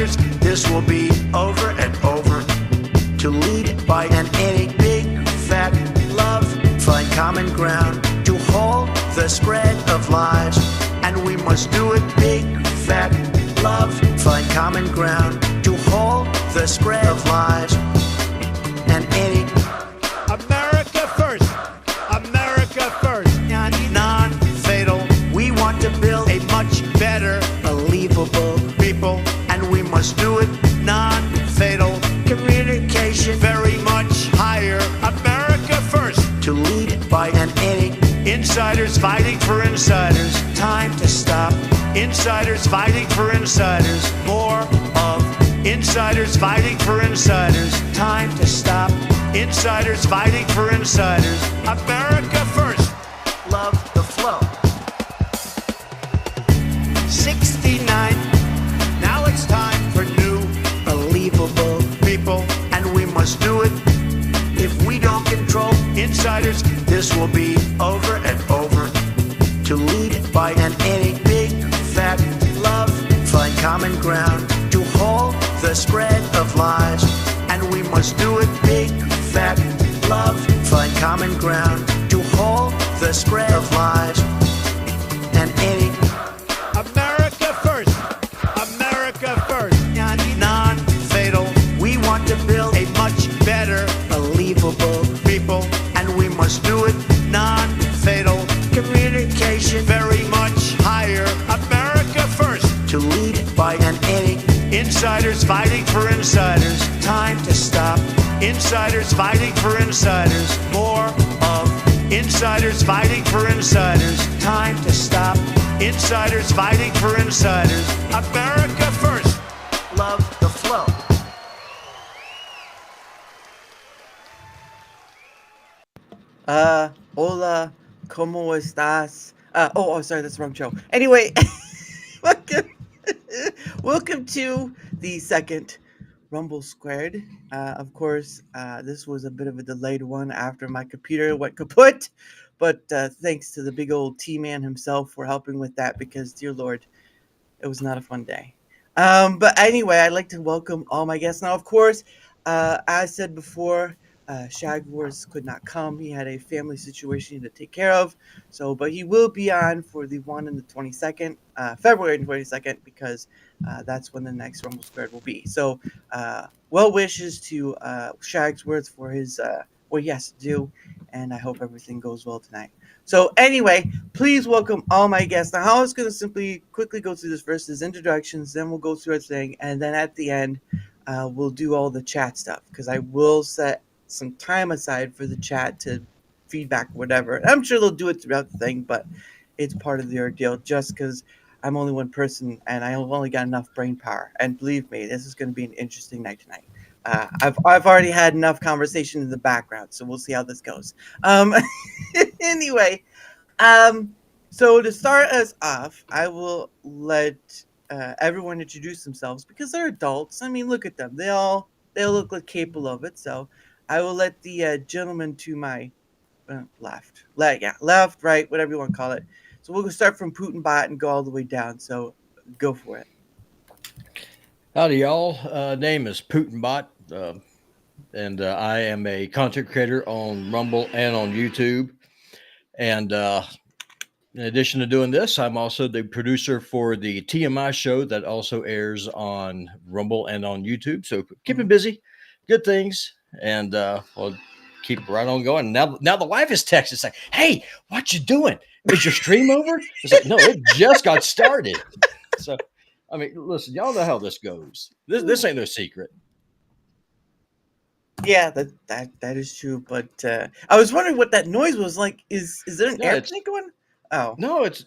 insiders, this will be over and over. To lead by an any big fat love, find common ground to halt the spread of lies. And we must do it big fat love, find common ground to halt the spread of lies. And any America first, America first, non-fatal. We want to build a much better, believable people, and we must do it non-fatal. Communication very much higher. America first. To lead by an any insiders fighting for insiders. Time to stop. Insiders fighting for insiders. More of insiders fighting for insiders. Time to stop. Insiders fighting for insiders. America first. Love the flow. 69. Now it's time for new, believable people, and we must do it. If we don't control insiders, this will be over and over. To lead by an any big fat love, find common ground to halt the spread of lies. And we must do it big fat love, find common ground to halt the spread of lies. And any America first, America first, non-fatal. We want to build a much better, believable people, and we must do it non-fatal. Communication very much higher. America first. To lead by an any insiders fighting for insiders. Time to stop. Insiders fighting for insiders. More of insiders fighting for insiders. Time to stop. Insiders fighting for insiders. America first. Love the flow. Hola, ¿cómo estás? Sorry, that's the wrong show. Anyway, welcome to the second Rumble². Of course, this was a bit of a delayed one after my computer went kaput, but thanks to the big old T-Man himself for helping with that, because, dear Lord, it was not a fun day. But anyway, I'd like to welcome all my guests. Now, of course, as said before, Shag Wars could not come. He had a family situation to take care of. But he will be on for the one and the 22nd, February 22nd, because that's when the next Rumble² will be. So, well wishes to Shag's Words for his what he has to do, and I hope everything goes well tonight. So anyway, please welcome all my guests. Now, I was going to simply quickly go through this first as introductions, then we'll go through a thing, and then at the end, we'll do all the chat stuff, because I will set some time aside for the chat to feedback, whatever. I'm sure they'll do it throughout the thing, but it's part of the ordeal just because I'm only one person and I've only got enough brain power. And believe me, this is going to be an interesting night tonight. I've already had enough conversation in the background, so we'll see how this goes. Anyway, so to start us off, I will let everyone introduce themselves because they're adults. I mean, look at them. They look like capable of it. So I will let the gentleman to my left, right, whatever you want to call it. So we'll start from Putinbot and go all the way down. So go for it. Howdy, y'all. Name is Putinbot, and I am a content creator on Rumble and on YouTube. And in addition to doing this, I'm also the producer for the TMI show that also airs on Rumble and on YouTube. So keep me busy, good things, and we'll keep right on going. Now the wife is texting, it's like, "Hey, what you doing? Is your stream over?" It's like, "No, it just got started." So, I mean, listen, y'all know how this goes. This ain't no secret. Yeah, that is true. But I was wondering what that noise was like. Is there an airplane going? Oh no, it's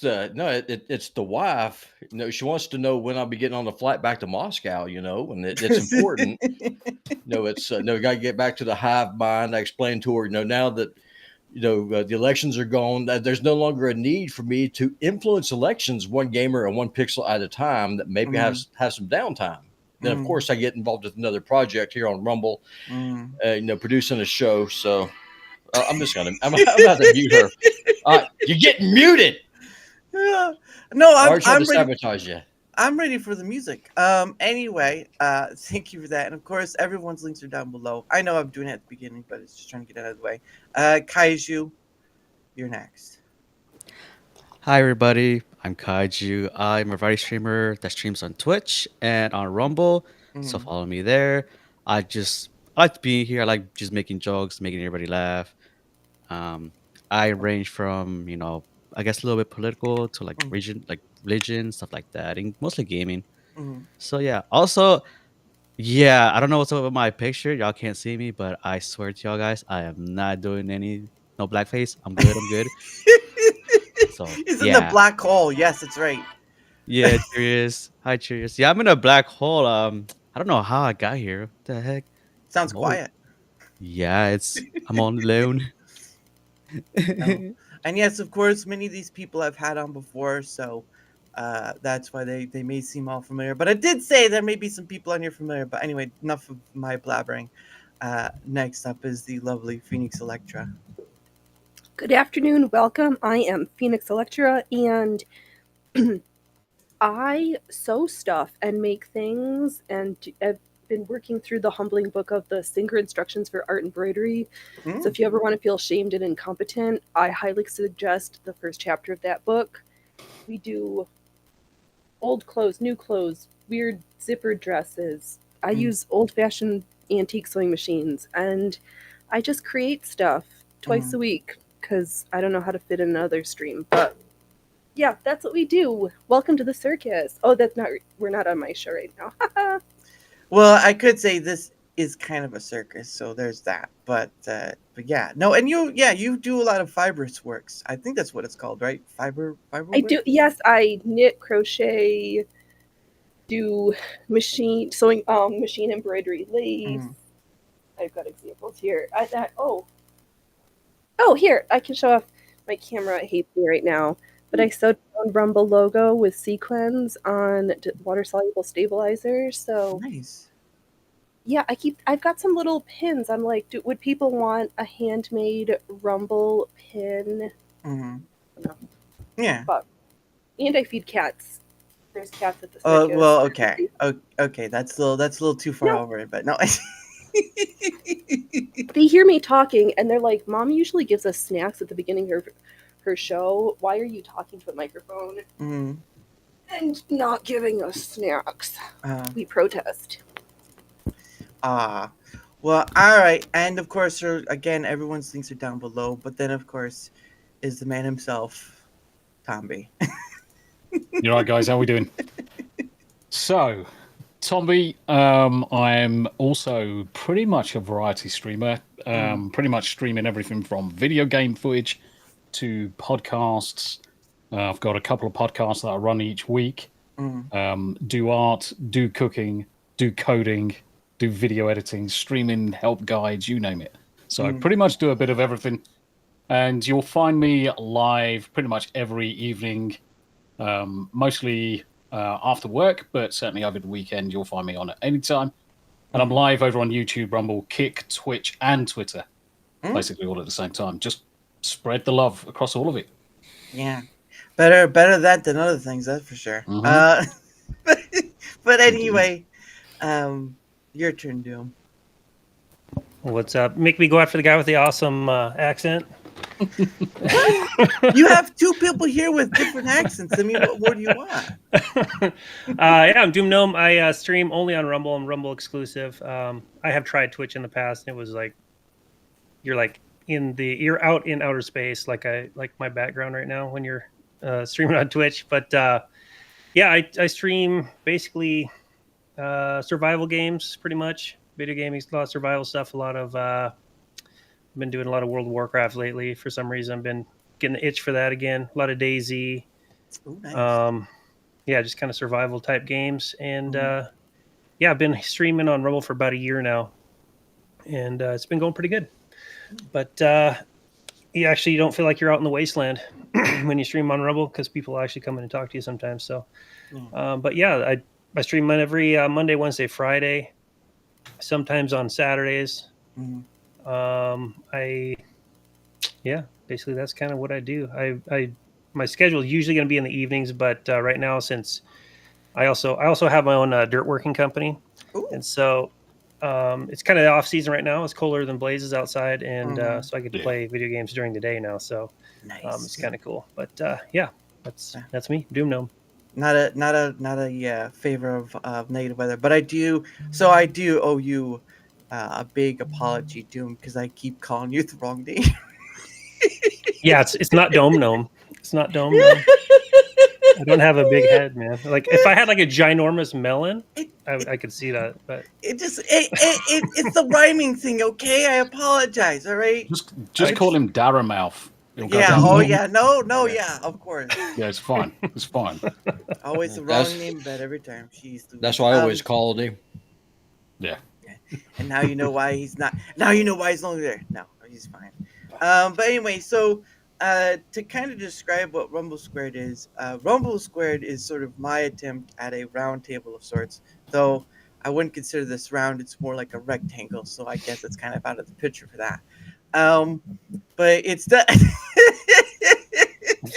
the wife. You know, she wants to know when I'll be getting on the flight back to Moscow. You know, and it's important. It's we got to get back to the hive mind. I explained to her, now that the elections are gone, that there's no longer a need for me to influence elections one gamer and one pixel at a time. That maybe have some downtime. Then of course I get involved with another project here on Rumble, producing a show. So I'm about to mute her. You're getting muted. Yeah. No, I'm trying to ready. sabotage you. I'm ready for the music. Anyway, thank you for that. And of course, everyone's links are down below. I know I'm doing it at the beginning, but it's just trying to get out of the way. Kaiju, you're next. Hi everybody, I'm Kaiju. I'm a variety streamer that streams on Twitch and on Rumble, so Mhm. follow me there. I like being here. I like just making jokes, making everybody laugh. Um, I range from I guess a little bit political to Mhm. like religion, stuff like that, and mostly gaming. Mhm. So yeah. Also, yeah, I don't know what's up with my picture. Y'all can't see me, but I swear to y'all guys, I am not doing no blackface. I'm good. I'm good. So He's in the yeah. black hole. Yes, that's right. Yeah, cheers. Hi, cheers. Yeah, I'm in a black hole. I don't know how I got here. What the heck? Sounds Oh, quiet. yeah, I'm on alone. No. And yes, of course, many of these people I've had on before, so that's why they may seem all familiar. But I did say there may be some people on here familiar. But anyway, enough of my blabbering. Next up is the lovely Phoenix Electra. Good afternoon, welcome. I am Phoenix Electra, and I sew stuff and make things, and I've been working through the humbling book of the Singer Instructions for Art Embroidery. So if you ever want to feel shamed and incompetent, I highly suggest the first chapter of that book. We do old clothes, new clothes, weird zipper dresses. I use old-fashioned antique sewing machines, and I just create stuff twice a week because I don't know how to fit in another stream. But yeah, that's what we do. Welcome to the circus. Oh, we're not on my show right now. Well, I could say this is kind of a circus, so there's that. But yeah, no, and you do a lot of fibrous works. I think that's what it's called, right? Fiber I work? do. Yes, I knit, crochet, do sewing, machine embroidery, lace. I've got examples here. Here I can show off my camera. Hates me right now, but I sewed on Rumble logo with sequins on water soluble stabilizers. So Nice. yeah, I've got some little pins. I'm like, would people want a handmade Rumble pin? Mm-hmm. No. Yeah. And I feed cats. There's cats at the circus. Well, okay. Okay, that's a little too far over it, but no. They hear me talking and they're like, Mom usually gives us snacks at the beginning of her show. Why are you talking to a microphone and not giving us snacks? We protest. Well, all right. And of course, again, everyone's links are down below. But then, of course, is the man himself, Tomby. You all right, guys? How are we doing? So, Tomby, I'm also pretty much a variety streamer. Pretty much streaming everything from video game footage to podcasts. I've got a couple of podcasts that I run each week. Do art, do cooking, do coding, do video editing, streaming, help guides, you name it. So I pretty much do a bit of everything. And you'll find me live pretty much every evening, mostly after work, but certainly over the weekend you'll find me on at any time. And I'm live over on YouTube, Rumble, Kick, Twitch, and Twitter, basically all at the same time. Just spread the love across all of it. Yeah, better that than other things, that's for sure. But anyway, your turn, Doom. What's up? Make me go after the guy with the awesome accent. You have two people here with different accents. I mean, what do you want? Yeah, I'm Doom Gnome. I stream only on Rumble. I'm Rumble exclusive. I have tried Twitch in the past, and it was like you're out in outer space, like my background right now when you're streaming on Twitch. But yeah, I stream basically survival games, pretty much video gaming, a lot of survival stuff, a lot of. I've been doing a lot of World of Warcraft lately. For some reason, I've been getting the itch for that again. A lot of DayZ. Ooh, nice. Yeah, just kind of survival type games. And yeah, I've been streaming on Rumble for about a year now, and it's been going pretty good. But you don't feel like you're out in the wasteland when you stream on Rumble because people actually come in and talk to you sometimes. So, but yeah, I stream on every Monday, Wednesday, Friday, sometimes on Saturdays. Basically that's kind of what I do. My schedule is usually going to be in the evenings, but right now, since I also have my own dirt working company, Ooh. and so it's kind of off season right now. It's colder than blazes outside, and Mhm. so I get to Yeah. play video games during the day now. So Nice. it's kind of cool. But yeah, that's me, Doom Gnome. Not a favor of negative weather, but I do. So I do owe you a big apology, Doom, because I keep calling you the wrong name. Yeah, it's not Dome Gnome. It's not Dome Gnome. I don't have a big head, man. Like if I had like a ginormous melon, It, I could see that. But it's the rhyming thing, okay? I apologize, all right? Just I call just- him Daramouthe. It'll go Yeah, down oh well. yeah, no, Yeah. yeah, of course. Yeah, it's fine. It's fine. Always the That's- wrong name, but every time. Jeez, That's Louise. why I always called him. Yeah. And now you know why he's not. Now you know why he's no longer there. No, he's fine. But anyway, so to kind of describe what Rumble² is, Rumble² is sort of my attempt at a round table of sorts. Though I wouldn't consider this round; it's more like a rectangle. So I guess it's kind of out of the picture for that. But it's the.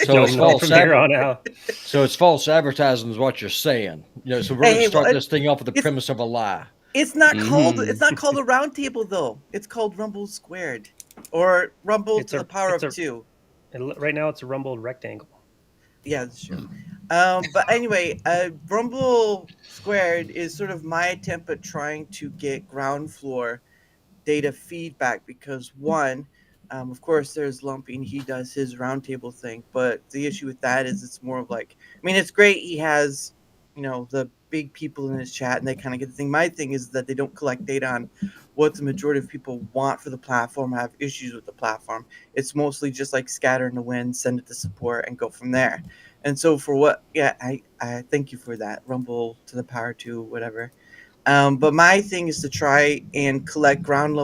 So it's false from here on out. So it's false advertising, is what you're saying. So we're Hey, going to start well, this thing off with the it's- premise of a lie. It's not called. Mhm. It's not called a round table though. It's called Rumble², or Rumble It's to a- the power it's of a- 2. Right now, it's a rumbled rectangle. Yeah, that's true. But anyway, Rumble² is sort of my attempt at trying to get ground floor data feedback because one, of course, there's Lumpy and he does his roundtable thing, but the issue with that is it's more of like, I mean, it's great he has, the big people in his chat and they kind of get the thing. My thing is that they don't collect data on what the majority of people want for the platform, have issues with the platform. It's mostly just like scatter in the wind, send it to support, and go from there. And so for what, yeah, I thank you for that. Rumble to the power 2, whatever. But my thing is to try and collect ground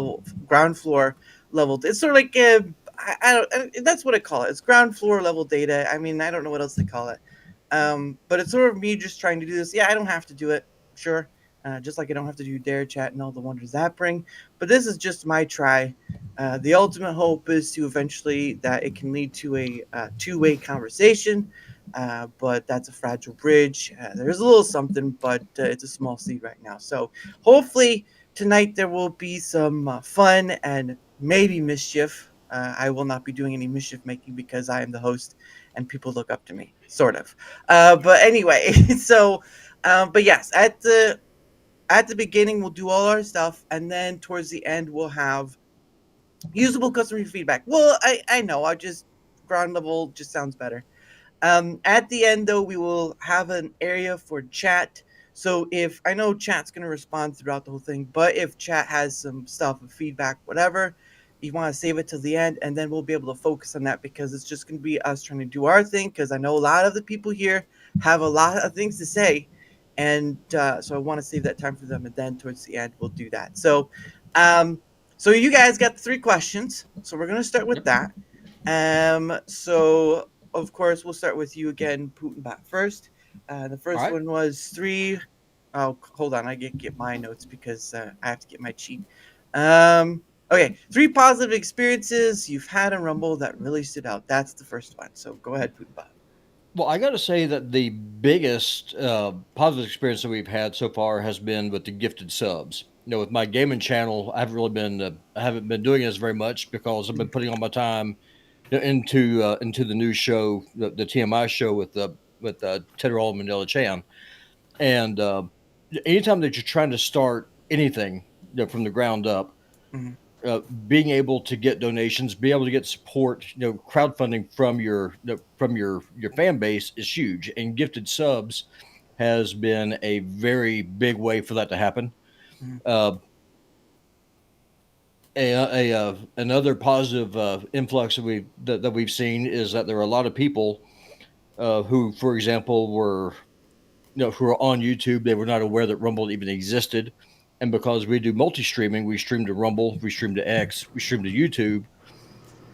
floor level. It's sort of like I don't. That's what I call it. It's ground floor level data. I mean, I don't know what else to call it. But it's sort of me just trying to do this. Yeah, I don't have to do it. Sure. Just like I don't have to do Dare Chat and all the wonders that bring. But this is just my try. The ultimate hope is to eventually that it can lead to a two-way conversation. But that's a fragile bridge. There's a little something, but it's a small seed right now. So hopefully tonight there will be some fun and maybe mischief. I will not be doing any mischief making because I am the host and people look up to me, sort of. But anyway, so, but yes, at the beginning we'll do all our stuff, and then towards the end we'll have usable customer feedback. Well, I know, I just ground level just sounds better. At the end, though, we will have an area for chat. So if I know chat's going to respond throughout the whole thing, but if chat has some stuff of feedback, whatever, you want to save it till the end, and then we'll be able to focus on that because it's just going to be us trying to do our thing. Because I know a lot of the people here have a lot of things to say, and so I want to save that time for them. And then towards the end, we'll do that. So, so you guys got 3 questions. So we're going to start with that. So of course, we'll start with you again, Putinbot first. The first All right. one was 3. Oh, hold on. I get my notes because I have to get my cheat. Okay. 3 positive experiences you've had in Rumble that really stood out. That's the first one. So go ahead, Putinbot. Well, I got to say that the biggest positive experience that we've had so far has been with the gifted subs. With my gaming channel, I haven't been doing this very much because I've been putting all my time into the new show, the TMI show with Ted Rowland and Manila Chan. And anytime that you're trying to start anything from the ground up, Mhm. Being able to get donations, be able to get support, crowdfunding from your fan base is huge. And gifted subs has been a very big way for that to happen. Mhm. Another positive influx that we've seen is that there are a lot of people who, for example, who are on YouTube. They were not aware that Rumble even existed, and because we do multi-streaming, we stream to Rumble, we stream to X, we stream to YouTube,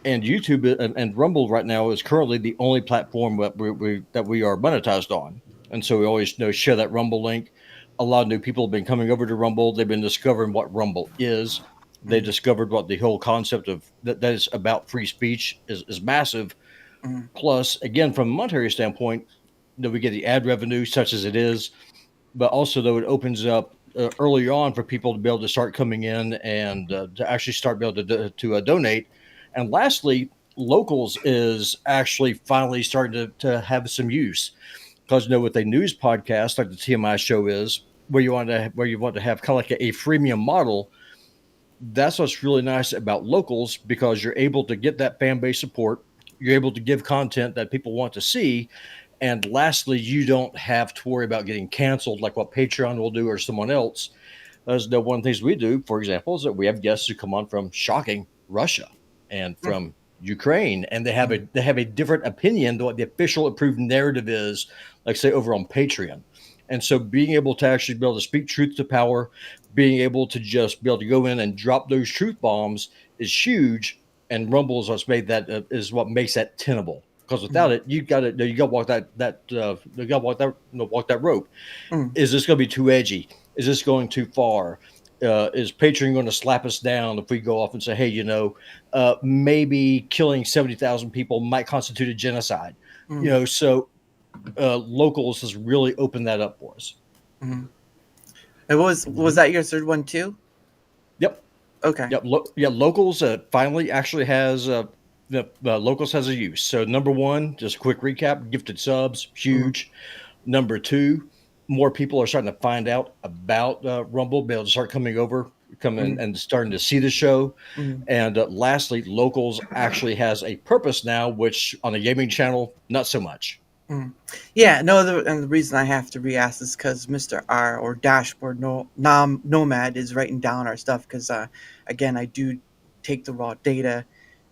and YouTube and Rumble right now is currently the only platform that we are monetized on, and so we always share that Rumble link. A lot of new people have been coming over to Rumble. They've been discovering what Rumble is. They discovered what the whole concept of that is about free speech is massive. Mhm. Plus, again, from a monetary standpoint, we get the ad revenue, such as it is, but also though it opens up early on for people to be able to start coming in and to actually start be able to donate. And lastly, locals is actually finally starting to have some use, because with a news podcast like the TMI show is, where you want to have kind of like a freemium model. That's what's really nice about locals, because you're able to get that fan base support. You're able to give content that people want to see. And lastly, you don't have to worry about getting canceled like what Patreon will do or someone else. As one of the things we do, for example, is that we have guests who come on from shocking Russia and from Ukraine, and they have a different opinion than what the official approved narrative is, like say over on Patreon. And so being able to actually be able to speak truth to power, being able to just be able to go in and drop those truth bombs is huge. And Rumble is what's made that is what makes that tenable. Because without it, you got to walk walk that rope. Is this going to be too edgy? Is this going too far? Is Patreon going to slap us down if we go off and say, hey, maybe killing 70,000 people might constitute a genocide? So locals has really opened that up for us. It was that your third one too? Yep. Okay. Yep. Locals finally actually has locals has a use. So number one, just a quick recap: gifted subs, huge. Number two, more people are starting to find out about Rumble, be able to start coming and starting to see the show. And lastly, locals actually has a purpose now, which on a gaming channel, not so much. Yeah, no, and the reason I have to re-ask is because Mr. R or Dashboard Nomad is writing down our stuff, because again, I do take the raw data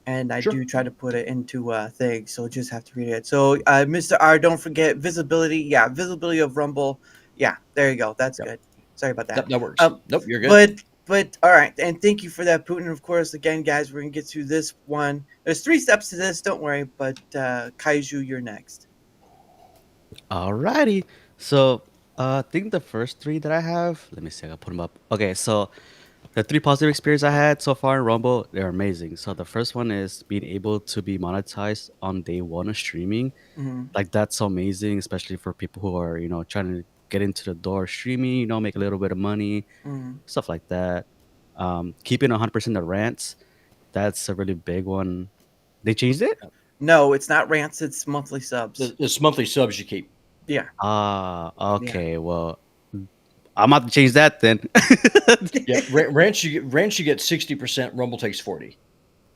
and I do try to put it into things, so just have to read it. So Mr. R, don't forget visibility. Yeah, visibility of Rumble. Yeah, there you go. That's good. Sorry about that. That works. Nope, you're good. But all right, and thank you for that, Putin. Of course, again, guys, we're gonna get through this one. There's 3 steps to this. Don't worry. But Kaiju, you're next. Alrighty. So I think the first 3 that I have, let me see, I gotta put them up. Okay, so the 3 positive experiences I had so far in Rumble, they're amazing. So the first one is being able to be monetized on day 1 of streaming. Like, that's so amazing, especially for people who are, trying to get into the door streaming, make a little bit of money, stuff like that. Keeping 100% of rants, that's a really big one. They changed it? No, it's not rants. It's monthly subs. It's monthly subs you keep. Yeah. Okay. Well, I'm about to change that then. Yeah, rants you get 60%. Rumble takes 40.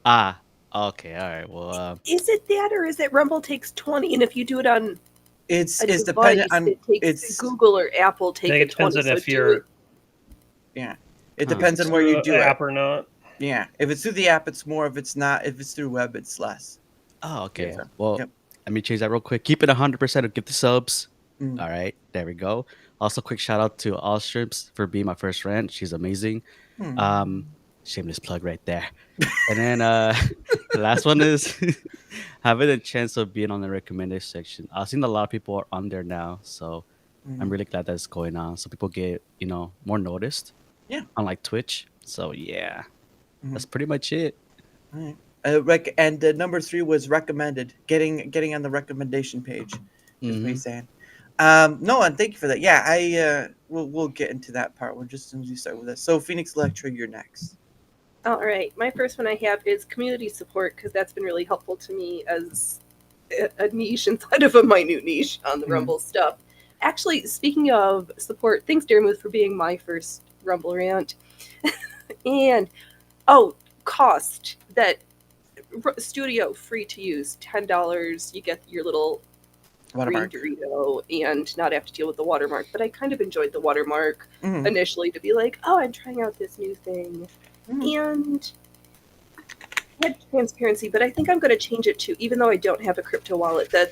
Okay. All right. Well, is it that, or is it Rumble takes 20, and if you do it on it's device, dependent on it's Google or Apple take it 20. depends on if you're it depends on where you do app it. or not. Yeah, if it's through the app, it's more. If it's not, if it's through web, it's less. Oh, okay. Yeah. Well, let me change that real quick. Keep it 100% of gift the subs. All right, there we go. Also, quick shout out to All Strips for being my first rant. She's amazing. Shameless plug right there. And then the last one is having a chance of being on the recommended section. I've seen a lot of people are on there now, so I'm really glad that's going on. So people get more noticed. Yeah. Unlike Twitch. So yeah, that's pretty much it. All right. And number 3 was recommended. Getting on the recommendation page. Is what he's saying. No, and thank you for that. Yeah, we'll get into that part. We're just as soon as we start with this. So Phoenix Electra, you're next. All right, my first one I have is community support, because that's been really helpful to me as a niche inside of a minute niche on the Rumble stuff. Actually, speaking of support, thanks Daramouthe for being my first Rumble rant. And cost that studio free to use, $10. You get your little Watermark. green Dorito and not have to deal with the watermark. But I kind of enjoyed the watermark initially, to be like, oh, I'm trying out this new thing. And I had transparency, but I think I'm going to change it to, even though I don't have a crypto wallet, that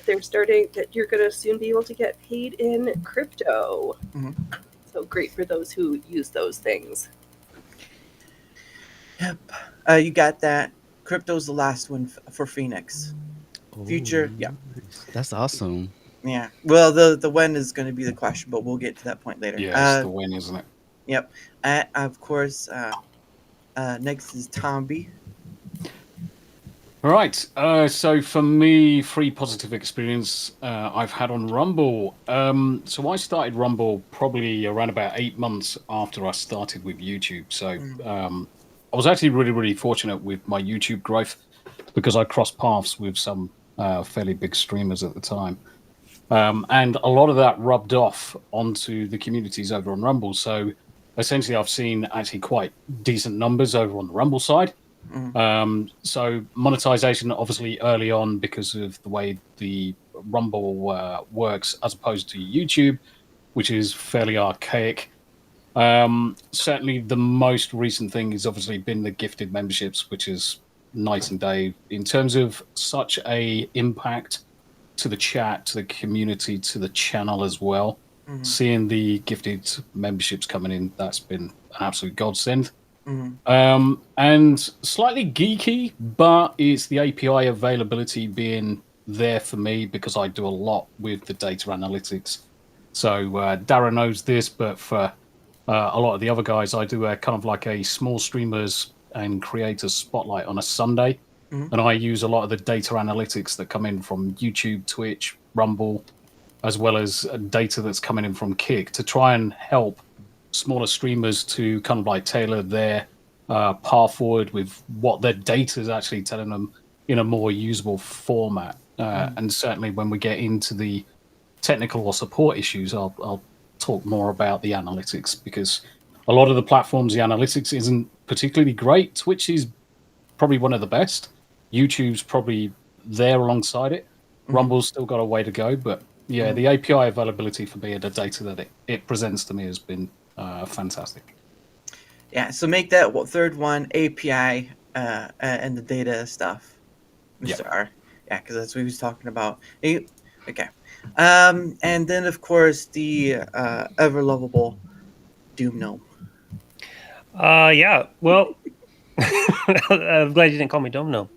you're going to soon be able to get paid in crypto. So great for those who use those things. Yep. You got that. Crypto's the last one for Phoenix. Future, yeah. That's awesome. Yeah. Well, the when is going to be the question, but we'll get to that point later. Yeah, it's the when, isn't it? Yep. Of course, next is Tomby. Right. So for me, free positive experience I've had on Rumble. So I started Rumble probably around about 8 months after I started with YouTube. So I was actually really, really fortunate with my YouTube growth because I crossed paths with some fairly big streamers at the time. And a lot of that rubbed off onto the communities over on Rumble. So essentially, I've seen actually quite decent numbers over on the Rumble side. So monetization, obviously, early on because of the way the Rumble works, as opposed to YouTube, which is fairly archaic. Certainly, the most recent thing has obviously been the gifted memberships, which is night and day in terms of such a impact to the chat, to the community, to the channel as well. Seeing the gifted memberships coming in, that's been an absolute godsend. And slightly geeky, but it's the API availability being there for me because I do a lot with the data analytics. So Dara knows this, but for a lot of the other guys, I do a kind of like a small streamers and creators spotlight on a Sunday. And I use a lot of the data analytics that come in from YouTube, Twitch, Rumble, as well as data that's coming in from Kick to try and help smaller streamers to kind of like tailor their path forward with what their data is actually telling them in a more usable format. And certainly when we get into the technical or support issues, I'll talk more about the analytics because a lot of the platforms, the analytics isn't particularly great. Twitch is probably one of the best. YouTube's probably there alongside it. Rumble's still got a way to go, but yeah, the API availability for me and the data that it presents to me has been fantastic. Yeah, so make that third one API and the data stuff, Mr. R. Yeah, because that's what he was talking about. Okay. And then, of course, the ever lovable Doom Gnome. Yeah. Well, I'm glad you didn't call me Dome Gnome.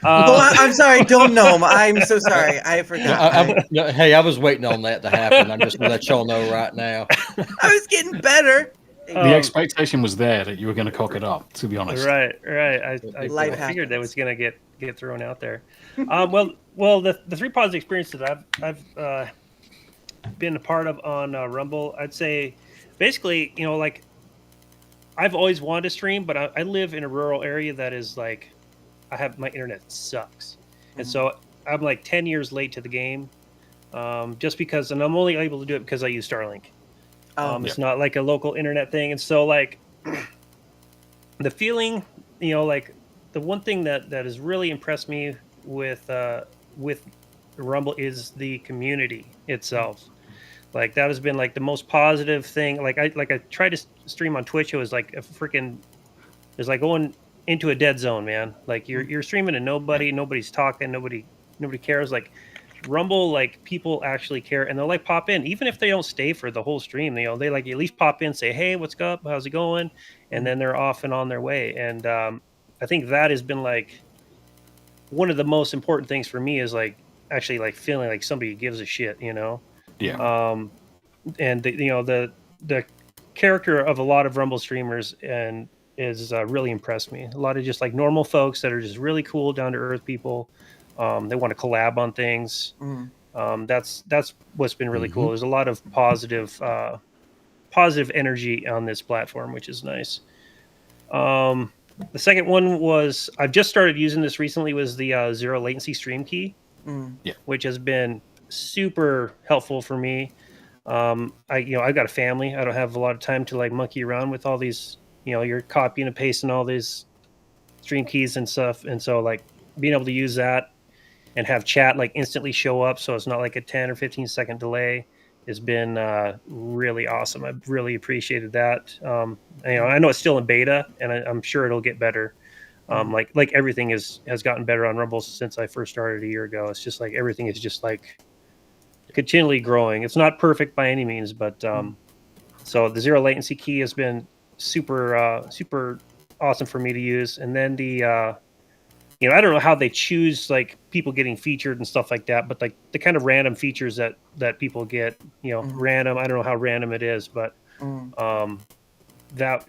I'm sorry, Dome Gnome. I'm so sorry. I forgot. Hey, I was waiting on that to happen. I'm just going to let y'all know right now. I was getting better. The expectation was there that you were going to cock it up, to be honest. Right. I figured that was going to get thrown out there. Well, the three positive experiences I've been a part of on Rumble, I'd say, basically, like I've always wanted to stream, but I live in a rural area that is like, my internet sucks, and so I'm like 10 years late to the game, just because, and I'm only able to do it because I use Starlink. It's not like a local internet thing, and so like the feeling, like the one thing that has really impressed me with Rumble is the community itself. Like that has been like the most positive thing. Like I tried to stream on Twitch. It was like a freaking, it's like going into a dead zone, man. Like you're streaming and nobody's talking, nobody cares. Like Rumble, like people actually care, and they'll like pop in, even if they don't stay for the whole stream. They like at least pop in, say, "Hey, what's up? How's it going?" And then they're off and on their way. And I think that has been like one of the most important things for me is like actually like feeling like somebody gives a shit, Yeah. And the character of a lot of Rumble streamers and is really impressed me. A lot of just like normal folks that are just really cool, down to earth people. They want to collab on things. That's what's been really cool. There's a lot of positive energy on this platform, which is nice. The second one was, I've just started using this recently, was the zero latency stream key, which has been super helpful for me. I've got a family. I don't have a lot of time to like monkey around with all these, you're copying and pasting all these stream keys and stuff. And so like being able to use that and have chat like instantly show up, so it's not like a 10 or 15 second delay, has been really awesome. I've really appreciated that. I know it's still in beta, and I'm sure it'll get better. Like everything has gotten better on Rumble since I first started a year ago. It's just like everything is just like continually growing. It's not perfect by any means, but so the zero latency key has been super awesome for me to use. And then the I don't know how they choose like people getting featured and stuff like that, but like the kind of random features that people get, random. I don't know how random it is, but that,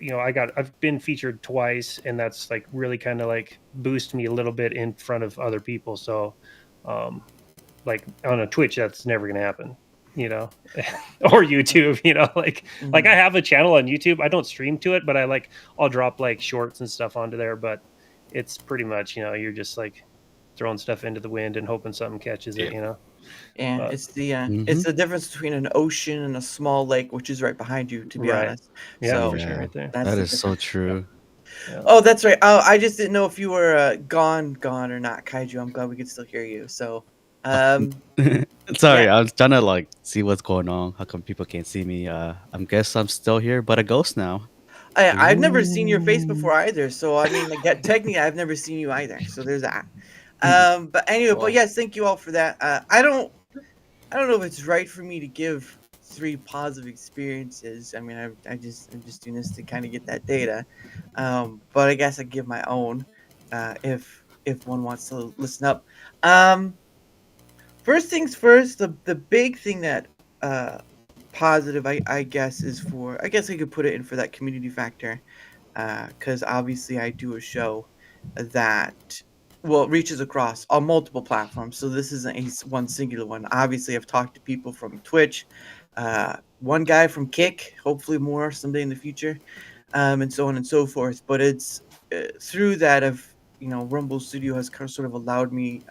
I've been featured twice, and that's like really kind of like boost me a little bit in front of other people. So like on a Twitch, that's never gonna happen, or YouTube, like I have a channel on YouTube. I don't stream to it, but I'll drop like shorts and stuff onto there. But it's pretty much, you're just like throwing stuff into the wind and hoping something catches it, Yeah, But- it's the Mhm. difference between an ocean and a small lake, which is right behind you, to be Right. honest. Yeah, So for sure, right there. that's That the is so difference. true. Oh, that's right. Oh, I just didn't know if you were gone or not, Kaiju. I'm glad we could still hear you. So, Sorry, Yeah. I was trying to like see what's going on. How come people can't see me? I'm guess I'm still here, but a ghost now. I've never seen your face before either. So I mean, like, technically, I've never seen you either. So there's that. But anyway, but Well- yes, thank you all for that. I don't know if it's right for me to give 3 positive experiences. I mean, I'm just doing this to kind of get that data. But I guess I give my own, if one wants to listen up. First things first, the big thing that positive, I guess, is for, I guess I could put it in for that community factor, because obviously I do a show that, well, reaches across on multiple platforms. So this isn't one singular one. Obviously, I've talked to people from Twitch, one guy from Kick, hopefully more someday in the future, and so on and so forth. But it's through that of, Rumble Studio has kind of sort of allowed me,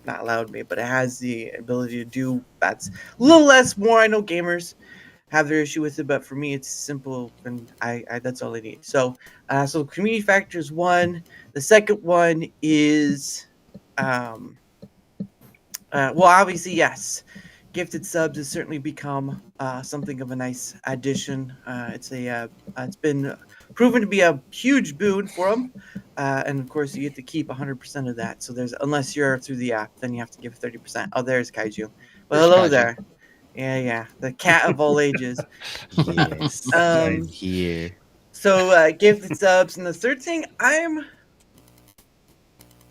not allowed me, but it has the ability to do that's a little less more. I know gamers have their issue with it, but for me it's simple, and I that's all I need. So so community factor is one. The second one is well, obviously, yes, gifted subs has certainly become something of a nice addition. It's been proven to be a huge boon for them, and of course, you get to keep 100% of that. So unless you're through the app, then you have to give 30%. Oh, there's Kaiju. Well, There's hello Kaiju. there. Yeah, the cat of all ages. Yes, Um, I'm here. So gifted subs, and the third thing, I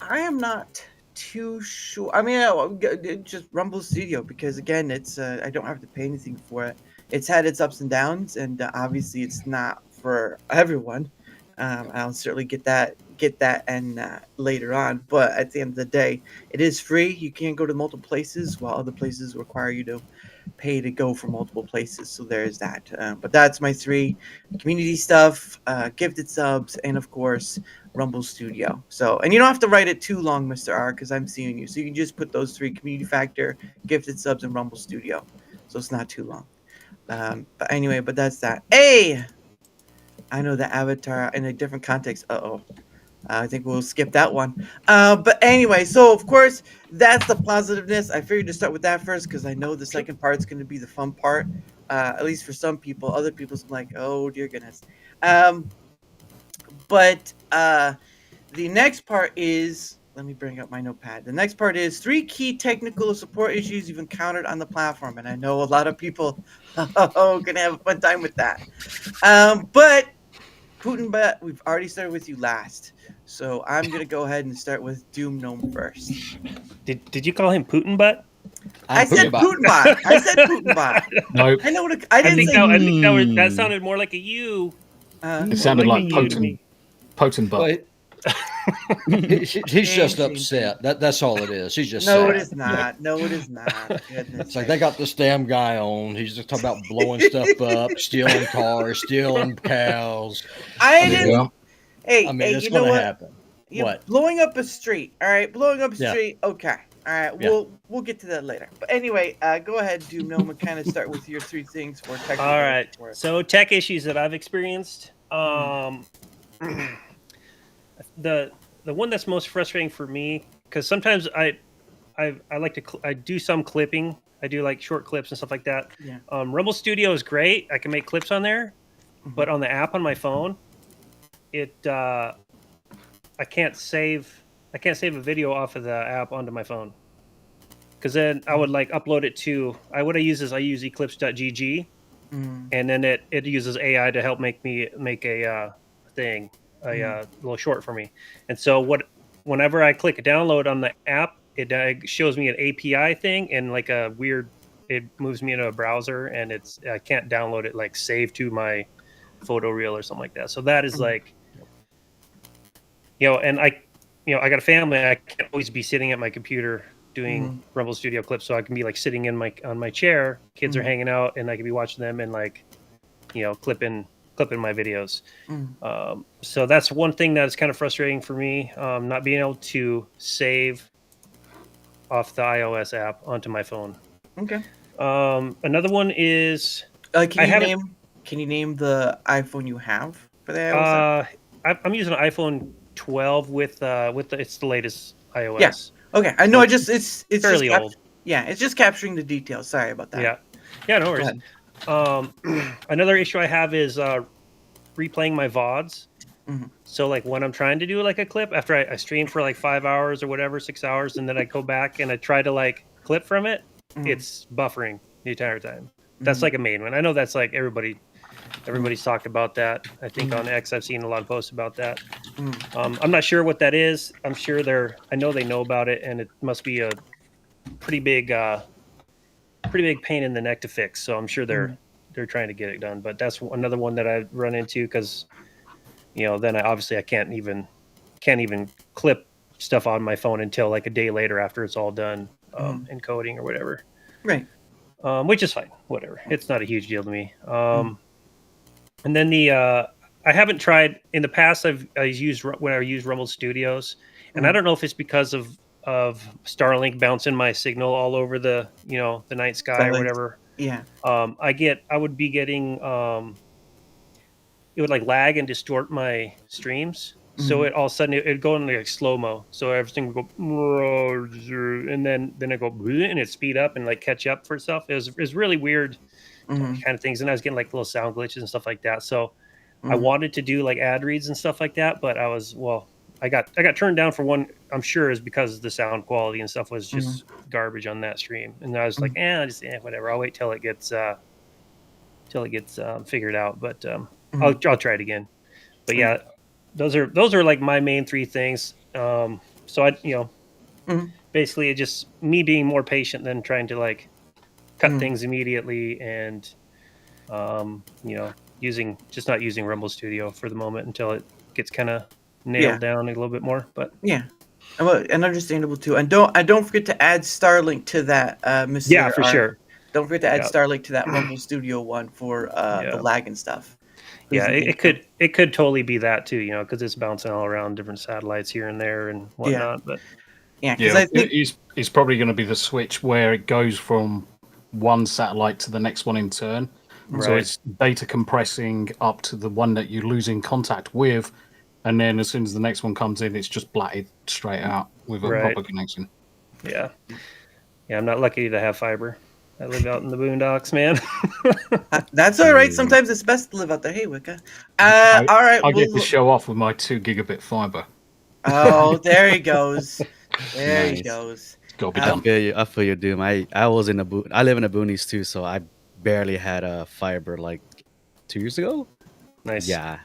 am not too sure. I mean, just Rumble Studio, because again, it's I don't have to pay anything for it. It's had its ups and downs, and obviously, it's not for everyone. I'll certainly get that and later on. But at the end of the day, it is free. You can go to multiple places, while other places require you to pay to go for multiple places. So there's that. But that's my 3: community stuff, gifted subs, and of course Rumble Studio. So, and you don't have to write it too long, Mr. R, because I'm seeing you. So you can just put those 3: community factor, gifted subs, and Rumble Studio. So it's not too long. But anyway, but that's that. Hey, I know the avatar in a different context. I think we'll skip that one. But anyway, so of course, that's the positiveness. I figured to start with that first because I know the second part is going to be the fun part, at least for some people. Other people's like, oh, dear goodness. But the next part is, let me bring up my notepad. The next part is 3 key technical support issues you've encountered on the platform. And I know a lot of people going to have a fun time with that. But Putin, we've already started with you last. So I'm going to go ahead and start with Doom Gnome first. Did you call him Putin butt? I said Putinbot. I said Putinbot. No, I know what I didn't say. I think that sounded more like a you. it sounded like like you to me. potent butt. Well, he's just upset. That's all it is. He's just No, sad. it is not. No, it is not. Goodness It's like they got this damn guy on. He's just talking about blowing stuff up, stealing cars, stealing cows. I didn't. Yeah. Hey, I mean, hey, it's you know going to what? happen. You're What? blowing up a street. All right, blowing up a Yeah. street. Okay. All right, Yeah. we'll get to that later. But anyway, go ahead, Doom Gnome, and kind of start with your 3 things for technical. All right. support. So tech issues that I've experienced. The one that's most frustrating for me, because sometimes I like to I do some clipping. I do like short clips and stuff like that. Yeah. Rumble Studio is great. I can make clips on there, but on the app on my phone, I can't save a video off of the app onto my phone. Because then I would like upload it to what I use eclipse.gg, and then it uses AI to help make a thing, a little short for me. And so whenever I click download on the app, it shows me an API thing and like it moves me into a browser, and I can't download it like save to my photo reel or something like that. So that is like, and I got a family. I can't always be sitting at my computer doing Rumble Studio clips, so I can be like sitting on my chair. Kids are hanging out, and I can be watching them and like, clipping my videos. So that's one thing that's kind of frustrating for me, not being able to save off the iOS app onto my phone. Okay. Another one is Can you name the iPhone you have for the iOS app? I'm using an iPhone 12 with it's the latest iOS. Yeah. Okay. I know. It's fairly just old. Yeah, it's just capturing the details. Sorry about that. Yeah. No worries. Another issue I have is replaying my VODs. So like when I'm trying to do like a clip after I stream for like 5 hours or whatever, 6 hours, and then I go back and I try to like clip from it, it's buffering the entire time. That's like a main one. I know that's like everybody's talked about that. I think on X I've seen a lot of posts about that. I'm not sure what that is. I'm sure I know they know about it, and it must be a pretty big pain in the neck to fix. So I'm sure they're trying to get it done. But that's another one that I run into because then I can't even clip stuff on my phone until like a day later after it's all done encoding or whatever. Right. Which is fine. Whatever. It's not a huge deal to me. And then I haven't tried in the past. I used Rumble Studios, and I don't know if it's because of Starlink bouncing my signal all over the the night sky or whatever. Yeah. I would be getting it would like lag and distort my streams. So it all of a sudden it'd go in like slow-mo. So everything would go and then it go and it'd speed up and like catch up for itself. It was really weird kind of things. And I was getting like little sound glitches and stuff like that. So I wanted to do like ad reads and stuff like that, but I got turned down for one. I'm sure is because the sound quality and stuff was just garbage on that stream. And I was like, whatever. I'll wait till it gets figured out. But I'll try it again. But yeah, those are like my main three things. So I basically it's just me being more patient than trying to like cut things immediately and not using Rumble Studio for the moment until it gets kind of nailed down a little bit more. But and understandable too. And don't forget to add Starlink to that, Mr. Yeah, for sure. Don't forget to add Starlink to that Rumble Studio one for the lag and stuff. Yeah, it could totally be that too, because it's bouncing all around different satellites here and there and whatnot. But I think it's probably going to be the switch where it goes from one satellite to the next one in turn. Right. So it's data compressing up to the one that you're losing contact with, and then as soon as the next one comes in, it's just blatted straight out with a proper connection. Yeah, I'm not lucky to have fiber. I live out in the boondocks, man. That's all right. Sometimes it's best to live out there. Hey, Wicca. All right. I get to show off with my 2 gigabit fiber. Oh, there he goes. There he goes. It's got to be done. I feel you, Doom. I live in the boonies too, so I barely had a fiber like 2 years ago. Nice. Yeah,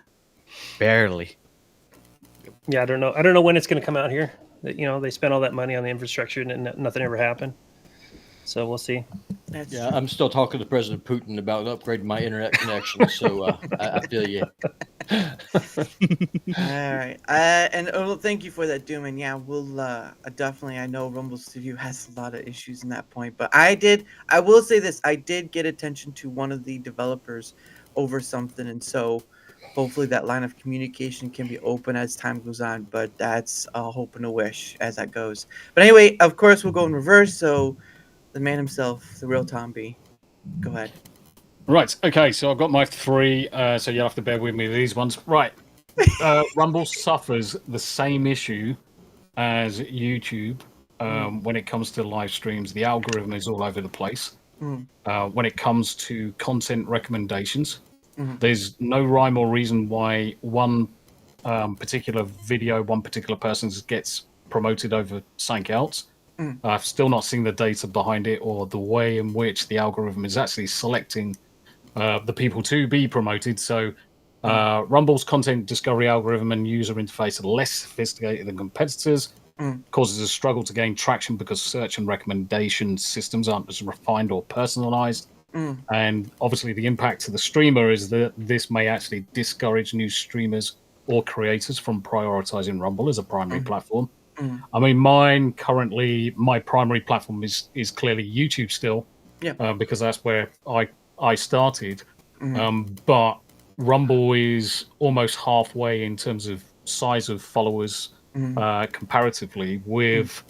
barely. Yeah, I don't know when it's going to come out here. They spent all that money on the infrastructure and nothing ever happened. So we'll see. I'm still talking to President Putin about upgrading my internet connection. So I feel you. All right. And thank you for that, Doom. And yeah, we'll definitely. I know Rumble Studio has a lot of issues in that point, but I will say this: I did get attention to one of the developers over something, and so hopefully that line of communication can be open as time goes on. But that's a hope and a wish as that goes. But anyway, of course, we'll go in reverse. So. The man himself, the real Tom B. Go ahead. Right. Okay. So I've got my 3. So you'll have to bear with me with these ones. Right. Rumble suffers the same issue as YouTube when it comes to live streams. The algorithm is all over the place. When it comes to content recommendations, there's no rhyme or reason why one particular video, one particular person gets promoted over something else. I've still not seen the data behind it or the way in which the algorithm is actually selecting the people to be promoted. So Rumble's content discovery algorithm and user interface are less sophisticated than competitors, causes a struggle to gain traction because search and recommendation systems aren't as refined or personalized. And obviously, the impact to the streamer is that this may actually discourage new streamers or creators from prioritizing Rumble as a primary platform. I mean, my primary platform is clearly YouTube still, Yeah. because that's where I started. But Rumble is almost halfway in terms of size of followers comparatively with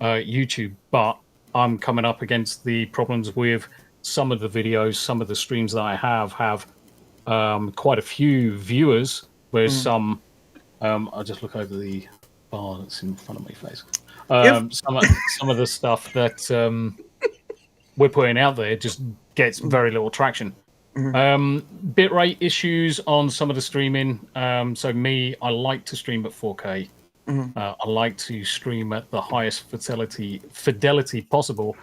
YouTube. But I'm coming up against the problems with some of the videos, some of the streams that I have quite a few viewers, whereas some. I'll just look over the bar that's in front of my face. Some of the stuff that we're putting out there just gets very little traction. Bitrate issues on some of the streaming. So I like to stream at 4K. I like to stream at the highest fidelity possible,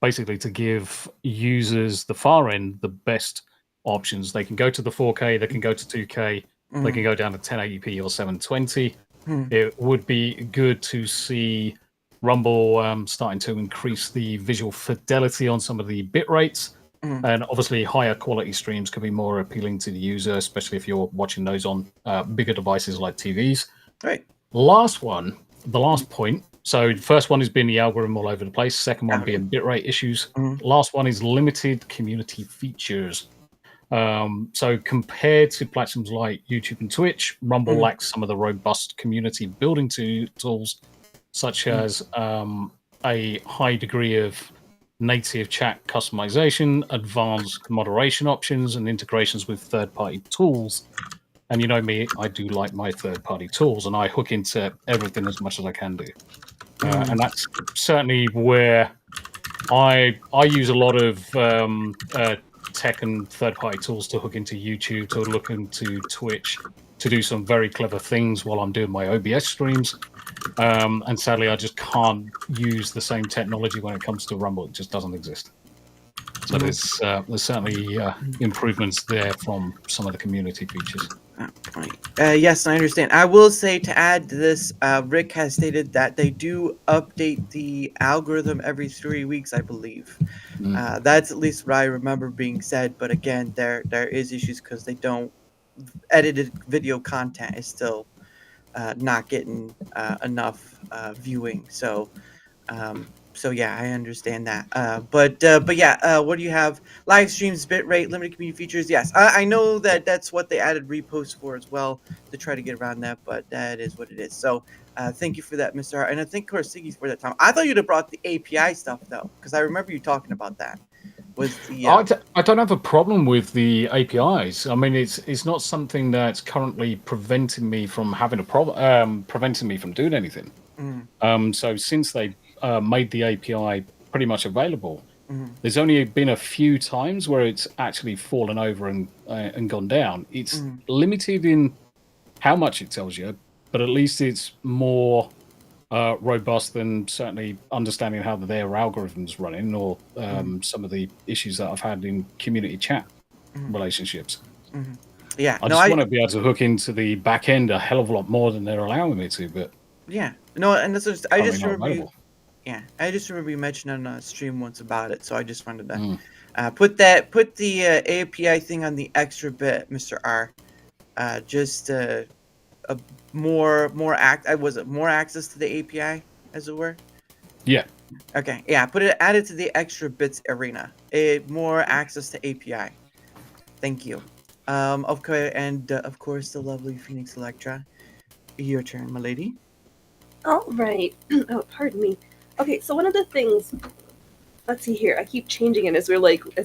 basically to give users the far end the best options. They can go to the 4K, they can go to 2K, they can go down to 1080p or 720. It would be good to see Rumble starting to increase the visual fidelity on some of the bit rates. And obviously, higher quality streams could be more appealing to the user, especially if you're watching those on bigger devices like TVs. Right. The last point. So the first one has been the algorithm all over the place. Second one being bitrate issues. Last one is limited community features. So compared to platforms like YouTube and Twitch, Rumble lacks some of the robust community building tools, such as a high degree of native chat customization, advanced moderation options, and integrations with third-party tools. And you know me, I do like my third-party tools, and I hook into everything as much as I can do. And that's certainly where I use a lot of tech and third-party tools to hook into YouTube, to look into Twitch, to do some very clever things while I'm doing my OBS streams. And sadly, I just can't use the same technology when it comes to Rumble. It just doesn't exist. So there's certainly improvements there from some of the community features. Yes, I understand. I will say, to add to this, Rick has stated that they do update the algorithm every 3 weeks, I believe. That's at least what I remember being said. But again, there is issues because they don't edited video content is still not getting enough viewing. So yeah, I understand that. But yeah, what do you have? Live streams, bitrate, limited community features. Yes, I know that that's what they added reposts for as well, to try to get around that. But that is what it is. So thank you for that, Mr. Hart. And I think Korsigis for that time. I thought you'd have brought the API stuff though, because I remember you talking about that. Was the I don't have a problem with the APIs. I mean, it's not something that's currently preventing me from having a problem, preventing me from doing anything. So since they made the API pretty much available, there's only been a few times where it's actually fallen over and gone down. It's limited in how much it tells you, but at least it's more robust than certainly understanding how their algorithms running, or some of the issues that I've had in community chat relationships. Yeah, I just want to be able to hook into the back end a hell of a lot more than they're allowing me to. But yeah, no, and that's just, I just remember available. I just remember you mentioned on a stream once about it, so I just wanted to put the API thing on the extra bit, Mr. R. Just a more access to the API, as it were. Yeah. Okay. Yeah. Add it to the extra bits arena. More access to API. Thank you. Okay, and of course the lovely Phoenix Electra. Your turn, my lady. All right. Oh, pardon me. Okay, so one of the things, let's see here. I keep changing it as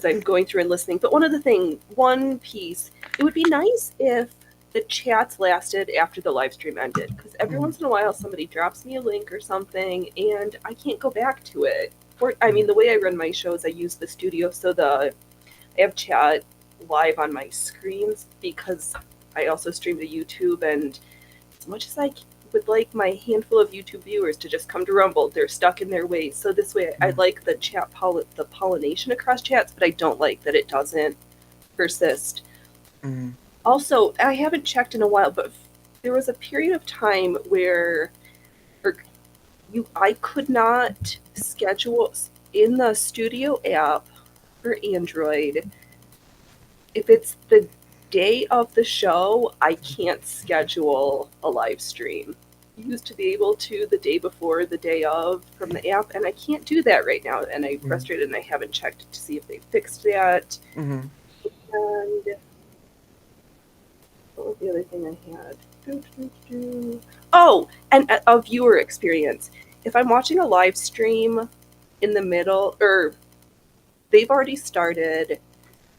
I'm going through and listening. But one piece, it would be nice if the chats lasted after the live stream ended, because every once in a while somebody drops me a link or something and I can't go back to it. Or I mean, the way I run my shows, I use the studio, so I have chat live on my screens, because I also stream to YouTube, and as much as I would like my handful of YouTube viewers to just come to Rumble, they're stuck in their ways. So this way, I like the chat the pollination across chats, but I don't like that it doesn't persist. Also, I haven't checked in a while, but there was a period of time where I could not schedule in the studio app for Android, if it's the day of the show, I can't schedule a live stream. You used to be able to the day before, the day of from the app, and I can't do that right now. And I'm frustrated, and I haven't checked to see if they fixed that. Mm-hmm. And what was the other thing I had? Oh, and a viewer experience. If I'm watching a live stream in the middle, or they've already started,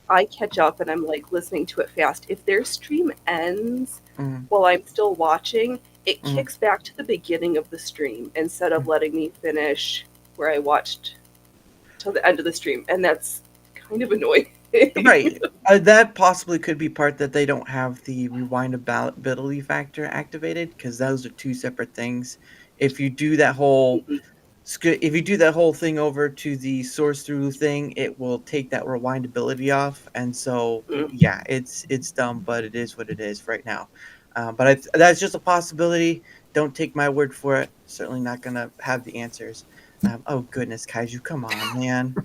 I catch up and I'm like listening to it fast. If their stream ends while I'm still watching, it kicks back to the beginning of the stream instead of letting me finish where I watched till the end of the stream, and that's kind of annoying. Right. That possibly could be part that they don't have the rewindability factor activated, because those are two separate things. If you do that whole thing over to the source through thing, it will take that rewindability off, and so yeah, it's dumb, but it is what it is right now. But that's just a possibility. Don't take my word for it. Certainly not gonna have the answers. Oh goodness, Kaiju, come on, man!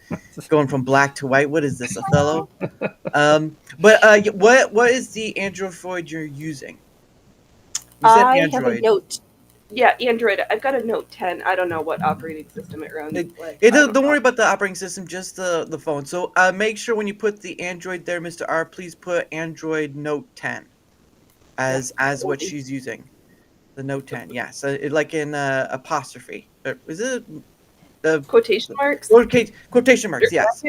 Going from black to white. What is this, Othello? What is the Android you're using? You said I Android. have a Note. Yeah, Android. I've got a Note 10. I don't know what operating system it runs. Don't worry about the operating system, just the phone. So make sure when you put the Android there, Mr. R, please put Android Note 10 as what she's using. The Note 10, yes. So like in apostrophe. Is it quotation marks? Quotation marks, yes.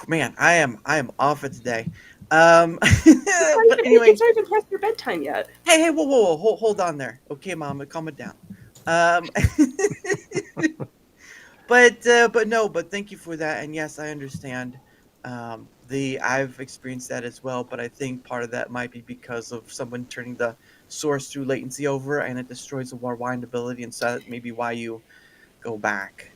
Man, I am off it today. But anyway, it's not even past your bedtime yet. Hey, whoa, hold on there. Okay, Mama, calm it down. But thank you for that. And yes, I understand. I've experienced that as well, but I think part of that might be because of someone turning the source through latency over, and it destroys the rewindability, and so that may be why you go back.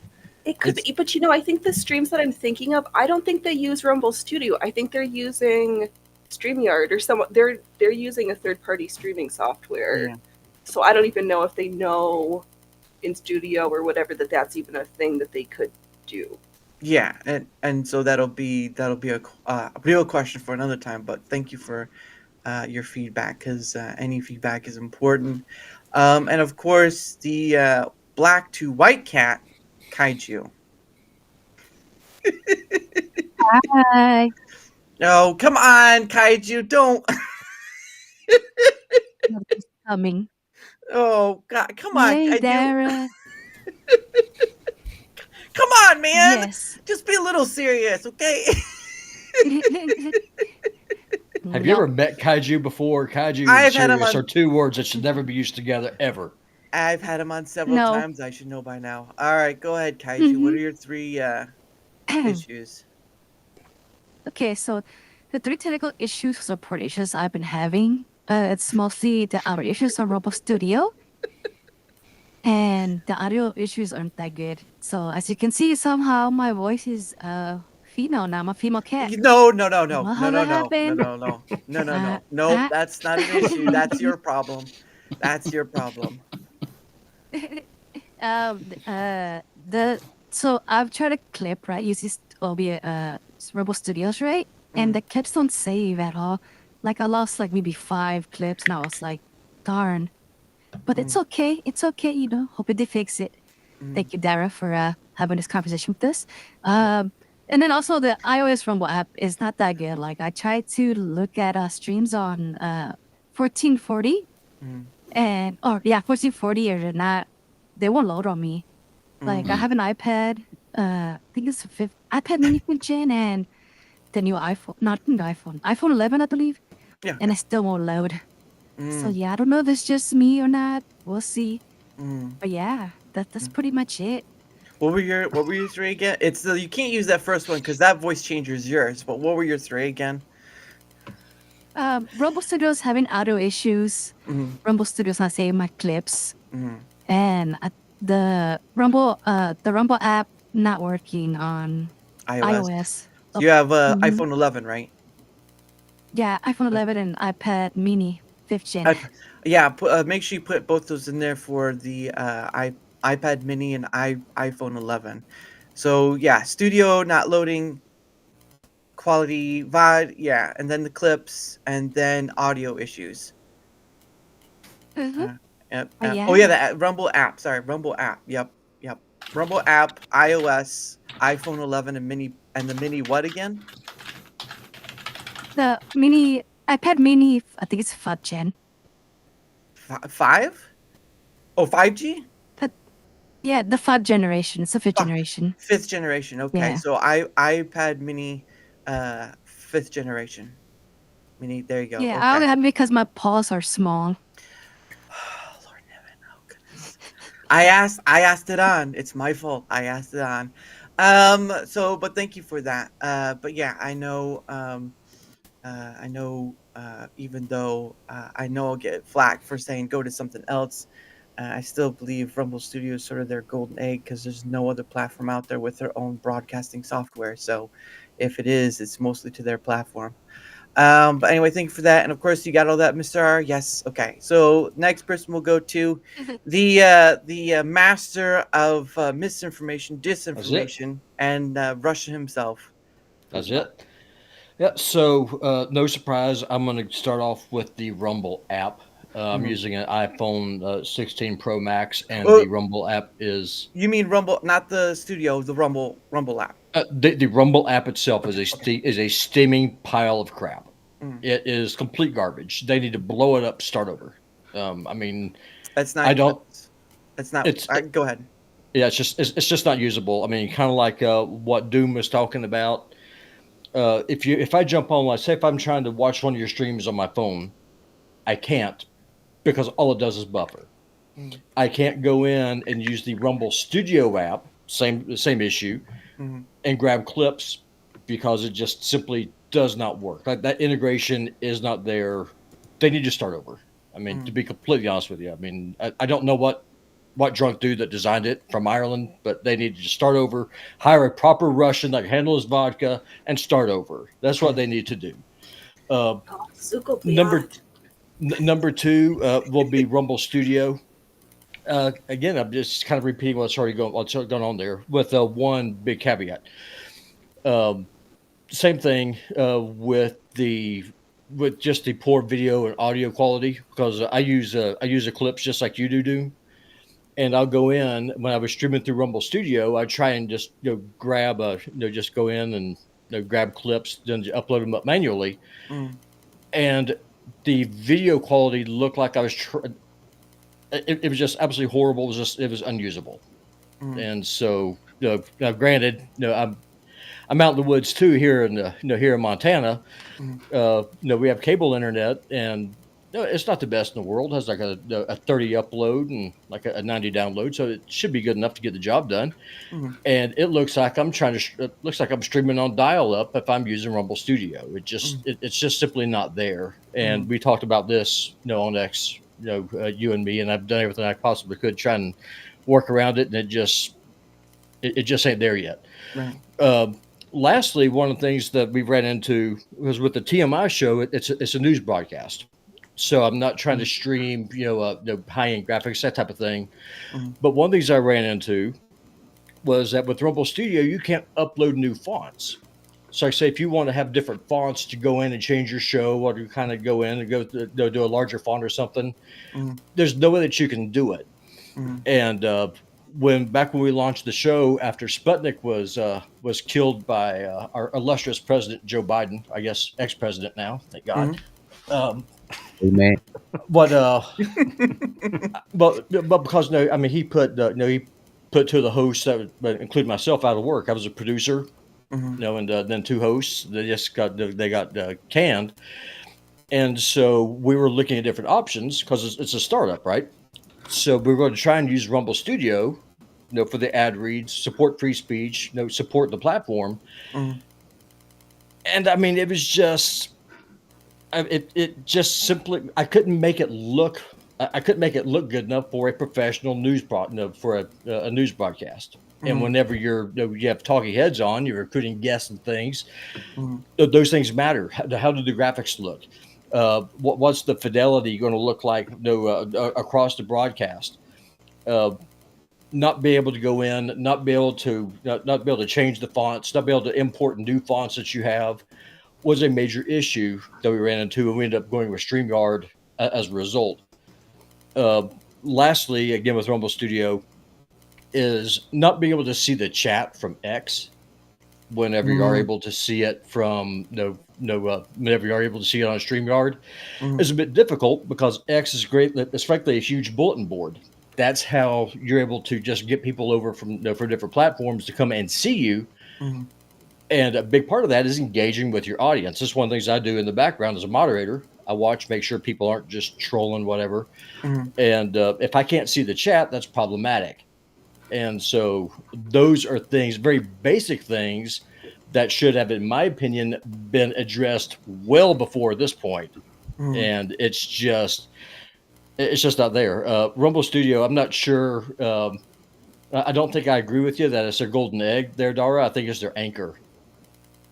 It could be, but I think the streams that I'm thinking of, I don't think they use Rumble Studio. I think they're using StreamYard or they're using a third-party streaming software. Yeah. So I don't even know if they know in Studio or whatever that's even a thing that they could do. Yeah, and so that'll be a real question for another time. But thank you for your feedback, because any feedback is important. And of course, the black to white cat, Kaiju. Hi. No, come on, Kaiju, don't. Coming. Oh God, come on, Hey, Kaiju. Dara. Come on, man. Yes. Just be a little serious, okay? Have you ever met Kaiju before? Kaiju and serious are two words that should never be used together, ever. I've had him on several times. I should know by now. All right, go ahead, Kaiju. What are your three issues? Okay, so the three technical issues, support issues I've been having, it's mostly the audio issues on Rumble Studio. And the audio issues aren't that good. So as you can see, somehow my voice is female now. I'm a female cat. No. That's not an issue. That's your problem. That's your problem. So I've tried a clip, right? Uses Rumble Studios, right? And the clips don't save at all. Like I lost like maybe 5 clips, and I was like, darn. But it's okay. It's okay, Hope they fix it. Thank you, Dara, for having this conversation with us. And then also the iOS Rumble app is not that good. Like I tried to look at streams on 1440, and 1440 or not, they won't load on me. Like I have an iPad. I think it's the iPad mini 5th gen and the new iPhone, not the iPhone 11, I believe. Yeah. And it still won't load. So yeah, I don't know if it's just me or not. We'll see. But yeah, that's pretty much it. What were your 3 again? It's you can't use that first one because that voice changer is yours. But what were your 3 again? Rumble Studios having audio issues. Rumble Studios not saving my clips. And the Rumble app not working on iOS. So you have iPhone 11, right? Yeah, iPhone 11 and iPad mini 5th gen. Make sure you put both those in there for the iPad mini and iPhone 11. So yeah, Studio not loading. quality VOD, yeah, and then the clips, and then audio issues. Mhm. Yep. Oh, Oh yeah, yeah. the Rumble app. Sorry, Rumble app. Yep. Rumble app, iOS, iPhone 11, and the mini what again? The mini iPad mini, I think it's 5th gen. 5? Oh, 5G? Yeah, the 5th generation. It's the 5th generation. 5th generation. Okay, Yeah. so iPad mini, 5th generation. Mini. There you go. Yeah, Okay. I only have it because my paws are small. Lord damn it! Oh goodness. I asked it on. It's my fault. I asked it on. But thank you for that. But yeah, I know. Even though I know I'll get flack for saying go to something else, I still believe Rumble Studio is sort of their golden egg because there's no other platform out there with their own broadcasting software. So if it is, it's mostly to their platform. But anyway, thank you for that. And of course, you got all that, Mr. R. Yes. Okay. So next person we'll go to the master of misinformation, disinformation, and Russia himself. That's it. Yeah. So no surprise, I'm going to start off with the Rumble app. I'm using an iPhone 16 Pro Max, and the Rumble app is. You mean Rumble, not the studio, the Rumble app. The Rumble app itself is a steaming pile of crap. It is complete garbage. They need to blow it up, start over. I mean, that's not. I don't. It's not. Go ahead. Yeah, it's just not usable. I mean, kind of like what Doom was talking about. If I jump on, like, say, if I'm trying to watch one of your streams on my phone, I can't because all it does is buffer. I can't go in and use the Rumble Studio app, same issue, and grab clips because it just simply does not work. Like, that integration is not there. They need to start over. I mean, to be completely honest with you, I mean, I don't know what drunk dude that designed it from Ireland, but they need to just start over, hire a proper Russian that can handle his vodka, and start over. That's what they need to do. Number two will be Rumble Studio. Again, I'm just kind of repeating what's going on there with one big caveat. Same thing with just the poor video and audio quality, because I use Eclipse just like you do. And I'll go in when I was streaming through Rumble Studio. I try and just grab just go in and grab clips, then upload them up manually, and the video quality looked like I was. It was just absolutely horrible. It was unusable, and so now granted, I'm out in the woods too here in Montana. We have cable internet, and it's not the best in the world. It has like a 30 upload and like a 90 download, so it should be good enough to get the job done. And it looks like I'm streaming on dial-up if I'm using Rumble Studio. It's just simply not there. And we talked about this, on X, you and me, and I've done everything I possibly could try and work around it, and it just ain't there yet. Right. Lastly, one of the things that we ran into was with the TMI show. It's a news broadcast, so I'm not trying to stream high-end graphics, that type of thing. But one of the things I ran into was that with Rumble Studio, you can't upload new fonts. So I say if you want to have different fonts to go in and change your show, or to kind of go in and go do a larger font or something, there's no way that you can do it. And when we launched the show after Sputnik was killed by our illustrious president Joe Biden, I guess ex-president now, thank God. Amen. But because he put two of the hosts that including myself out of work. I was a producer, and then two hosts. They got canned, and so we were looking at different options because it's a startup, right? So we were going to try and use Rumble Studio, for the ad reads, support free speech, support the platform. And I mean, it was just, it just simply, I couldn't make it look good enough for a professional news for a news broadcast. And whenever you have talking heads on, you're recruiting guests and things, those things matter. How do the graphics look? What's the fidelity going to look like across the broadcast? not be able to go in, not be able to change the fonts, not be able to import new fonts that you have was a major issue that we ran into, and we ended up going with StreamYard as a result. Lastly, again with Rumble Studio, is not being able to see the chat from X whenever you are able to see it from whenever you are able to see it on StreamYard is a bit difficult because X is great. It's frankly a huge bulletin board. That's how you're able to just get people over from different platforms to come and see you. And a big part of that is engaging with your audience. This is one of the things I do in the background as a moderator. I watch, make sure people aren't just trolling whatever. And if I can't see the chat, that's problematic. And so those are things, very basic things that should have, in my opinion, been addressed well before this point. And it's just not there. Rumble Studio, I'm not sure. I don't think I agree with you that it's their golden egg there, Dara. I think it's their anchor.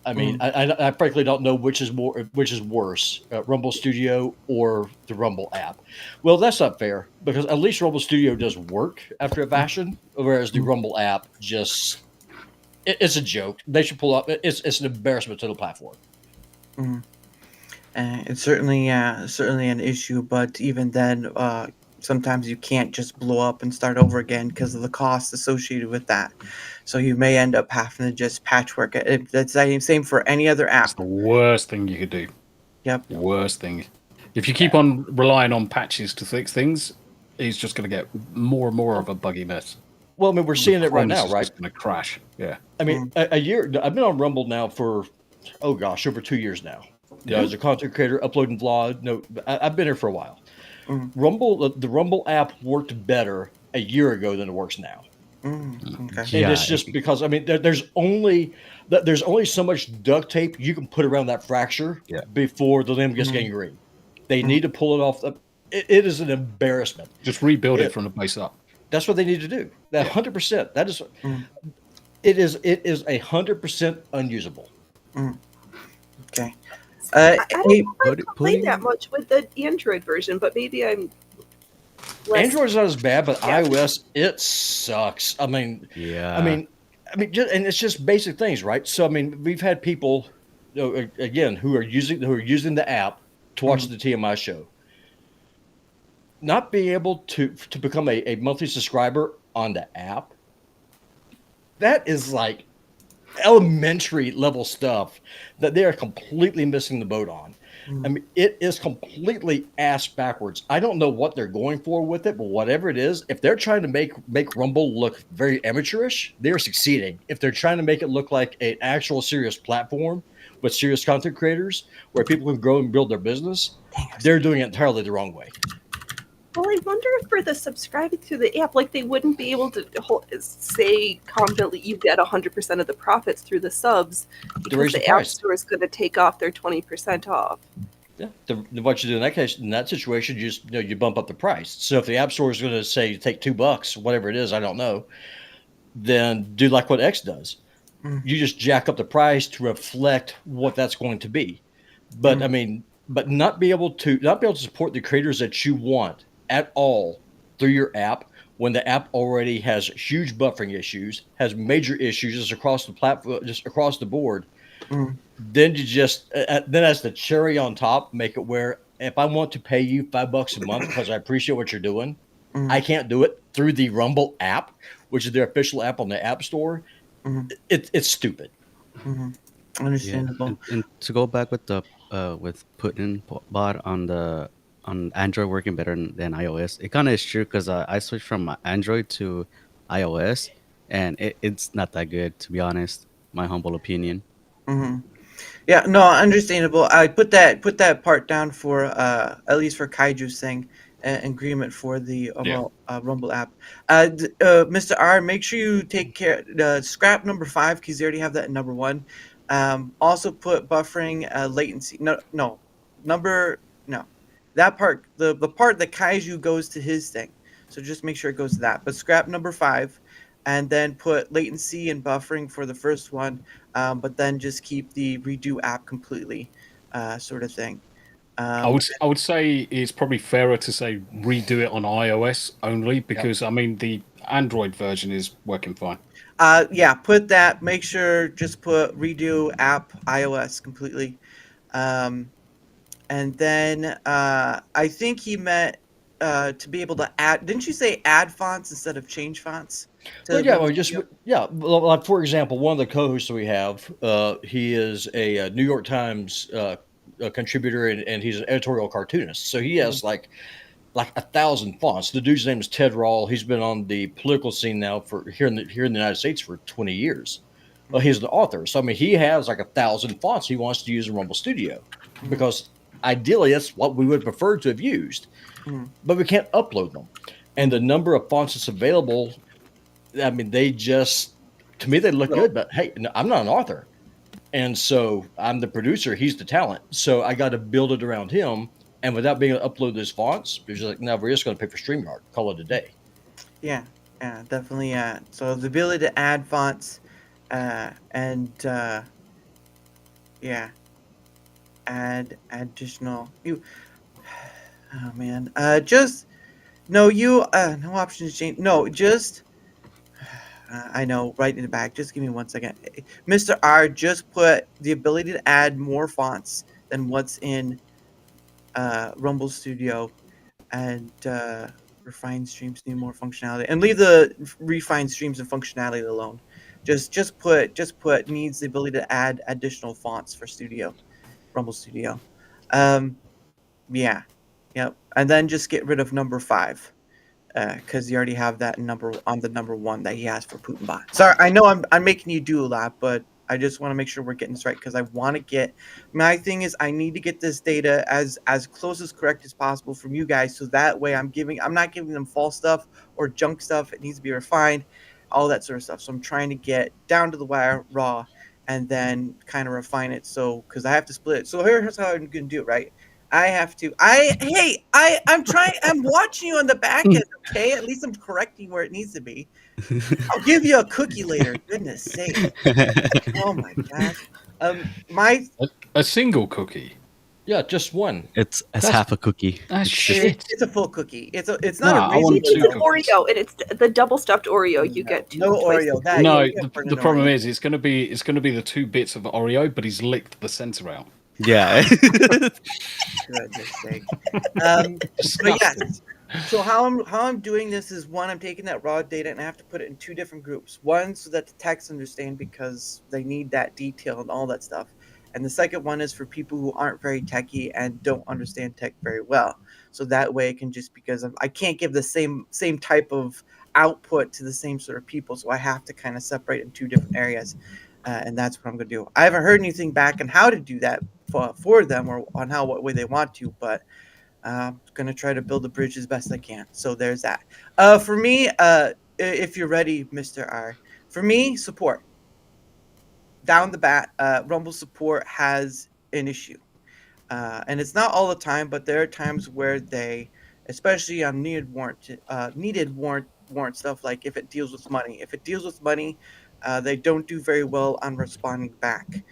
I mean, I frankly don't know which is worse, Rumble Studio or the Rumble app. Well, that's not fair because at least Rumble Studio does work after a fashion, whereas the Rumble app it's a joke. They should pull up. It's an embarrassment to the platform. It's certainly an issue, but even then, sometimes you can't just blow up and start over again because of the costs associated with that. So you may end up having to just patchwork it. That's the same for any other app. That's the worst thing you could do. Yep. Worst thing. If you keep on relying on patches to fix things, it's just going to get more and more of a buggy mess. Well, I mean, we're seeing it right now, right? It's going to crash. Yeah. I mean, a year. I've been on Rumble now for, over 2 years now. As a content creator, uploading vlog. I've been here for a while. Rumble, the Rumble app worked better a year ago than it works now. Okay. And it's just because there's only so much duct tape you can put around that fracture before the limb gets gangrene. They need to pull it off. It is an embarrassment. Just rebuild it from the base up. That's what they need to do. 100%. That is. It is 100% unusable. Okay. I don't know if I played that much with the Android version, but maybe I'm. Android's not as bad, but iOS, it sucks. I mean, and it's just basic things, right? So I mean, we've had people, again, who are using the app to watch the TMI show, not being able to become a monthly subscriber on the app. That is like elementary level stuff that they are completely missing the boat on. I mean, it is completely ass backwards. I don't know what they're going for with it, but whatever it is, if they're trying to make Rumble look very amateurish, they're succeeding. If they're trying to make it look like an actual serious platform with serious content creators where people can grow and build their business, they're doing it entirely the wrong way. Well, I wonder if for the subscribing to the app, like they wouldn't be able to say confidently you get 100% of the profits through the subs because the app store is going to take off their 20% off. Yeah, what you do in that case, in that situation, you just you bump up the price. So if the app store is going to say take $2, whatever it is, I don't know, then do like what X does. You just jack up the price to reflect what that's going to be. But I mean, but not be able to support the creators that you want at all through your app when the app already has huge buffering issues, has major issues just across the platform, just across the board. Then you just then as the cherry on top, make it where if I want to pay you $5 a month because I appreciate what you're doing, I can't do it through the Rumble app, which is their official app on the App Store. It's stupid. Understandable. Yeah. And to go back with the with putting bot on Android working better than iOS, it kind of is true because I switched from Android to iOS, and it's not that good, to be honest. My humble opinion. Yeah, no, understandable. I put that part down for at least for Kaiju's thing, agreement for the Rumble app. Mr. R, make sure you take care. Scrap number 5 because you already have that in number 1. Also put buffering, latency. No. That part, the part that Kaiju goes to his thing. So just make sure it goes to that. But scrap number 5, and then put latency and buffering for the first one. But then just keep the redo app completely, sort of thing. I would say it's probably fairer to say redo it on iOS only because I mean the Android version is working fine. Yeah, put that. Make sure just put redo app iOS completely. And then I think he meant to be able to add. Didn't you say add fonts instead of change fonts? Well, To yeah, Rumble well, just Studio? like for example, one of the co-hosts that we have, he is a New York Times a contributor, and he's an editorial cartoonist. So he has like 1,000 fonts. The dude's name is Ted Rawl. He's been on the political scene now for here in the United States for 20 years. Well, he's an author, so I mean, he has like 1,000 fonts he wants to use in Rumble Studio because ideally that's what we would prefer to have used, but we can't upload them. And the number of fonts that's available, I mean, they just, to me, they look good, but hey, I'm not an author. And so I'm the producer, he's the talent. So I got to build it around him. And without being able to upload those fonts, it's just like, no, we're just going to pay for StreamYard, call it a day. Yeah, definitely. So the ability to add fonts, and yeah, add additional. You, oh man, just no. You no options change. No, just I know, right in the back. Just give me 1 second, Mr. R. Just put the ability to add more fonts than what's in Rumble Studio, and refine streams need more functionality, and leave the refined streams and functionality alone. Just put needs the ability to add additional fonts for Rumble Studio. Yeah, yep, and then just get rid of number 5 because you already have that number on the number 1 that he has for Putinbot. Sorry, I know I'm making you do a lot, but I just want to make sure we're getting this right because I want to get. My thing is I need to get this data as close as correct as possible from you guys, so that way I'm not giving them false stuff or junk stuff. It needs to be refined, all that sort of stuff. So I'm trying to get down to the wire raw, and then kind of refine it. So because I have to split it. So here's how I'm gonna do it. Right. I'm trying. I'm watching you on the back end. Okay, at least I'm correcting where it needs to be. I'll give you a cookie later. Goodness sake! Oh my gosh. A single cookie. Yeah, just one. It's half a cookie. That's It's shit. It's a full cookie. It's not Nah, a I raisin. want It's two an cookies. Oreo, and it's the double stuffed Oreo. You get two. No twice Oreo. the- That No, you can't put the an problem Oreo. is it's going to be the 2 bits of Oreo, but he's licked the center out. Yeah. Goodness sake. But Disgusting. yes. So how I'm doing this is, one, I'm taking that raw data and I have to put it in 2 different groups. One, so that the techs understand because they need that detail and all that stuff. And the second one is for people who aren't very techy and don't understand tech very well. So that way it can just, because I can't give the same type of output to the same sort of people. So I have to kind of separate in 2 different areas. And that's what I'm going to do. I haven't heard anything back on how to do that for them or on what way they want to, but I'm going to try to build a bridge as best I can. So there's that. For me, if you're ready, Mr. R, for me, support. Down the bat, Rumble support has an issue. And it's not all the time, but there are times where they, especially on needed warrant stuff, like if it deals with money. If it deals with money, they don't do very well on responding back.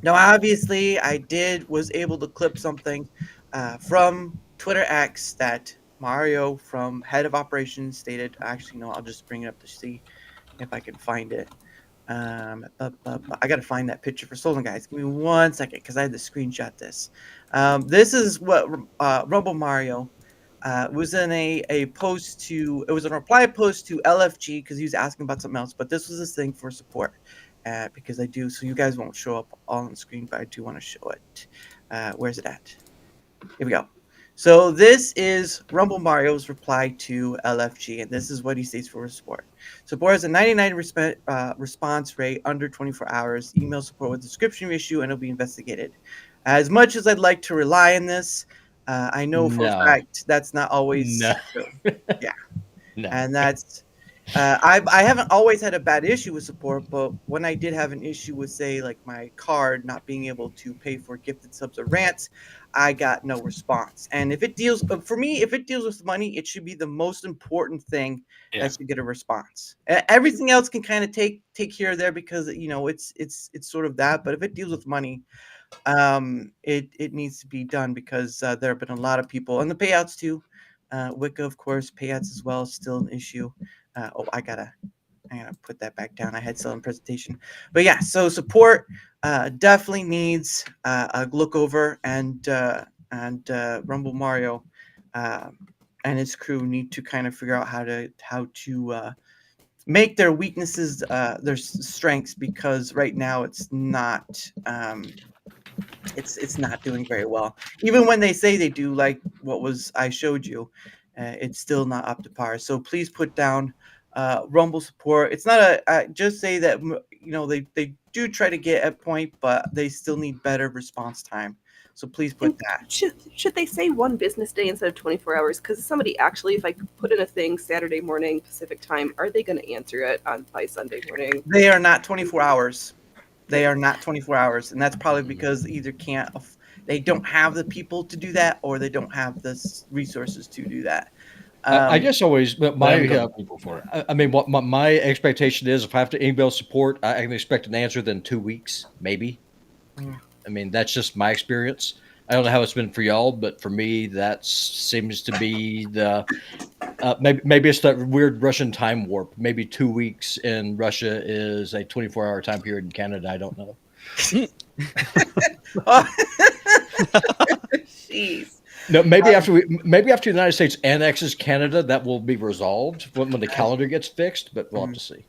Now, obviously, was able to clip something from Twitter X that Mario from Head of Operations stated. Actually, no, I'll just bring it up to see if I can find it. I got to find that picture for Stolen Guys. Give me 1 second because I had to screenshot this. This is what Rumble Mario was in a post to. It was a reply post to LFG because he was asking about something else. But this was his thing for support. Because I do, so you guys won't show up all on the screen, but I do want to show it. Where's it at? Here we go. So this is Rumble Mario's reply to LFG, and this is what he states for support. Support has a 99 response rate under 24 hours. Email support with description issue, and it'll be investigated. As much as I'd like to rely on this, I know for a fact that's not always true. Yeah, No. and that's. I haven't always had a bad issue with support, but when I did have an issue with, say, like my card not being able to pay for gifted subs or rants, I got no response. And if it deals, for me, if it deals with money, it should be the most important thing that should get a response. Everything else can kind of take here or there because it's sort of that. But if it deals with money, it needs to be done because there have been a lot of people, and the payouts too. Wicca, of course, payouts as well is still an issue. I gotta put that back down. I had still in presentation, but yeah. So support definitely needs a look over, and Rumble Mario and his crew need to kind of figure out how to make their weaknesses their strengths, because right now it's not it's not doing very well. Even when they say they do, like what was I showed you, it's still not up to par. So please put down Rumble support. It's not just say that they do try to get at point, but they still need better response time. So please put And that. should they say 1 business day instead of 24 hours? Because somebody actually, if I put in a thing Saturday morning Pacific time, are they going to answer it by Sunday morning? They are not 24 hours. They are not 24 hours, and that's probably because either they don't have the people to do that, or they don't have the resources to do that. I just always, but They haven't my got the people for it. I mean, what my expectation is, if I have to email support, I can expect an answer within 2 weeks, maybe. Mm. I mean, that's just my experience. I don't know how it's been for y'all, but for me, that seems to be the maybe it's that weird Russian time warp. Maybe 2 weeks in Russia is a 24-hour time period in Canada. I don't know. Oh, jeez. No, maybe after the United States annexes Canada, that will be resolved when the calendar gets fixed. But we'll have to see.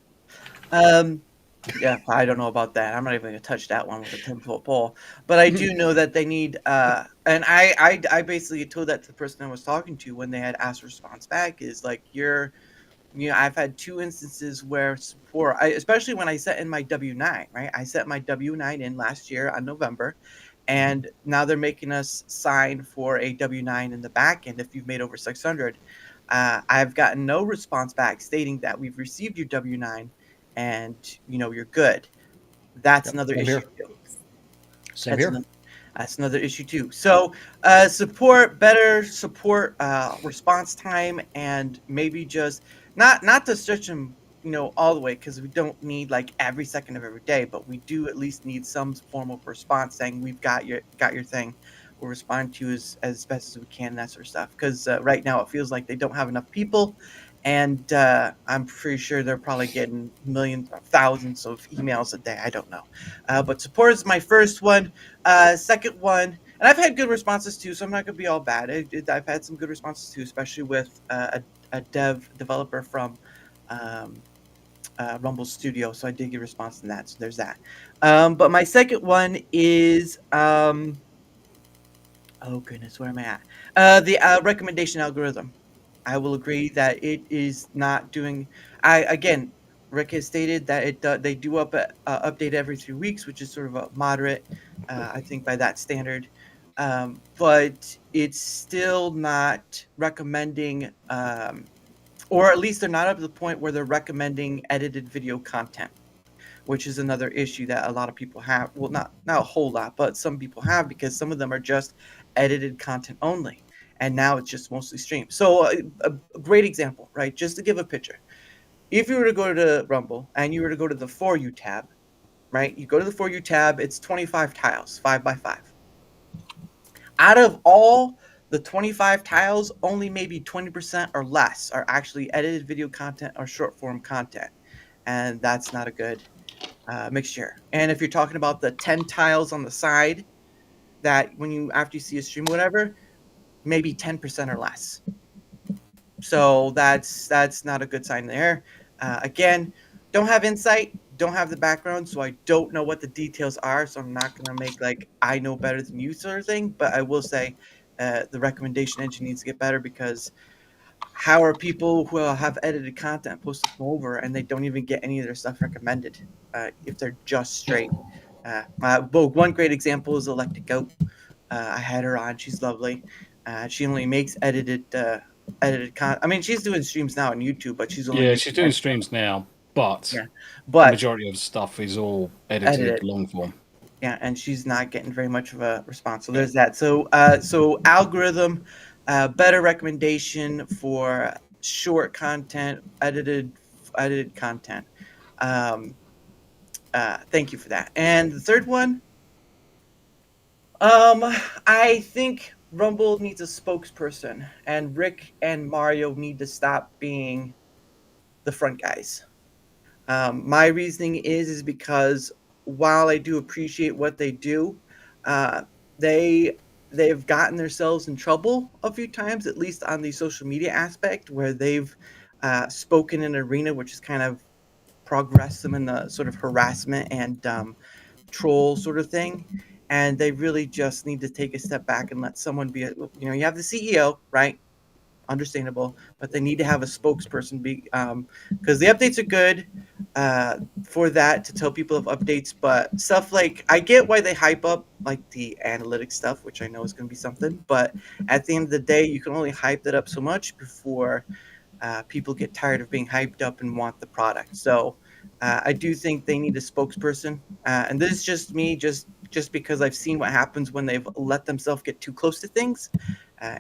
Yeah, I don't know about that. I'm not even gonna touch that one with a 10-foot pole. But I do know that they need and I basically told that to the person I was talking to when they had asked response back, is like I've had 2 instances where support, especially when I sent in my W-9, right? I sent my W-9 in last year on November, and now they're making us sign for a W-9 in the back end if you've made over 600. I've gotten no response back stating that we've received your W-9 and you're good. That's Yep, another same issue here. too. Same That's here. another, that's another issue too. So better support response time, and maybe just not to stretch them all the way, because we don't need like every second of every day, but we do at least need some form of response saying we've got your thing. We'll respond to you as best as we can, that sort of stuff, because right now it feels like they don't have enough people, and I'm pretty sure they're probably getting millions or thousands of emails a day. I don't know, but support is my first one. Second one, and I've had good responses too, so I'm not gonna be all bad. I've had some good responses too, especially with a developer from Rumble Studio, so I did get a response in that. So there's that. But my second one is oh goodness, where am I at? The recommendation algorithm. I will agree that it is not doing. Again, Rick has stated that they do update every 3 weeks, which is sort of a moderate, I think, by that standard. But it's still not recommending, or at least they're not up to the point where they're recommending edited video content, which is another issue that a lot of people have. Well, not a whole lot, but some people have, because some of them are just edited content only, and now it's just mostly streamed. So a great example, right? Just to give a picture, if you were to go to Rumble and you were to go to the For You tab, right? You go to the For You tab, it's 25 tiles, 5x5. Out of all the 25 tiles, only maybe 20% or less are actually edited video content or short form content, and that's not a good mixture. And if you're talking about the 10 tiles on the side, that after you see a stream or whatever, maybe 10% or less. So that's not a good sign there. Again, don't have insight, don't have the background, so I don't know what the details are. So I'm not gonna make like I know better than you sort of thing. But I will say the recommendation engine needs to get better, because how are people who have edited content posted over and they don't even get any of their stuff recommended if they're just straight? Well, one great example is Electric Goat. I had her on. She's lovely. She only makes edited content. I mean, she's doing streams now on YouTube, but she's only Yeah, making she's doing streams now, but yeah, the but majority of the stuff is all edited. edited long form. Yeah, and she's not getting very much of a response. So there's that. So algorithm, better recommendation for short content, edited content. Thank you for that. And the third one, I think Rumble needs a spokesperson, and Rick and Mario need to stop being the front guys. My reasoning is because while I do appreciate what they do, uh, they they've gotten themselves in trouble a few times, at least on the social media aspect, where they've spoken in an arena which has kind of progressed them in the sort of harassment and troll sort of thing. And they really just need to take a step back and let someone be, you have the CEO, right? Understandable, but they need to have a spokesperson because the updates are good for that to tell people of updates, but stuff like I get why they hype up like the analytics stuff, which I know is going to be something, but at the end of the day, you can only hype that up so much before people get tired of being hyped up and want the product. So I do think they need a spokesperson, and this is just me, just because I've seen what happens when they've let themselves get too close to things,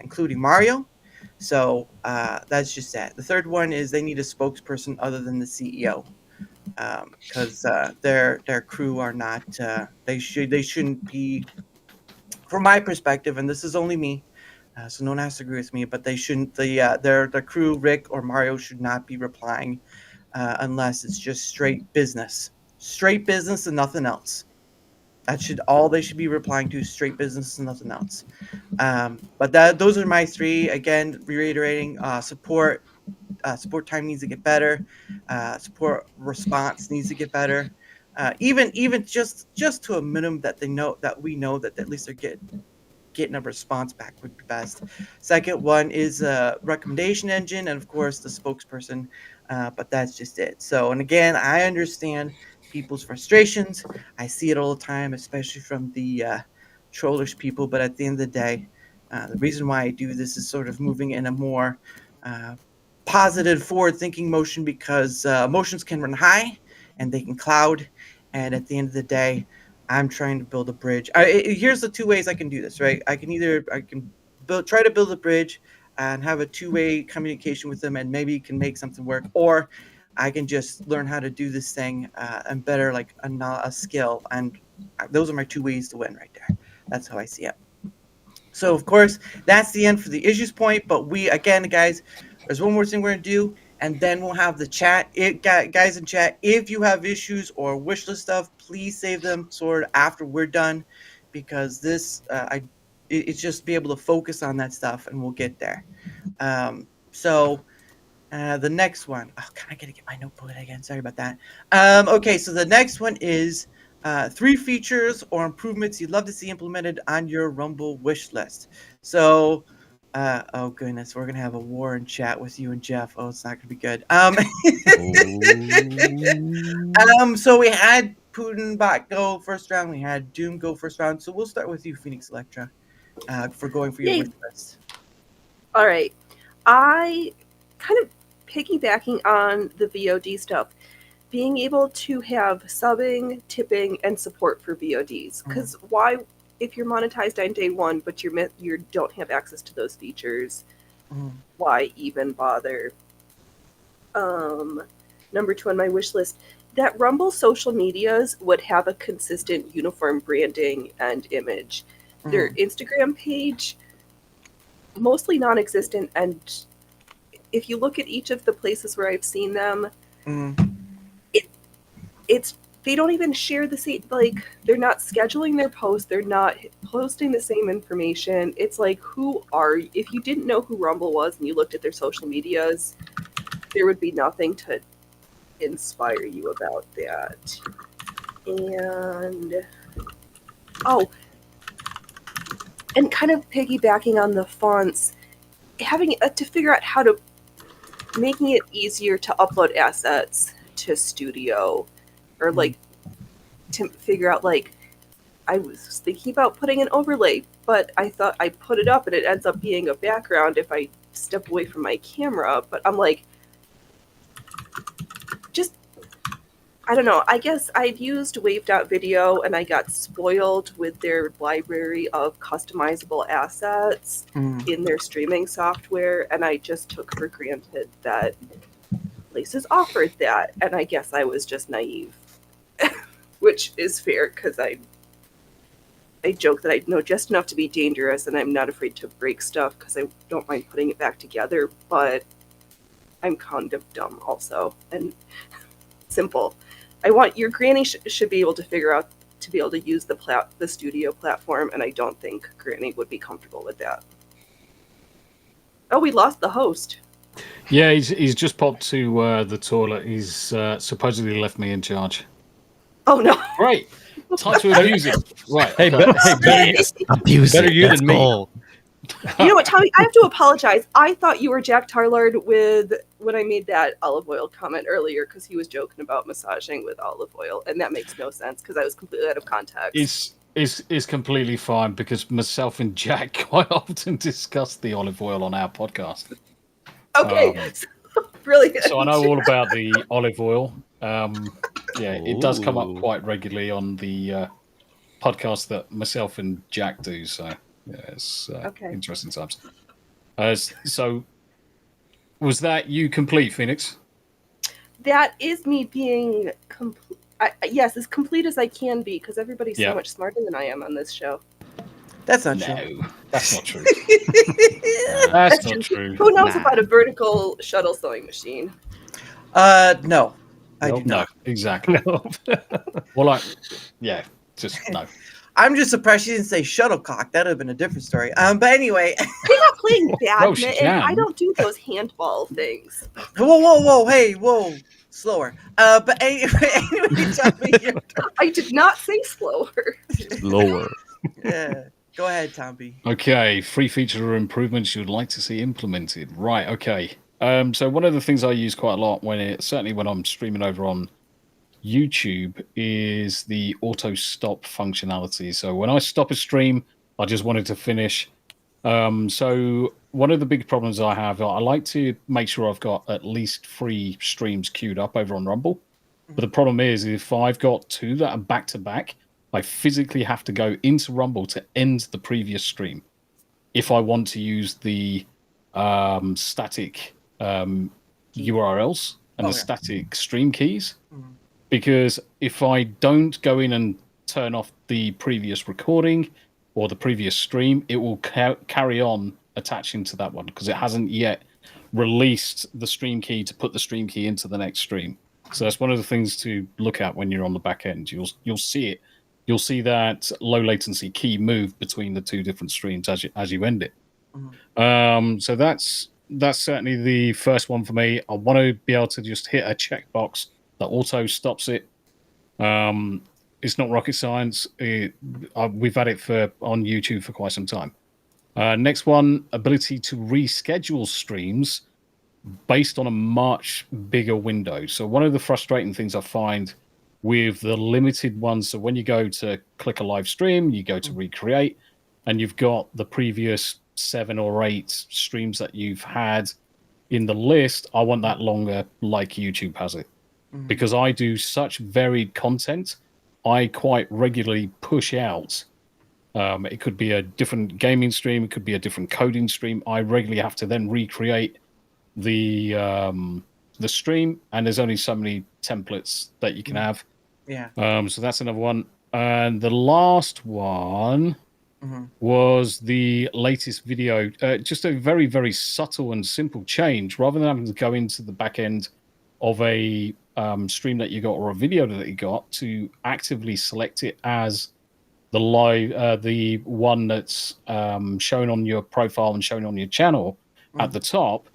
including Mario. So that's just that. The third one is they need a spokesperson other than the CEO, because their crew are not. They shouldn't be, from my perspective, and this is only me. So no one has to agree with me, but they shouldn't. Their crew, Rick or Mario, should not be replying unless it's just straight business and nothing else. That should all they should be replying to, straight business and nothing else. But those are my three. Again, reiterating, support time needs to get better. Support response needs to get better. Even just to a minimum that we know that at least they're getting a response back would be best. Second one is a recommendation engine, and of course the spokesperson. But that's just it. So, and again, I understand people's frustrations. I see it all the time, especially from the trollish people. But at the end of the day, the reason why I do this is sort of moving in a more positive, forward-thinking motion, because emotions can run high and they can cloud. And at the end of the day, I'm trying to build a bridge. Here's the two ways I can do this, right? I can try to build a bridge and have a two-way communication with them, and maybe can make something work, or I can just learn how to do this thing and better like a skill. And those are my two ways to win right there. That's how I see it. So of course, that's the end for the issues point. But we, again, guys, there's one more thing we're gonna do, and then we'll have the chat. Guys in chat, if you have issues or wish list stuff, please save them sort of after we're done, because this it's just be able to focus on that stuff, and we'll get there. So the next one, oh, I gotta get my notebook again. Sorry about that. Okay, so the next one is 3 features or improvements you'd love to see implemented on your Rumble wish list. So, oh goodness, we're gonna have a war in chat with you and Jeff. Oh, it's not gonna be good. So we had Putin bot go first round. We had Doom go first round. So we'll start with you, Phoenix Electra, for going for your Yay. wish list. All right. I kind of piggybacking on the VOD stuff, being able to have subbing, tipping, and support for VODs. Because why, if you're monetized on day one, but you don't have access to those features, why even bother? Number 2 on my wish list, that Rumble social medias would have a consistent uniform branding and image. Their Instagram page, mostly non-existent, and if you look at each of the places where I've seen them, it's they don't even share the same, like, they're not scheduling their posts, they're not posting the same information. It's like, if you didn't know who Rumble was and you looked at their social medias, there would be nothing to inspire you about that. And kind of piggybacking on the fonts, having to figure out how to making it easier to upload assets to Studio, or like to figure out, like, I was thinking about putting an overlay, but I thought I put it up and it ends up being a background if I step away from my camera. But I'm like, I don't know. I guess I've used Wave.video and I got spoiled with their library of customizable assets in their streaming software, and I just took for granted that places offered that, and I guess I was just naive, which is fair because I I joke that I know just enough to be dangerous, and I'm not afraid to break stuff because I don't mind putting it back together, but I'm kind of dumb also, and simple. I want your granny should be able to figure out to be able to use the studio platform, and I don't think granny would be comfortable with that. Oh, we lost the host. Yeah, he's just popped to the toilet. He's supposedly left me in charge. Oh no! Great, time to abuse him. Right. Hey, Abuse better it. you Let's than me. go. You know what, Tommy? I have to apologize. I thought you were Jack Tarlard when I made that olive oil comment earlier because he was joking about massaging with olive oil, and that makes no sense because I was completely out of context. It's completely fine because myself and Jack quite often discuss the olive oil on our podcast. Okay, brilliant. So I know all about the olive oil. It does come up Ooh. quite regularly on the podcast that myself and Jack do. So yeah, it's interesting times. So was that you complete, Phoenix? That is me being complete. Yes, as complete as I can be because everybody's so much smarter than I am on this show. That's not true. No, that's not true. That's not true. Who knows about a vertical shuttle sewing machine? No. I do No, not. exactly. Well, just no. I'm just surprised she didn't say shuttlecock. That would have been a different story. But anyway. We're not playing Well, she badminton. can. I don't do those handball things. Whoa, hey, whoa. Slower. But anyway, tell me I did not say slower. Lower. Yeah. Go ahead, Tomby. Okay, free feature or improvements you'd like to see implemented. Right, okay. So one of the things I use quite a lot certainly when I'm streaming over on YouTube is the auto stop functionality. So when I stop a stream, I just wanted to finish. So one of the big problems I have, I like to make sure I've got at least 3 streams queued up over on Rumble. But the problem is if I've got 2 that are back to back, I physically have to go into Rumble to end the previous stream if I want to use the static URLs and the static stream keys. Because if I don't go in and turn off the previous recording or the previous stream, it will carry on attaching to that one because it hasn't yet released the stream key to put the stream key into the next stream. So that's one of the things to look at when you're on the back end. You'll see it. You'll see that low latency key move between the 2 different streams as you end it. So that's certainly the first one for me. I want to be able to just hit a checkbox that auto stops it. It's not rocket science. We've had it on YouTube for quite some time. Next one, ability to reschedule streams based on a much bigger window. So one of the frustrating things I find with the limited ones, so when you go to click a live stream, you go to recreate, and you've got the previous 7 or 8 streams that you've had in the list, I want that longer like YouTube has it. Because I do such varied content, I quite regularly push out. It could be a different gaming stream, it could be a different coding stream. I regularly have to then recreate the stream, and there's only so many templates that you can have. Yeah. So that's another one. And the last one was the latest video. Just a very, very subtle and simple change. Rather than having to go into the back end of a stream that you got or a video that you got, to actively select it as the live, the one that's shown on your profile and shown on your channel at the top.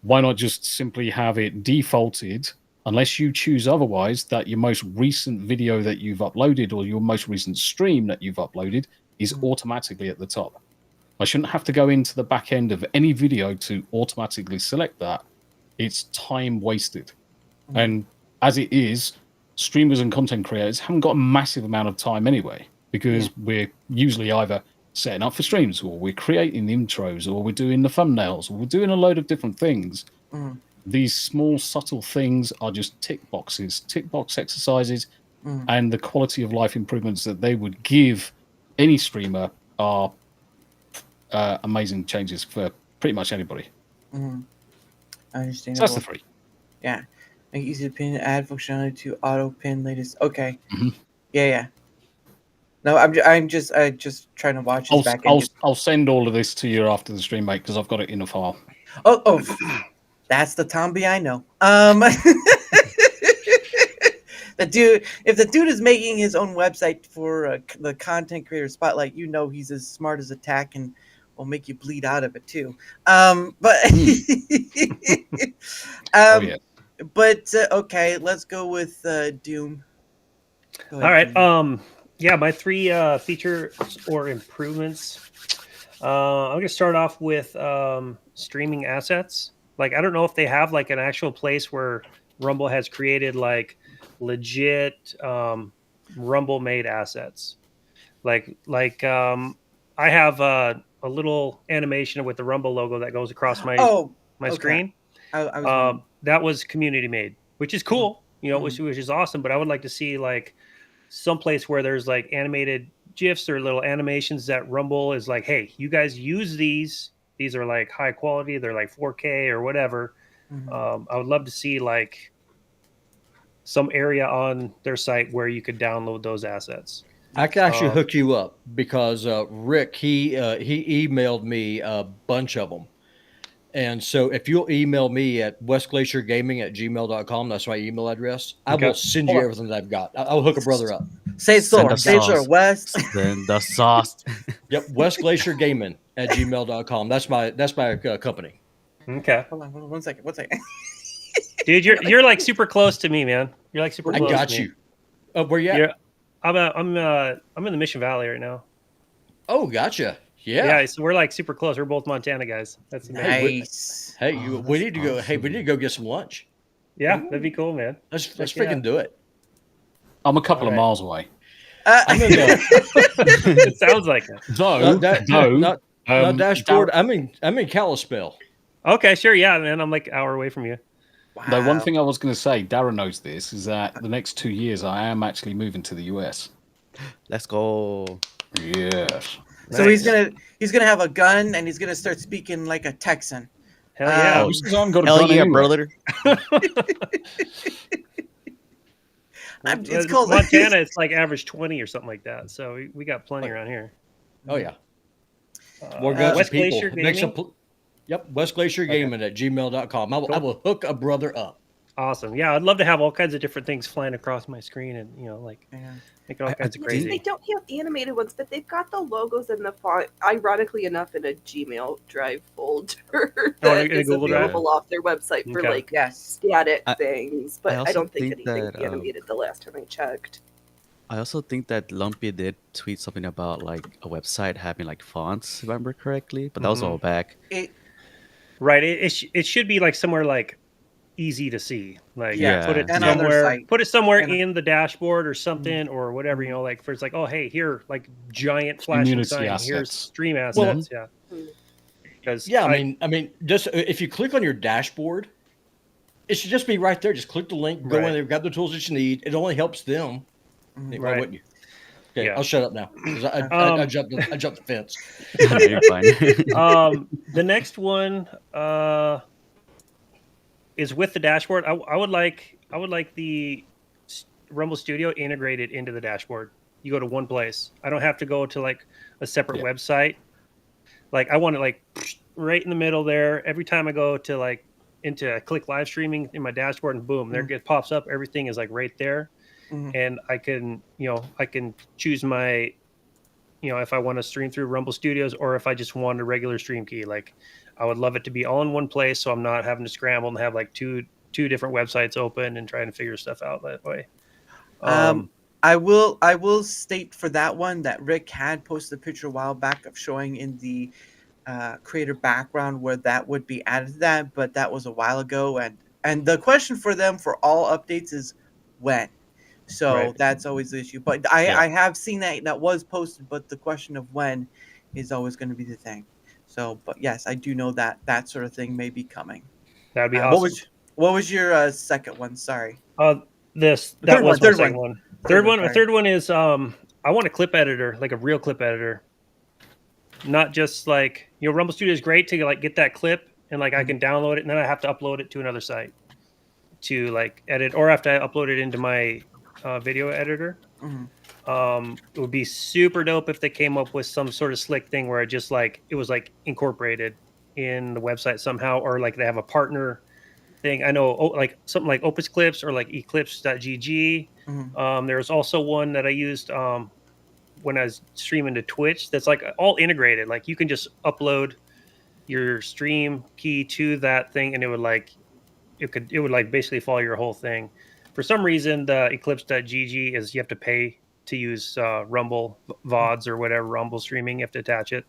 Why not just simply have it defaulted, unless you choose otherwise, that your most recent video that you've uploaded or your most recent stream that you've uploaded is automatically at the top. I shouldn't have to go into the back end of any video to automatically select that. It's time wasted. And as it is, streamers and content creators haven't got a massive amount of time anyway, because we're usually either setting up for streams, or we're creating the intros, or we're doing the thumbnails, or we're doing a load of different things. These small, subtle things are just tick box exercises, and the quality of life improvements that they would give any streamer are amazing changes for pretty much anybody. I understand. So that's the 3. Yeah. Make it easy to pin, add functionality to auto pin latest. Okay. Yeah. No, I'm just trying to watch his back end. I'll send all of this to you after the stream, mate, because I've got it in a file. Oh, that's the Tomby I know. The dude, if the dude is making his own website for the content creator spotlight, you know he's as smart as attack and will make you bleed out of it too. But Yeah. but okay, let's go with Doom. Go All ahead, right. Doom. Yeah, my 3 features or improvements. I'm gonna start off with streaming assets. Like, I don't know if they have like an actual place where Rumble has created like legit Rumble made assets. I have a little animation with the Rumble logo that goes across my Okay. screen. I was That was community made, which is cool, which is awesome. But I would like to see like someplace where there's like animated GIFs or little animations that Rumble is like, hey, you guys use these. These are like high quality. They're like 4K or whatever. I would love to see like some area on their site where you could download those assets. I can actually hook you up because Rick he emailed me a bunch of them, and so if you'll email me at westglaciergaming@gmail.com, that's my email address. I will send you everything that I've got. I'll hook a brother up. Say it slower. the Say it slower. sauce. West. Then the sauce. Yep, westglaciergaming@gmail.com. That's my company. Okay, Hold on, 1 second. 1 second. dude, you're like super close to me, man. You're like super I close. got to me. you. Where you at? I'm in the Mission Valley right now. Oh, gotcha. Yeah. Yeah, so we're like super close. We're both Montana guys. That's amazing. Nice. Hey, Oh, we that's need to go. Hey, we need to go get some lunch. Yeah, that'd be cool, man. Let's Heck freaking do it. I'm a couple of All right. miles away. I'm in the It sounds like it. Though, not dashboard. I'm in Kalispell. Okay, sure. Yeah, man. I'm like an hour away from you. Though one thing I was going to say, Dara knows this, is that the next 2 years I am actually moving to the US. Let's go. Yes. So he's gonna have a gun and he's gonna start speaking like a Texan. Hell yeah. This is I'm got a Hell gun yeah, anyway. brother. It's called Montana. It's like average 20 or something like that. So we got plenty around here. Oh yeah. More guns West and people. Glacier Make some Gaming? Yep, westglaciergaming@gmail.com. I will hook a brother up. Awesome. Yeah, I'd love to have all kinds of different things flying across my screen and make it all kinds of They crazy. don't have animated ones, but they've got the logos and the font, ironically enough, in a Gmail Drive folder that in a is Google Drive? available off their website for Okay. like Yes. static I- things. I But I, also don't think think anything's that, animated the last time I checked. I also think that Lumpy did tweet something about like a website having like fonts, if I remember correctly, but that was all back. Right. It should be like somewhere like easy to see. Like Yeah. put it And on their somewhere site. put it somewhere And- in the dashboard or something or whatever, like for it's like, oh hey, here, like giant flashing Community sign. assets. Here's stream assets. Yeah. Because Yeah, I mean, just if you click on your dashboard, it should just be right there. Just click the link, go Right. in there, grab the tools that you need. It only helps them. Why Right. wouldn't you? Okay, Yeah. I'll shut up now. 'Cause I jumped the fence. No, you're fine. The next one is with the dashboard. I would like the Rumble Studio integrated into the dashboard. You go to one place. I don't have to go to like a separate website. Like I want it like right in the middle there. Every time I go to like into click live streaming in my dashboard and boom, there it pops up. Everything is like right there. And I can choose my, if I want to stream through Rumble Studios or if I just want a regular stream key. Like I would love it to be all in one place, so I'm not having to scramble and have like two different websites open and trying to figure stuff out that way. I will state for that one that Rick had posted a picture a while back of showing in the creator background where that would be added to that, but that was a while ago. And the question for them for all updates is when. So that's always the issue. But I have seen that was posted, but the question of when is always going to be the thing. So, but yes, I do know that sort of thing may be coming. That'd be awesome. What was your second one? Sorry. That was my second one. Third one is I want a clip editor, like a real clip editor. Not just like, Rumble Studio is great to like get that clip and like I can download it and then I have to upload it to another site to like edit, or I have to upload it into my video editor. It would be super dope if they came up with some sort of slick thing where it was like incorporated in the website somehow, or like they have a partner thing. I know like something like Opus Clips or like eclipse.gg. There's also one that I used when I was streaming to Twitch that's like all integrated. Like you can just upload your stream key to that thing and it would like basically follow your whole thing. For some reason, the eclipse.gg is you have to pay to use Rumble VODs or whatever, Rumble streaming, you have to attach it.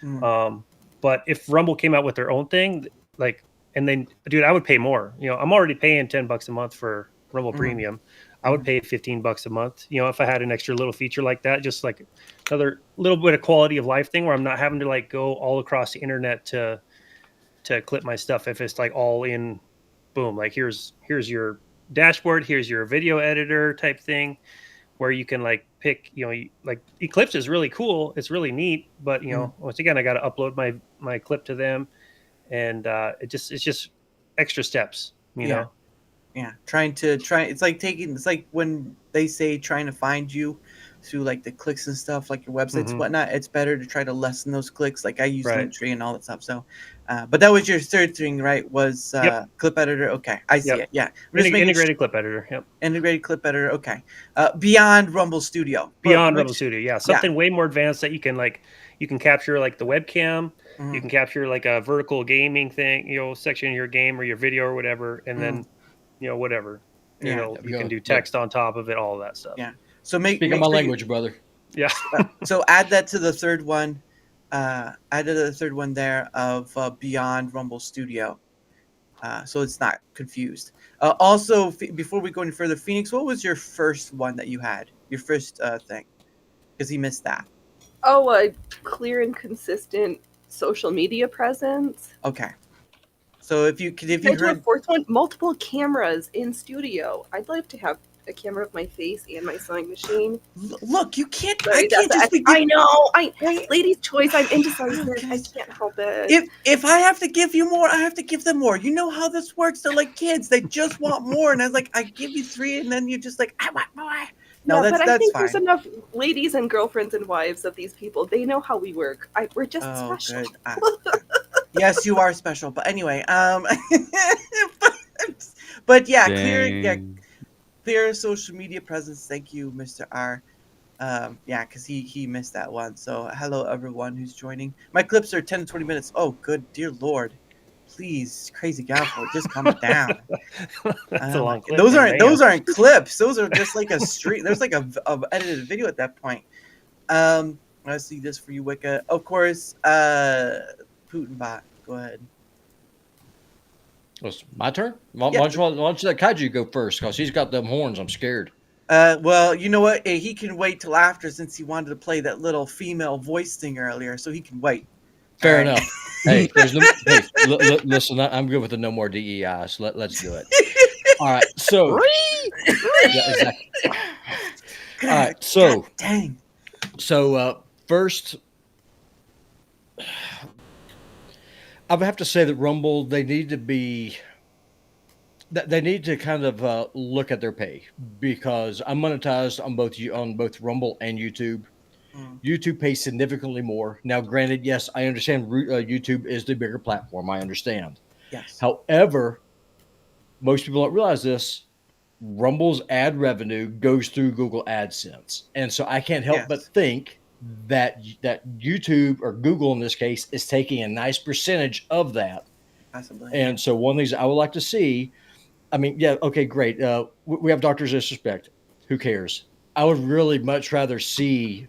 But if Rumble came out with their own thing, like, and then, dude, I would pay more. You know, I'm already paying $10 a month for Rumble Premium. I would pay $15 a month. You know, if I had an extra little feature like that, just like another little bit of quality of life thing where I'm not having to like go all across the internet to clip my stuff. If it's like all in, boom, like here's your dashboard, here's your video editor type thing, where you can like pick, you know, like Eclipse is really cool, it's really neat, but you know, once again, I got to upload my clip to them, and it's just extra steps, you know. Yeah, it's like when they say trying to find you through like the clicks and stuff, like your websites and whatnot. It's better to try to lessen those clicks. Like I use Linktree and all that stuff. So, but that was your third thing, right? Was clip editor? Okay, I see it. Yeah, Integrated clip editor. Yep. Integrated clip editor. Okay, beyond Rumble Studio. Rumble Studio, yeah, something way more advanced that you can capture like the webcam. You can capture like a vertical gaming thing, you know, section of your game or your video or whatever, and then you know whatever, you know, you can do text on top of it, all of that stuff. Yeah. So speak my language, brother. Yeah. So add that to the third one. Added the third one there of beyond Rumble Studio, so it's not confused. Also, before we go any further, Phoenix, what was your first one that you had? Your first thing, because he missed that. Oh, a clear and consistent social media presence. Okay. So if you heard a fourth one, multiple cameras in studio. I'd love to have a camera of my face and my sewing machine. Look, you can't. Sorry, I know. Ladies' choice. I'm indecisive. I can't help it. If I have to give you more, I have to give them more. You know how this works. They're like kids. They just want more. And I was like, I give you 3, and then you're just like, I want more. No, yeah, but I think fine. there's enough ladies and girlfriends and wives of these people. They know how we work. We're just special. Yes, you are special. But anyway, but yeah, clear social media presence. Thank you, Mr. R. Yeah, because he missed that one. So hello everyone who's joining. My clips are 10 to 20 minutes. Oh, good dear Lord. Please, crazy Godful, just calm it down. That's a long clip. Those aren't clips. Those are just like a stream. There's like a edited video at that point. I see this for you, Wicca. Of course, Putinbot. Go ahead. It's my turn. Why don't you let Kaiju go first? Because he's got them horns. I'm scared. Well, you know what? He can wait till after, since he wanted to play that little female voice thing earlier, so he can wait. Fair enough. Hey, listen, I'm good with the no more DEI, so let's do it. All right, so yeah, exactly. All right, so God dang. So first, I would have to say that Rumble, they need to kind of look at their pay, because I'm monetized on both Rumble and YouTube. YouTube pays significantly more. Now, granted, yes, I understand YouTube is the bigger platform. I understand. Yes. However, most people don't realize this. Rumble's ad revenue goes through Google AdSense. And so I can't help but think that YouTube, or Google in this case, is taking a nice percentage of that. Possibly. And so one of the things I would like to see, I mean, yeah, okay, great. We have Doctors Disrespect. Who cares? I would really much rather see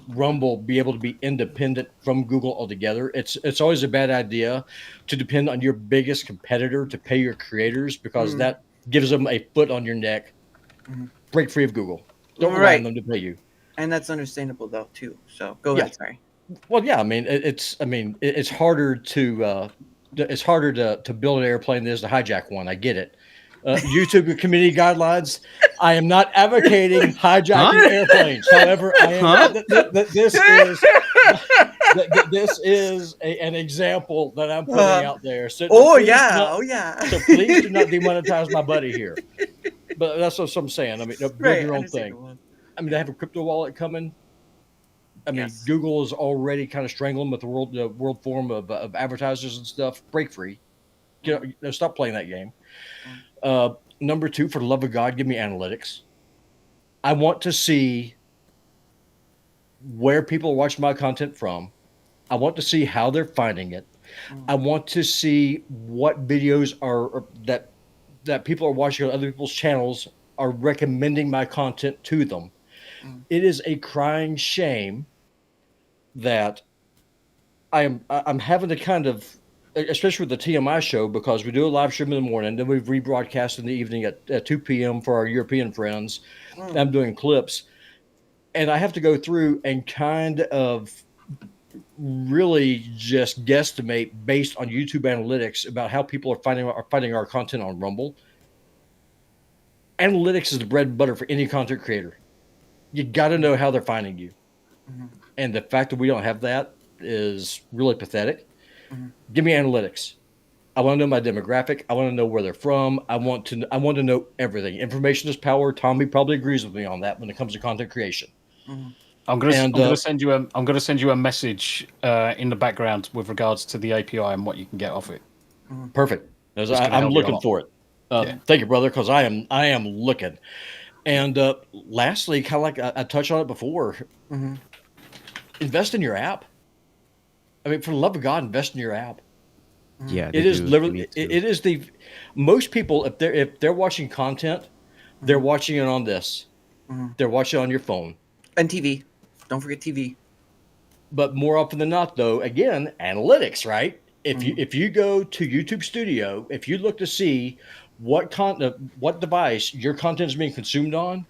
Rumble be able to be independent from Google altogether. It's always a bad idea to depend on your biggest competitor to pay your creators, because that gives them a foot on your neck. Break free of Google. Don't rely on them to pay you. And that's understandable though too. So go ahead. Sorry. Well, yeah. I mean, it's harder to build an airplane than it is to hijack one. I get it. YouTube community guidelines. I am not advocating hijacking airplanes. However, I am. This is an example that I'm putting out there. So So please do not demonetize my buddy here. But that's what I'm saying. I mean, build your own thing. I mean, they have a crypto wallet coming. I mean, Yes. Google is already kind of strangling with the world form of advertisers and stuff. Break free. Stop playing that game. Number 2, for the love of God, give me analytics. I want to see where people are watching my content from. I want to see how they're finding it. I want to see what videos are that people are watching on other people's channels are recommending my content to them. It is a crying shame that I'm having to kind of, especially with the TMI show, because we do a live stream in the morning, then we rebroadcast in the evening at 2 p.m. for our European friends. I'm doing clips, and I have to go through and kind of really just guesstimate based on YouTube analytics about how people are finding our content on Rumble. Analytics is the bread and butter for any content creator. You got to know how they're finding you. And the fact that we don't have that is really pathetic. Give me analytics. I want to know my demographic. I want to know where they're from. I want to know everything. Information is power. Tommy probably agrees with me on that when it comes to content creation. I'm going to send you a message in the background with regards to the API and what you can get off it. Perfect. I'm looking for it. Thank you, brother, because I am looking. And lastly, kind of like I touched on it before, invest in your app. I mean, for the love of God, invest in your app. Yeah, It is literally. It is the most people if they're watching content, they're watching it on this. They're watching it on your phone And TV. Don't forget TV. But more often than not, though, again, analytics, right? If you go to YouTube Studio, if you look to see what device your content is being consumed on,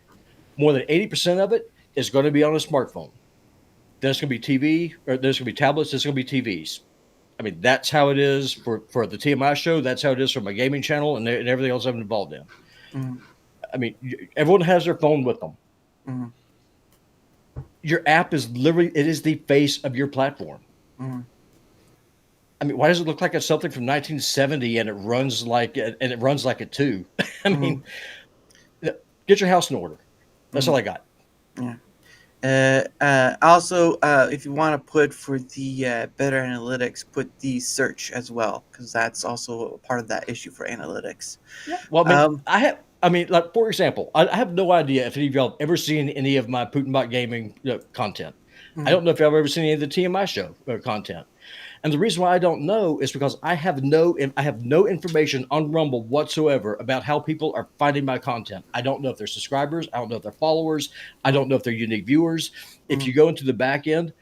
more than 80% of it is going to be on a smartphone. Then it's going to be TV, or there's going to be tablets. There's going to be TVs. I mean, that's how it is for the TMI show. That's how it is for my gaming channel and everything else I'm involved in. I mean, everyone has their phone with them. Your app is literally, it is the face of your platform. I mean, why does it look like it's something from 1970 and it runs like it too? I mean, get your house in order. That's all I got. Yeah. Also, if you want to put for the better analytics, put the search as well, because that's also a part of that issue for analytics. Yeah. Well, I mean, like, for example, I have no idea if any of y'all have ever seen any of my Putinbot gaming content. I don't know if y'all have ever seen any of the TMI show content. And the reason why I don't know is because I have no information on Rumble whatsoever about how people are finding my content. I don't know if they're subscribers. I don't know if they're followers. I don't know if they're unique viewers. If you go into the back end,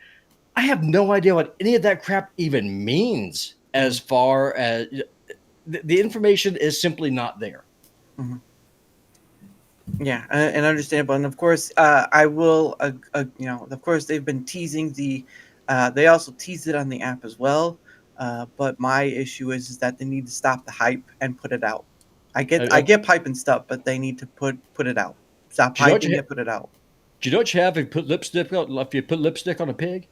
I have no idea what any of that crap even means as far as the information is simply not there. Yeah, and understandable. And of course, I will, of course, they've been teasing they also teased it on the app as well. But my issue is that they need to stop the hype and put it out. I get hype and stuff, but they need to put it out. Stop hyping it, put it out. Do you know what you have if you put lipstick on a pig?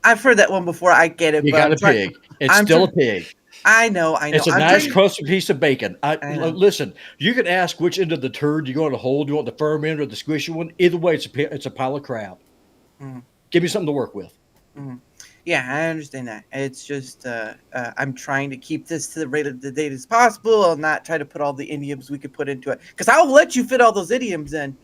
I've heard that one before. I get it. You got a pig. It's still a pig. I know. It's a nice crusty piece of bacon. Listen, you can ask which end of the turd you want to hold. Do you want the firm end or the squishy one? Either way, it's a pile of crap. Give me something to work with. Yeah, I understand that. It's just I'm trying to keep this to the rate of the data as possible. I'll not try to put all the idioms we could put into it, because I'll let you fit all those idioms in,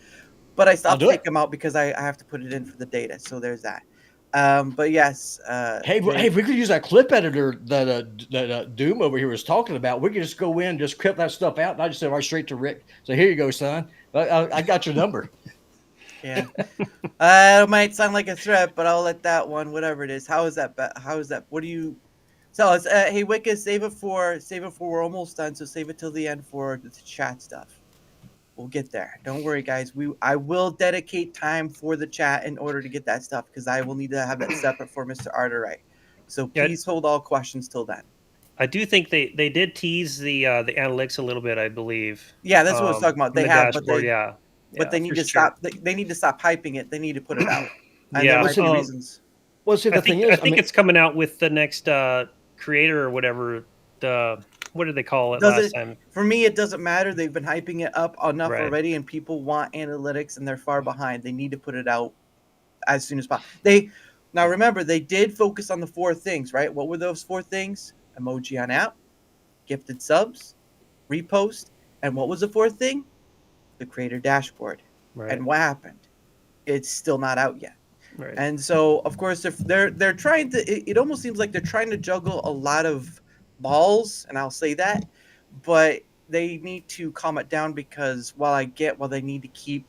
but I still take them out because I have to put it in for the data. So there's that. But yes. Hey, we could use that clip editor that Doom over here was talking about. We could just go in, just clip that stuff out, and I just send it right straight to Rick. So here you go, son. I got your number. Yeah. It might sound like a threat, but I'll let that one, whatever it is. How is that? What do you? So it's hey Wicca, save it for. We're almost done, so save it till the end for the chat stuff. We'll get there. Don't worry, guys. I will dedicate time for the chat in order to get that stuff, because I will need to have that separate for Mr. Arterite. So please hold all questions till then. I do think they did tease the analytics a little bit, I believe. Yeah, that's what I was talking about. They have, but they need to stop. They need to stop hyping it. They need to put it out. And there might be reasons. Well, see, I think it's coming out with the next creator or whatever. what did they call it Does last it time? for me? It doesn't matter. They've been hyping it up enough Right. already, and people want analytics, and they're far behind. They need to put it out as soon as possible. Now remember, they did focus on the 4 things, right? What were those 4 things? Emoji on app, gifted subs, repost, and what was the 4th thing? The creator dashboard. Right. And what happened? It's still not out yet. Right. And so, of course, they're trying to. It almost seems like they're trying to juggle a lot of balls, and I'll say that, but they need to calm it down because while they need to keep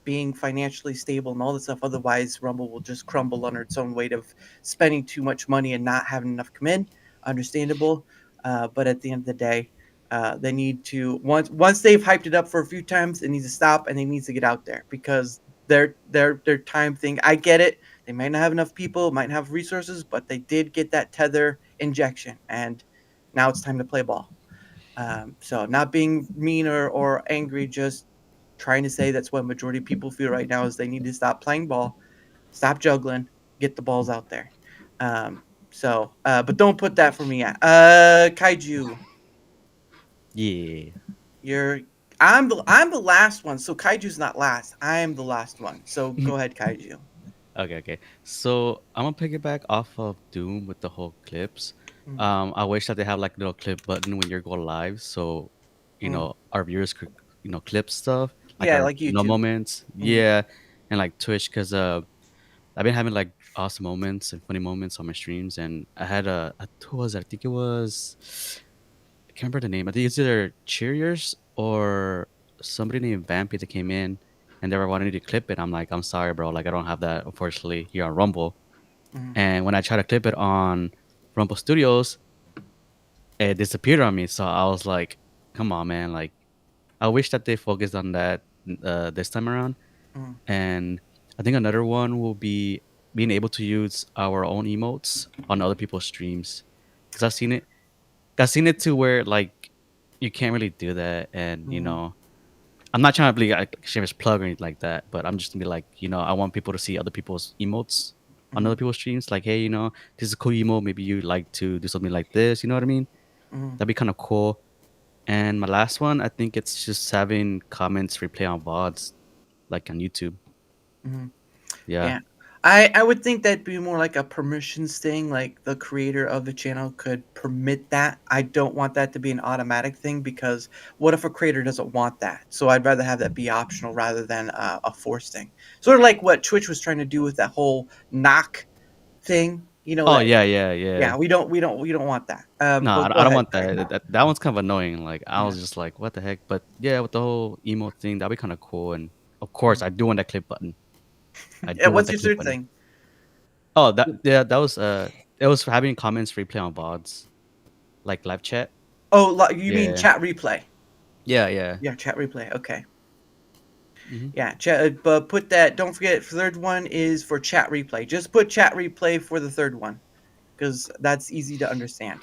being financially stable and all this stuff, otherwise Rumble will just crumble under its own weight of spending too much money and not having enough come in. Understandable, but at the end of the day, they need to once they've hyped it up for a few times, it needs to stop and it needs to get out there because their time thing. I get it. They might not have enough people, might not have resources, but they did get that tether injection, and now it's time to play ball. So not being mean or angry, just trying to say that's what majority of people feel right now is they need to stop playing ball, stop juggling, get the balls out there. But don't put that for me. Kaiju, Yeah. I'm the last one, so Kaiju's not last. I am the last one. So go ahead, Kaiju. Okay. So I'm gonna piggyback off of Doom with the whole clips. I wish that they have like a little clip button when you're going live, so our viewers could clip stuff like Yeah, our like YouTube. moments. Yeah, and like Twitch, because I've been having like awesome moments and funny moments on my streams, and I had who was it? I think it was, I can't remember the name. I think it's either Cheeriers or somebody named Vampy that came in and they were wanting to clip it. I'm like, I'm sorry, bro. Like, I don't have that, unfortunately, here on Rumble. And when I tried to clip it on Rumble Studios, it disappeared on me. So I was like, come on, man. Like, I wish that they focused on that this time around. And I think another one will be being able to use our own emotes on other people's streams. Because I've seen it to where like you can't really do that, and I'm not trying to be like shameless plug or anything like that, but I'm just gonna be like, I want people to see other people's emotes on other people's streams. Like, hey, this is a cool emote. Maybe you like to do something like this. You know what I mean? That'd be kind of cool. And my last one, I think it's just having comments replay on VODs, like on YouTube. Yeah. I would think that'd be more like a permissions thing, like the creator of the channel could permit that. I don't want that to be an automatic thing because what if a creator doesn't want that? So I'd rather have that be optional rather than a forced thing. Sort of like what Twitch was trying to do with that whole knock thing. Oh yeah. We don't want that. No, But I go don't ahead, want Craig. that one's kind of annoying. Like, I was just like, what the heck? But yeah, with the whole emote thing, that'd be kind of cool. And of course, I do want that clip button. I do Yeah, want what's that your clip third button. thing? Oh, that was it was having comments replay on VODs, like live chat. Oh, you mean Yeah. chat replay? Yeah. Yeah, chat replay. Okay. Mhm. Yeah, chat. But put that. Don't forget, third one is for chat replay. Just put chat replay for the third one, because that's easy to understand.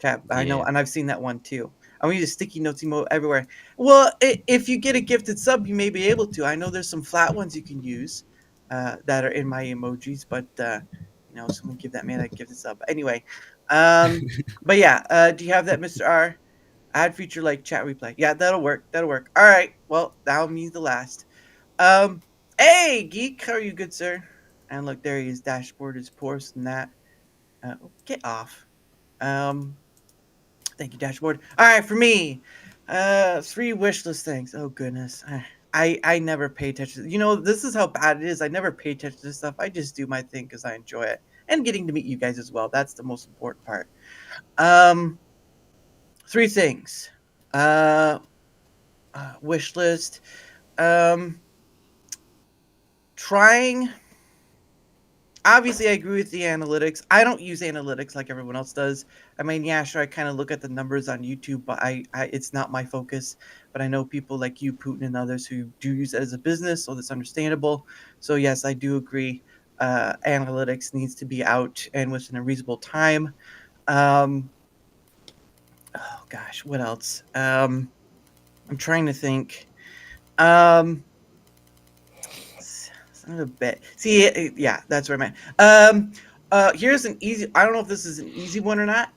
Chat. I know, Yeah. and I've seen that one too. I want you to sticky notes emote everywhere. Well, if you get a gifted sub, you may be able to. I know there's some flat ones you can use that are in my emojis, but someone give that man a gifted sub. Anyway, but yeah, do you have that, Mr. R? Add feature like chat replay. Yeah, that'll work. That'll work. All right. Well, that'll be the last. Hey, Geek, how are you, good sir? And look, there he is. Dashboard is porous and that. Get off. Thank you, Dashboard. All right, for me, 3 wish list things. Oh goodness, I never pay attention. This is how bad it is. I never pay attention to this stuff. I just do my thing because I enjoy it and getting to meet you guys as well. That's the most important part. 3 things. Wish list. Trying. Obviously, I agree with the analytics. I don't use analytics like everyone else does. I mean, yeah, sure, I kind of look at the numbers on YouTube, but it's not my focus. But I know people like you, Putin, and others who do use it as a business, so that's understandable. So yes, I do agree. Analytics needs to be out and within a reasonable time. Oh gosh, what else? I'm trying to think. Son of a bit. See, yeah, that's where I'm at. Here's an easy. I don't know if this is an easy one or not,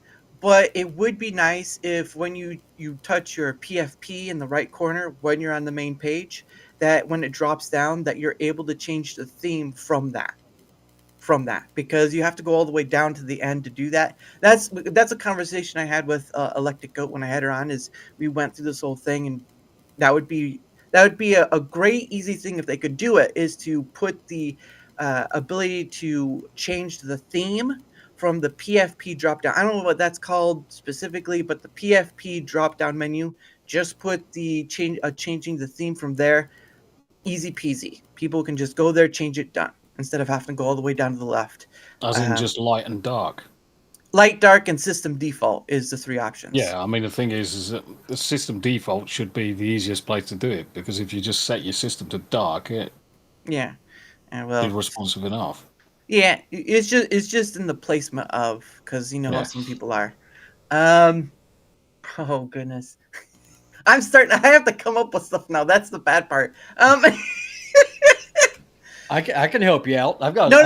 but it would be nice if when you touch your PFP in the right corner when you're on the main page, that when it drops down, that you're able to change the theme from that. Because you have to go all the way down to the end to do that. That's a conversation I had with Electric Goat when I had her on. Is we went through this whole thing, and that would be a great easy thing if they could do it, is to put the ability to change the theme from the PFP drop down. I don't know what that's called specifically, but the PFP drop down menu, just put the changing the theme from there. Easy peasy. People can just go there, change it, done, instead of having to go all the way down to the left. As in just light and dark. Light, dark, and system default is the three options. Yeah, I mean, the thing is that the system default should be the easiest place to do it, because if you just set your system to dark, it Yeah. Well, is responsive enough. Yeah, it's just in the placement of, because you know how some people are. Oh goodness. I have to come up with stuff now. That's the bad part. I can help you out. I've got No.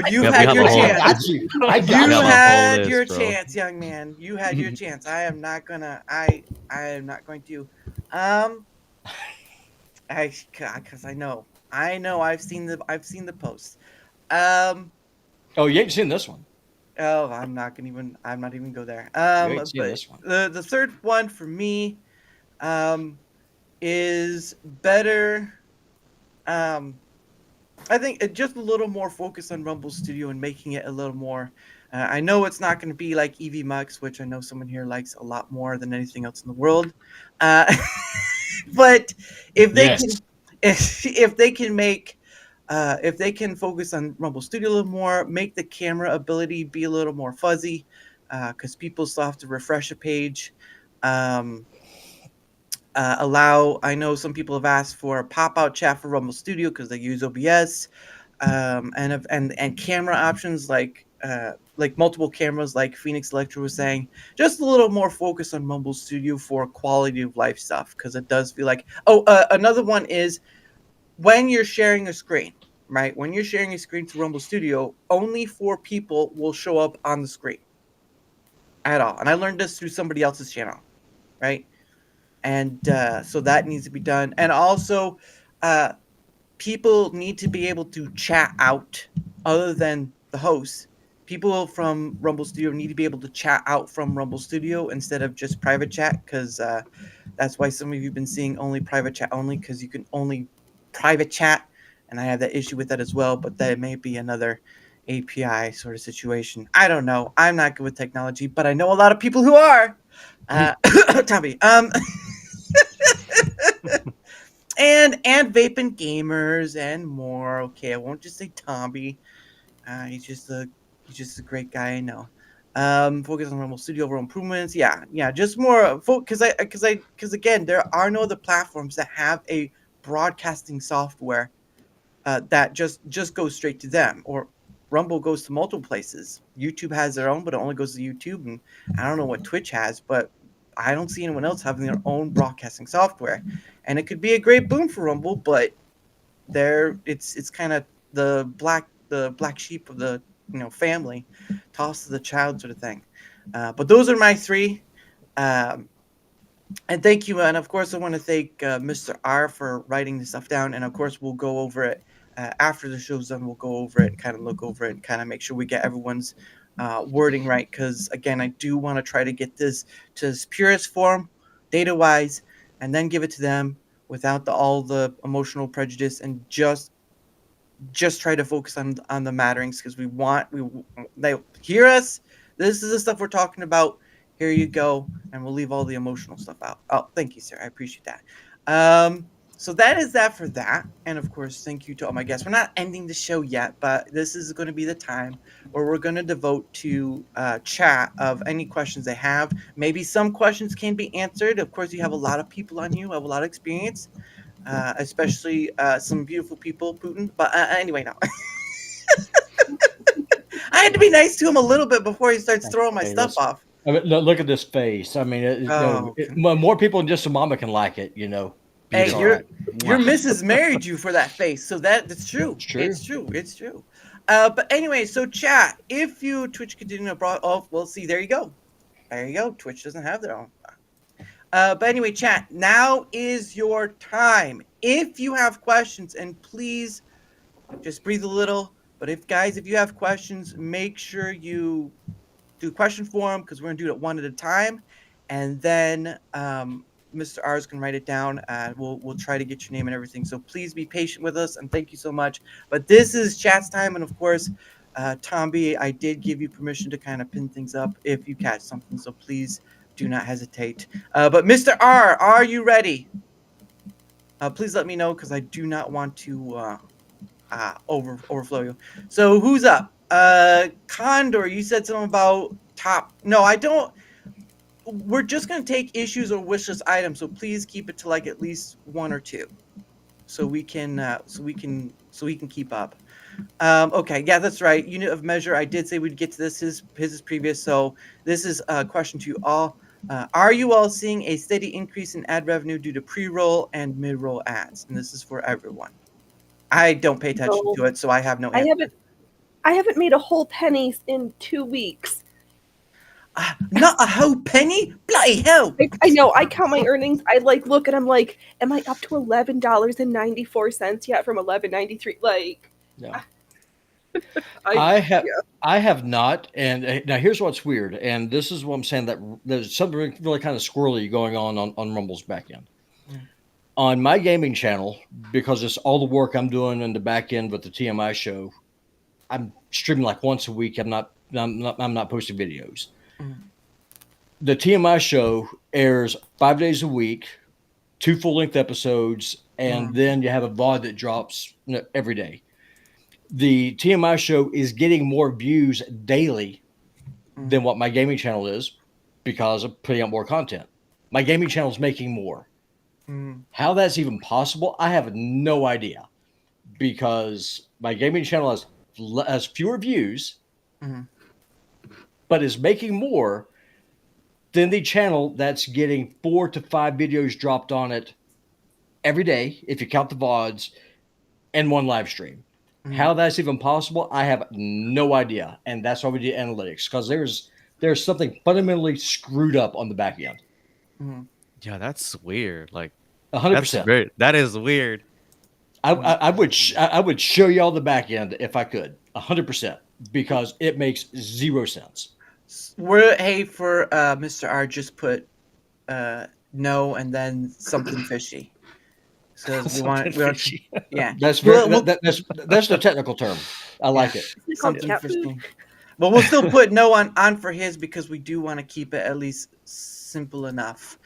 You had your chance. You You had your chance, young man. You had your chance. I am not going to. Because I know. I've seen the post. Oh, you ain't seen this one. Oh, I'm not even go there. You ain't seen But this one. the third one for me, is better. I think just a little more focus on Rumble Studio and making it a little more. I know it's not going to be like EV Mux, which I know someone here likes a lot more than anything else in the world. But if they can, if they can make, if they can focus on Rumble Studio a little more, make the camera ability be a little more fuzzy, because people still have to refresh a page. I know some people have asked for a pop-out chat for Rumble Studio because they use OBS, and camera options like multiple cameras, like Phoenix Electra was saying. Just a little more focus on Rumble Studio for quality of life stuff, because it does feel like. Another one is when you're sharing a screen, right? When you're sharing a screen to Rumble Studio, only 4 people will show up on the screen at all. And I learned this through somebody else's channel, right? And so that needs to be done. And also, people need to be able to chat out other than the host. People from Rumble Studio need to be able to chat out from Rumble Studio instead of just private chat, because that's why some of you have been seeing only private chat only, because you can only private chat. And I have that issue with that as well, but that may be another API sort of situation. I don't know. I'm not good with technology, but I know a lot of people who are. Tommy. and vaping gamers and more. Okay, I won't just say Tommy. He's just a great guy. I know. Focus on Rumble Studio over improvements. Yeah, just more because again, there are no other platforms that have a broadcasting software that just goes straight to them, or Rumble goes to multiple places. YouTube has their own, but it only goes to YouTube, and I don't know what Twitch has, but I don't see anyone else having their own broadcasting software. And it could be a great boon for Rumble, but it's kind of the black sheep of the family, tossed to the child sort of thing. But those are my 3. And thank you, and of course I want to thank Mr. R for writing this stuff down. And of course we'll go over it after the show's done. We'll go over it and kind of look over it and kind of make sure we get everyone's wording right, because again, I do want to try to get this to its purest form, data wise, and then give it to them without all the emotional prejudice, and just try to focus on the matterings, because they hear us. This is the stuff we're talking about. Here you go, and we'll leave all the emotional stuff out. Oh, thank you, sir. I appreciate that. So that is that for that. And of course, thank you to all my guests. We're not ending the show yet, but this is going to be the time where we're going to devote to chat of any questions they have. Maybe some questions can be answered. Of course, you have a lot of people on you, have a lot of experience, especially some beautiful people, Putin. But anyway, no. I had to be nice to him a little bit before he starts throwing my stuff off. I mean, look at this face. I mean, more people than just a mama can like it, Hey, your missus married you for that face, so that's true. It's true. It's true. But anyway, so chat, if you Twitch continue abroad, well, see, there you go. There you go. Twitch doesn't have their own. But anyway, chat, now is your time. If you have questions, and please just breathe a little. But if you have questions, make sure you do question form, because we're gonna do it one at a time, and then Mr. R's can write it down. We'll try to get your name and everything. So please be patient with us, and thank you so much. But this is chat's time, and of course, Tom B, I did give you permission to kind of pin things up if you catch something. So please do not hesitate. But Mr. R, are you ready? Please let me know, because I do not want to overflow you. So who's up? Condor, you said something about top. No, I don't. We're just gonna take issues or wish list items, so please keep it to like at least one or two, so we can keep up. Okay, yeah, that's right. Unit of measure. I did say we'd get to this. His is previous. So this is a question to you all. Are you all seeing a steady increase in ad revenue due to pre-roll and mid-roll ads? And this is for everyone. I don't pay attention to it, so I have no answer. I haven't made a whole penny in 2 weeks. Not a whole penny? Bloody hell! I know. I count my earnings. I look and I'm like, am I up to $11.94 yet from $11.93? Like, no. I have not. And now here's what's weird. And this is what I'm saying, that there's something really kind of squirrely going on Rumble's back end. On my gaming channel, because it's all the work I'm doing in the back end with the TMI show, I'm streaming like once a week. I'm not posting videos. The TMI show airs 5 days a week, 2 full-length episodes, and then you have a VOD that drops every day. The TMI show is getting more views daily than what my gaming channel is, because of putting out more content. My gaming channel is making more. How that's even possible, I have no idea, because my gaming channel has fewer views, but is making more than the channel that's getting 4 to 5 videos dropped on it every day, if you count the VODs, and 1 live stream. How that's even possible, I have no idea. And that's why we do analytics, because there's something fundamentally screwed up on the back end. Yeah, that's weird. Like 100%. That is weird. I would show y'all the back end if I could, 100%, because it makes 0 sense. Hey, for Mr. R, just put no and then something fishy. So we want yeah. That's the technical term. I like it. Something fishy. But we'll still put no on for his, because we do want to keep it at least simple enough.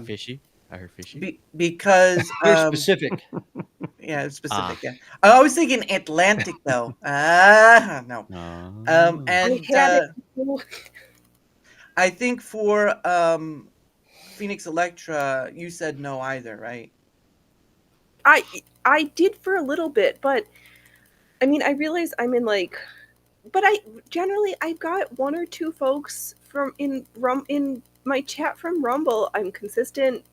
Fishy. I heard fishy. Because specific. Yeah, it's specific. Yeah, I was thinking Atlantic though. No. And I think for Phoenix Electra, you said no either, right? I did for a little bit, but I mean, I realize I'm in but I've got 1 or 2 folks in my chat from Rumble. I'm consistent.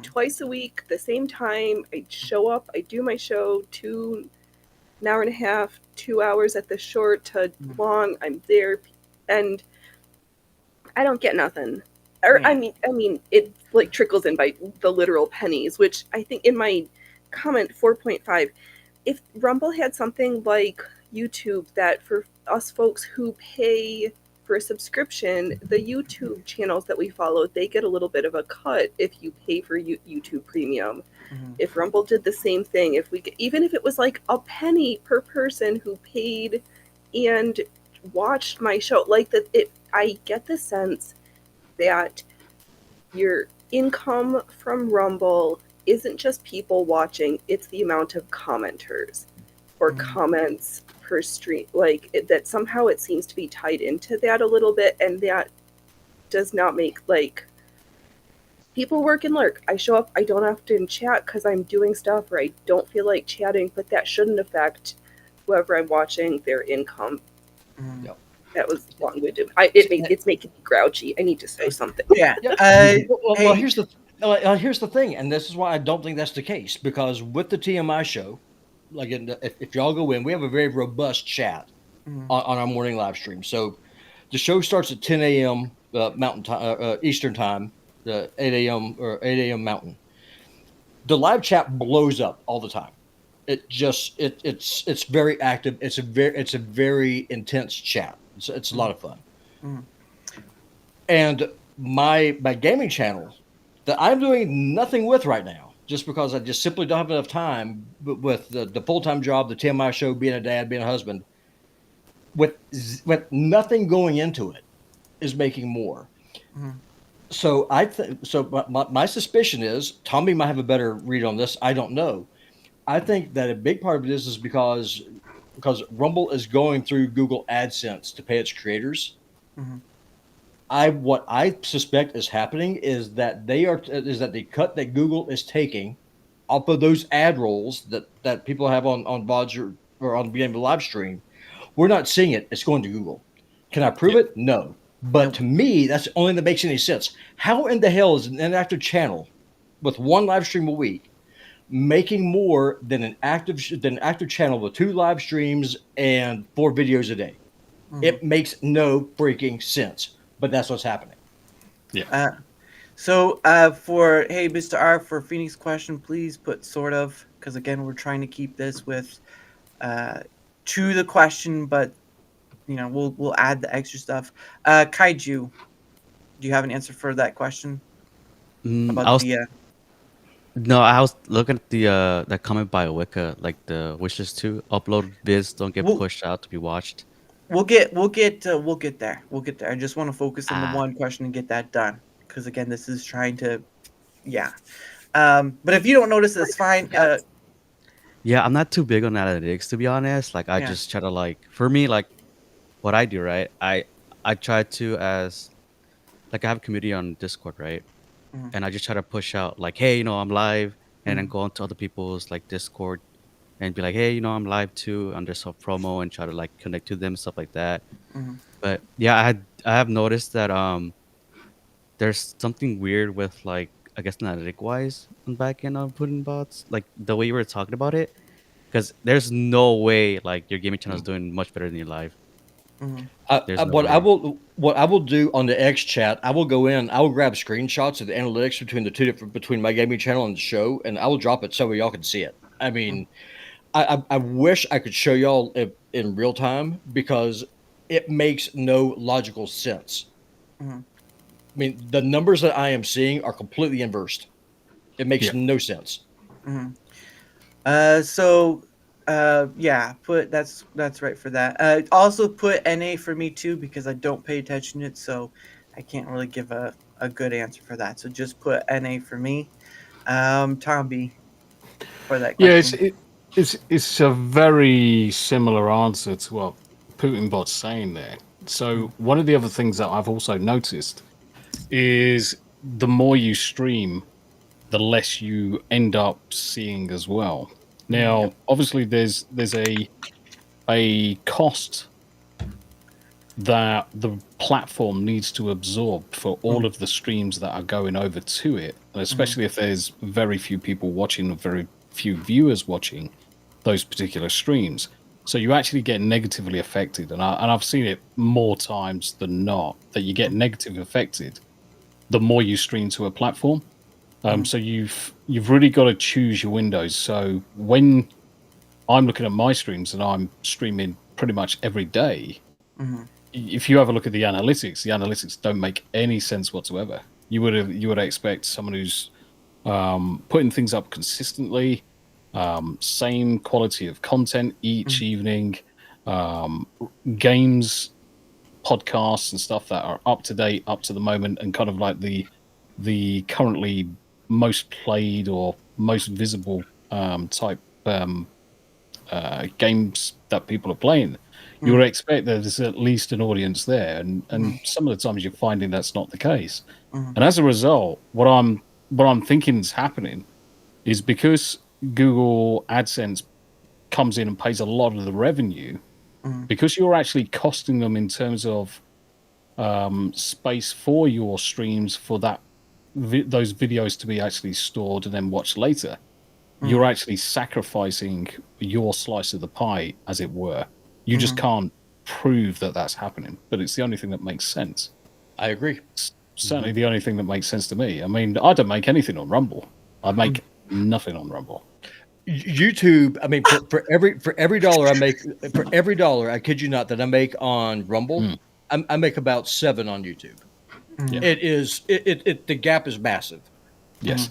Twice a week, the same time. I show up, I do my show, 1 hour and a half, 2 hours at the short to long. I'm there, and I don't get nothing. Or I mean, it trickles in by the literal pennies, which I think in my comment 4.5, if Rumble had something like YouTube, that for us folks who pay for a subscription, the YouTube channels that we follow, they get a little bit of a cut if you pay for YouTube Premium. If Rumble did the same thing, even if it was like a penny per person who paid and watched my show, I get the sense that your income from Rumble isn't just people watching, it's the amount of commenters or comments per stream, that somehow it seems to be tied into that a little bit, and that does not make people work and lurk. I show up, I don't often chat because I'm doing stuff or I don't feel like chatting, but that shouldn't affect whoever I'm watching, their income. Yep. That was long-winded. It's making me grouchy. I need to say something. Yeah. Well, here's the thing, and this is why I don't think that's the case, because with the TMI show, if y'all go in, we have a very robust chat on our morning live stream. So the show starts at 10 a.m. Mountain time, Eastern time, 8 a.m. or 8 a.m. Mountain. The live chat blows up all the time. It's very active. It's a very intense chat. It's a lot of fun. And my gaming channel that I'm doing nothing with right now, just because I just simply don't have enough time with the full-time job, the TMI show, being a dad, being a husband, with nothing going into it, is making more. So my suspicion is, Tommy might have a better read on this. I don't know. I think that a big part of it is because Rumble is going through Google AdSense to pay its creators. What I suspect is happening is that the cut that Google is taking off of those ad rolls that people have on VODs or on the beginning of the live stream, we're not seeing it. It's going to Google. Can I prove it? No. But to me, that's the only thing that makes any sense. How in the hell is an inactive channel with one live stream a week making more than an active channel with 2 live streams and 4 videos a day? It makes no freaking sense. But that's what's happening. Yeah. So for Mr. R, for Phoenix question, please put sort of, because again we're trying to keep this with to the question, but we'll add the extra stuff. Kaiju, do you have an answer for that question about No, I was looking at the that comment by Wicca, like the wishes to upload vids don't get pushed out to be watched. We'll get there. I just want to focus on the one question and get that done, because again, this is trying to, But if you don't notice, that's fine. Yeah, I'm not too big on analytics, to be honest. Like, I just try to for me, like, what I do, right? I try to I have a community on Discord, right? And I just try to push out like, hey, I'm live, and then go onto other people's Discord and be like, hey, I'm live too, under some promo, and try to connect to them, stuff like that. But yeah, I have noticed that there's something weird with I guess analytic wise on back end of putting bots, like the way you were talking about it, because there's no way your gaming channel is doing much better than your live. What I will do on the X chat, I will go in, I will grab screenshots of the analytics between my gaming channel and the show, and I will drop it so y'all can see it. I mean, I wish I could show y'all in real time, because it makes no logical sense. I mean, the numbers that I am seeing are completely inversed. It makes no sense. Put that's right for that. Also put NA for me too, because I don't pay attention to it, so I can't really give a good answer for that. So just put NA for me. Tomby, for that question. Yeah, it's a very similar answer to what Putinbot's saying there. So one of the other things that I've also noticed is the more you stream, the less you end up seeing as well. Now, obviously, there's a cost that the platform needs to absorb for all of the streams that are going over to it, and especially if there's very few people watching or very few viewers watching those particular streams. So you actually get negatively affected, and I've seen it more times than not that you get negatively affected the more you stream to a platform. So you've really got to choose your windows. So when I'm looking at my streams and I'm streaming pretty much every day, if you have a look at the analytics don't make any sense whatsoever. You would expect someone who's putting things up consistently, same quality of content each evening, games, podcasts and stuff that are up to date, up to the moment, and kind of like the currently most played or most visible type games that people are playing. You would expect that there's at least an audience there, and some of the times you're finding that's not the case. And as a result, what I'm thinking is happening is because Google AdSense comes in and pays a lot of the revenue, because you're actually costing them in terms of space for your streams for that those videos to be actually stored and then watched later. you're actually sacrificing your slice of the pie, as it were. You just can't prove that that's happening, but it's the only thing that makes sense. I agree. It's certainly the only thing that makes sense to me. I mean, I don't make anything on Rumble. I make nothing on Rumble. YouTube, I mean, for every dollar I make, for every dollar, I kid you not, that I make on Rumble, I make about 7 on YouTube. Yeah. It the gap is massive. Yes.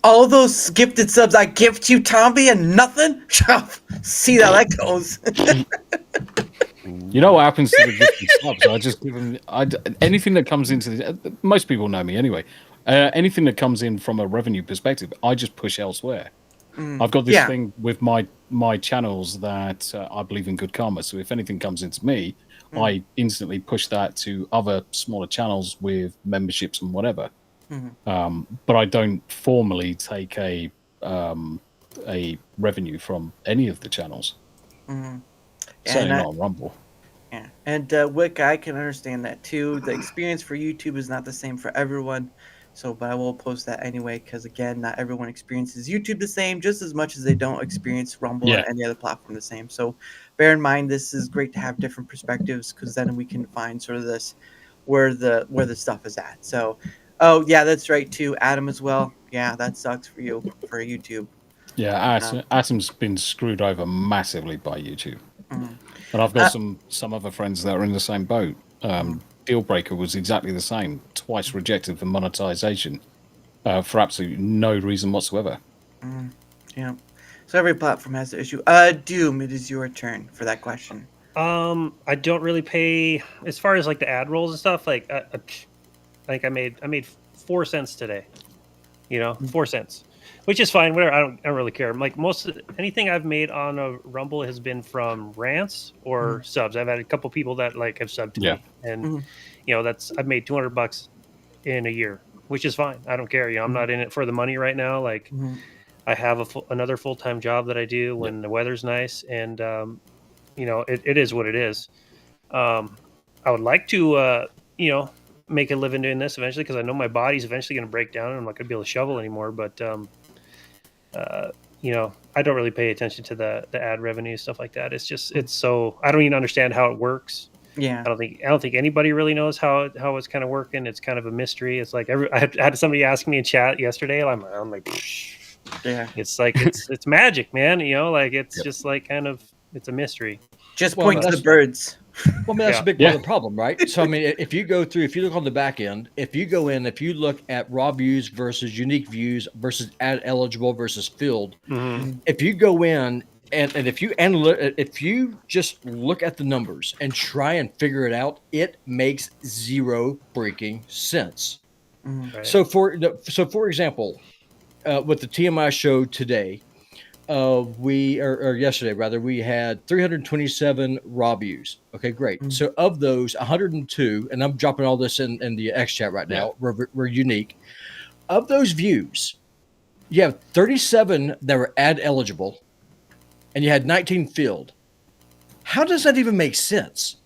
All those gifted subs I gift you, Tomby, and nothing? See how that goes. You know what happens to the gifted subs? I just give them anything that comes into the. Most people know me anyway. Anything that comes in from a revenue perspective, I just push elsewhere. I've got this thing with my channels that I believe in good karma. So if anything comes into me, I instantly push that to other smaller channels with memberships and whatever. But I don't formally take a revenue from any of the channels. Certainly not on Rumble. Yeah, and Wick, I can understand that too. The experience for YouTube is not the same for everyone. So, but I will post that anyway, because again, not everyone experiences YouTube the same, just as much as they don't experience Rumble or any other platform the same. So, bear in mind, this is great to have different perspectives, because then we can find sort of this where the stuff is at. So, oh yeah, that's right too, Adam as well. Yeah, that sucks for you for YouTube. Yeah, Atom's been screwed over massively by YouTube, and I've got some other friends that are in the same boat. Dealbreaker was exactly the same. Twice rejected for monetization for absolutely no reason whatsoever. Yeah. So every platform has the issue. Doom, it is your turn for that question. I don't really pay as far as like the ad rolls and stuff. Like, I think I made 4 cents today. 4 cents, which is fine. Whatever. I don't really care. Like anything I've made on a Rumble has been from rants or subs. I've had a couple people that like have subbed to me, and I've made $200 in a year, which is fine. I don't care. I'm not in it for the money right now. Like, I have another full-time job that I do when the weather's nice, and it is what it is. I would like to make a living doing this eventually, because I know my body's eventually going to break down and I'm not going to be able to shovel anymore. But I don't really pay attention to the ad revenue, stuff like that. It's so I don't even understand how it works. Yeah, I don't think anybody really knows how it's kind of working. It's kind of a mystery. It's like I had somebody ask me in chat yesterday. I'm like, yeah. It's like it's magic, man. It's just like kind of it's a mystery. Just point to the birds. Well, I mean, that's a big part of the problem, right? So, I mean, if you look on the back end, if you look at raw views versus unique views versus ad eligible versus filled, if you go in and if you just look at the numbers and try and figure it out, it makes zero freaking sense. Right. So for example, with the TMI show today, yesterday rather, we had 327 raw views. Okay, great. So of those, 102, and I'm dropping all this in the X chat right now, were unique. Of those views, you have 37 that were ad eligible, and you had 19 filled. How does that even make sense?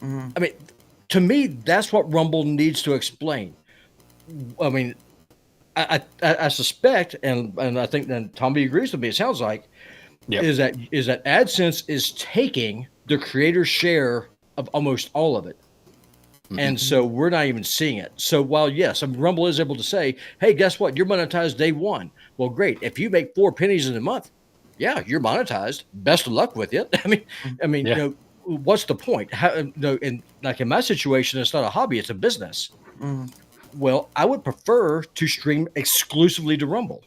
I mean, to me, that's what Rumble needs to explain. I mean, I suspect, and I think that Tommy agrees with me, it sounds like, is that AdSense is taking the creator's share of almost all of it. And so we're not even seeing it. So while, yes, Rumble is able to say, hey, guess what? You're monetized day one. Well, great. If you make 4 pennies in a month, yeah, you're monetized. Best of luck with it. I mean, what's the point? In my situation, it's not a hobby, it's a business. Well, I would prefer to stream exclusively to Rumble.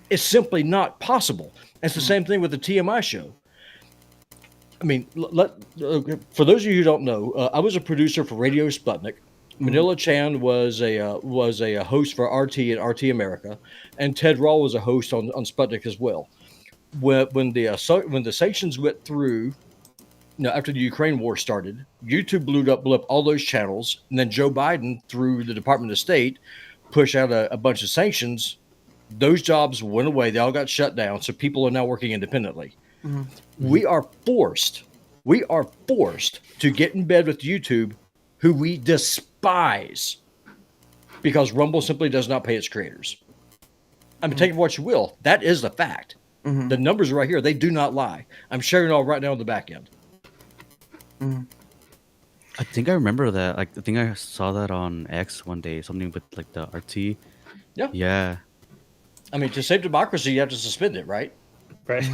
It's simply not possible. It's the same thing with the TMI show. I mean, for those of you who don't know, I was a producer for Radio Sputnik. Manila Chan was a host for RT and RT America, and Ted Rawl was a host on Sputnik as well. When the sanctions went through, after the Ukraine war started, YouTube blew up all those channels, and then Joe Biden, through the Department of State, pushed out a bunch of sanctions. Those jobs went away. They all got shut down. So people are now working independently. We are forced to get in bed with YouTube, who we despise, because Rumble simply does not pay its creators. I mean, take it for what you will. That is the fact. Mm-hmm. The numbers are right here. They do not lie. I'm sharing it all right now on the back end. Mm-hmm. I think I remember that. Like, I think I saw that on X one day. Something with like the RT. Yeah. Yeah. I mean, to save democracy, you have to suspend it, right? Right.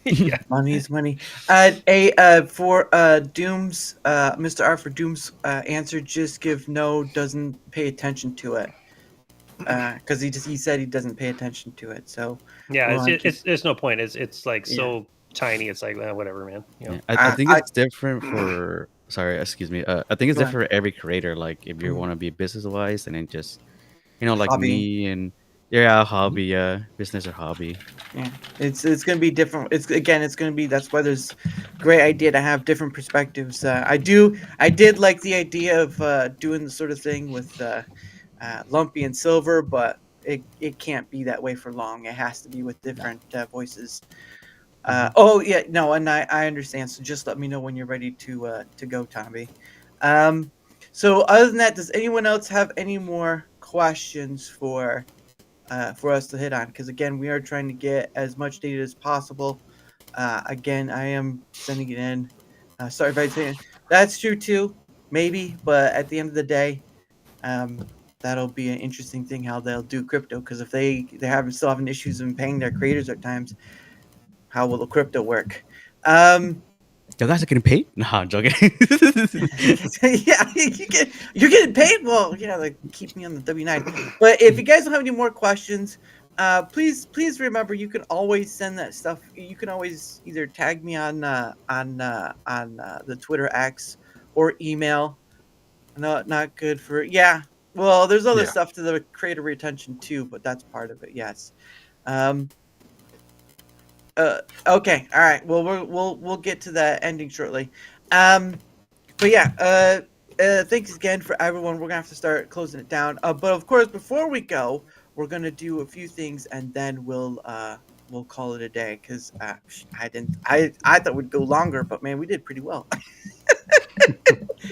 Yeah. Money is money. For Doom's Mr. R for Doom's answer, just give no, doesn't pay attention to it. Because he said he doesn't pay attention to it. So Yeah, we'll keep- it's no point. It's like Yeah. so tiny. It's like whatever, man. You know? Yeah. I think I- it's different for. Sorry, excuse me. I think it's Go different for every creator. Like, if you Mhm. want to be business wise, and then just, like Hobby. me and hobby, business or hobby. Yeah, it's gonna be different. It's gonna be. That's why there's great idea to have different perspectives. I did like the idea of doing the sort of thing with Lumpy and Silver, but it can't be that way for long. It has to be with different voices. Oh yeah, no, and I understand. So just let me know when you're ready to go, Tommy. So other than that, does anyone else have any more questions for us to hit on? Because again, we are trying to get as much data as possible. Again, I am sending it in. Sorry if I say that's true too, maybe, but at the end of the day, that'll be an interesting thing how they'll do crypto. Because if they're still having issues in paying their creators at times, how will the crypto work? You guys are getting paid? No, I'm joking. Yeah, you're getting paid. Well, yeah, like keep me on the W9. But if you guys don't have any more questions, please remember you can always send that stuff. You can always either tag me on the Twitter X or email. No, not good for Well, there's other stuff to the creator retention too, but that's part of it. Yes. Okay. All right. Well, we'll get to that ending shortly. But yeah. Thanks again for everyone. We're gonna have to start closing it down. But of course, before we go, we're gonna do a few things, and then we'll call it a day. Because I thought we'd go longer, but man, we did pretty well.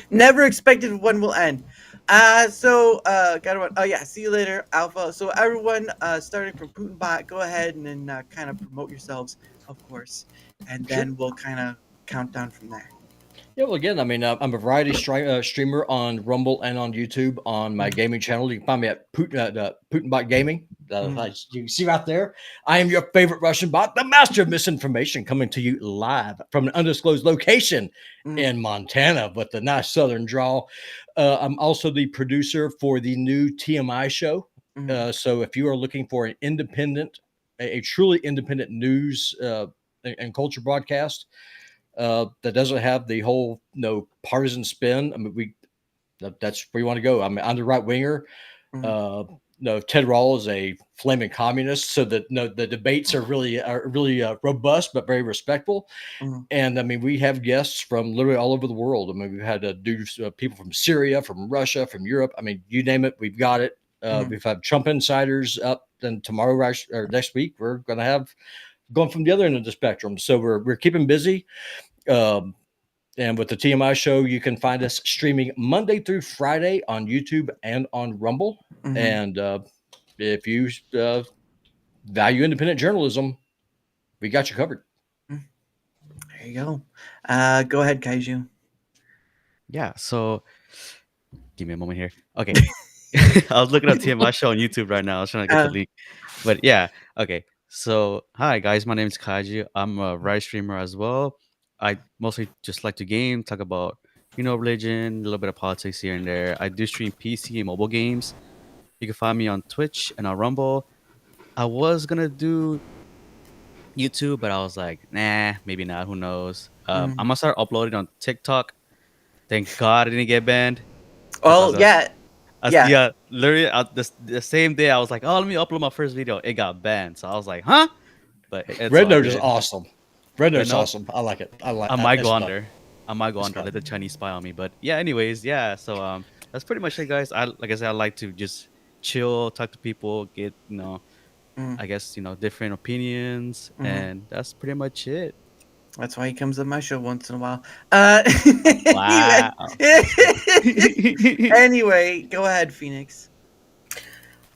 Never expected when we'll end. Gotta run. Oh yeah, see you later, Alpha. So everyone, starting from Putinbot, go ahead and then kind of promote yourselves, of course, and then we'll kind of count down from there. Yeah, well, again, I mean, I'm a variety streamer on Rumble and on YouTube on my gaming channel. You can find me at Putinbot Gaming. As you can see right there, I am your favorite Russian bot, the master of misinformation, coming to you live from an undisclosed location in Montana with the nice southern drawl. I'm also the producer for the new TMI show. So if you are looking for an independent, a truly independent news and culture broadcast, that doesn't have the whole partisan spin. I mean, that's where you want to go. I mean, I'm the right winger. Ted Rawl is a flaming communist, so that the debates are really robust but very respectful. And I mean, we have guests from literally all over the world. I mean, we've had people from Syria, from Russia, from Europe. I mean, you name it, we've got it. We've had Trump insiders up. Then tomorrow or next week, we're going to have going from the other end of the spectrum. So we're keeping busy. And with the TMI show, you can find us streaming Monday through Friday on YouTube and on Rumble. And if you value independent journalism, we got you covered. There you go. Go ahead, Kaiju. Yeah. So, give me a moment here. Okay. I was looking at TMI show on YouTube right now. I was trying to get the link. But yeah. Okay. So, hi guys. My name is Kaiju. I'm a Rise streamer as well. I mostly just like to game, talk about, religion, a little bit of politics here and there. I do stream PC and mobile games. You can find me on Twitch and on Rumble. I was going to do YouTube, but I was like, nah, maybe not. Who knows? I'm going to start uploading on TikTok. Thank God I didn't get banned. Oh, yeah. Yeah, literally the same day I was like, oh, let me upload my first video. It got banned. So I was like, huh? But Red Note is awesome. Red Note's awesome. I like it. I might go under. Let the Chinese spy on me. But yeah, anyways, yeah. So that's pretty much it, guys. Like I said, I like to just chill, talk to people, get I guess different opinions, and that's pretty much it. That's why he comes on my show once in a while. Wow. Anyway, go ahead, Phoenix.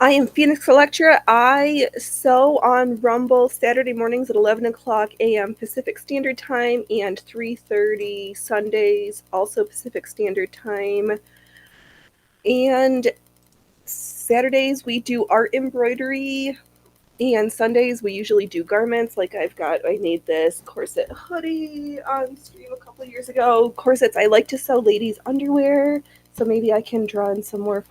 I am Phoenix Electra. I sew on Rumble Saturday mornings at 11 o'clock a.m. Pacific Standard Time and 3:30 Sundays, also Pacific Standard Time. And Saturdays we do art embroidery, and Sundays we usually do garments. Like I made this corset hoodie on stream a couple years ago. Corsets, I like to sew ladies' underwear, so maybe I can draw in some more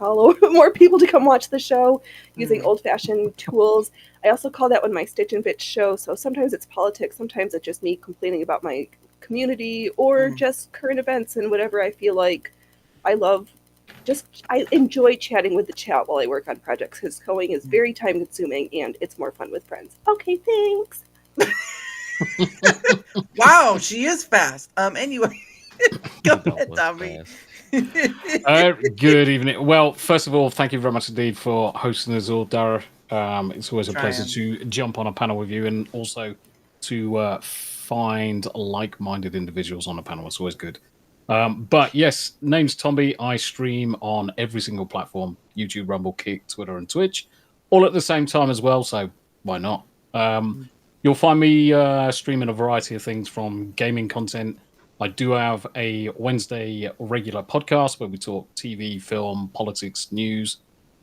more people to come watch the show using old-fashioned tools. I also call that one my Stitch and Bitch show, so sometimes it's politics, sometimes it's just me complaining about my community, or just current events and whatever I feel like. I enjoy chatting with the chat while I work on projects, because sewing is very time consuming and it's more fun with friends. Okay, thanks. Wow, she is fast. Anyway, go That ahead, was Tommy. fast. Good evening. Well, first of all, thank you very much indeed for hosting us all, Dara. It's always a pleasure to jump on a panel with you, and also to find like-minded individuals on a panel. It's always good. But yes, name's Tomby. I stream on every single platform: YouTube, Rumble, Kick, Twitter, and Twitch, all at the same time as well. So why not? You'll find me streaming a variety of things, from gaming content. I do have a Wednesday regular podcast where we talk TV, film, politics, news,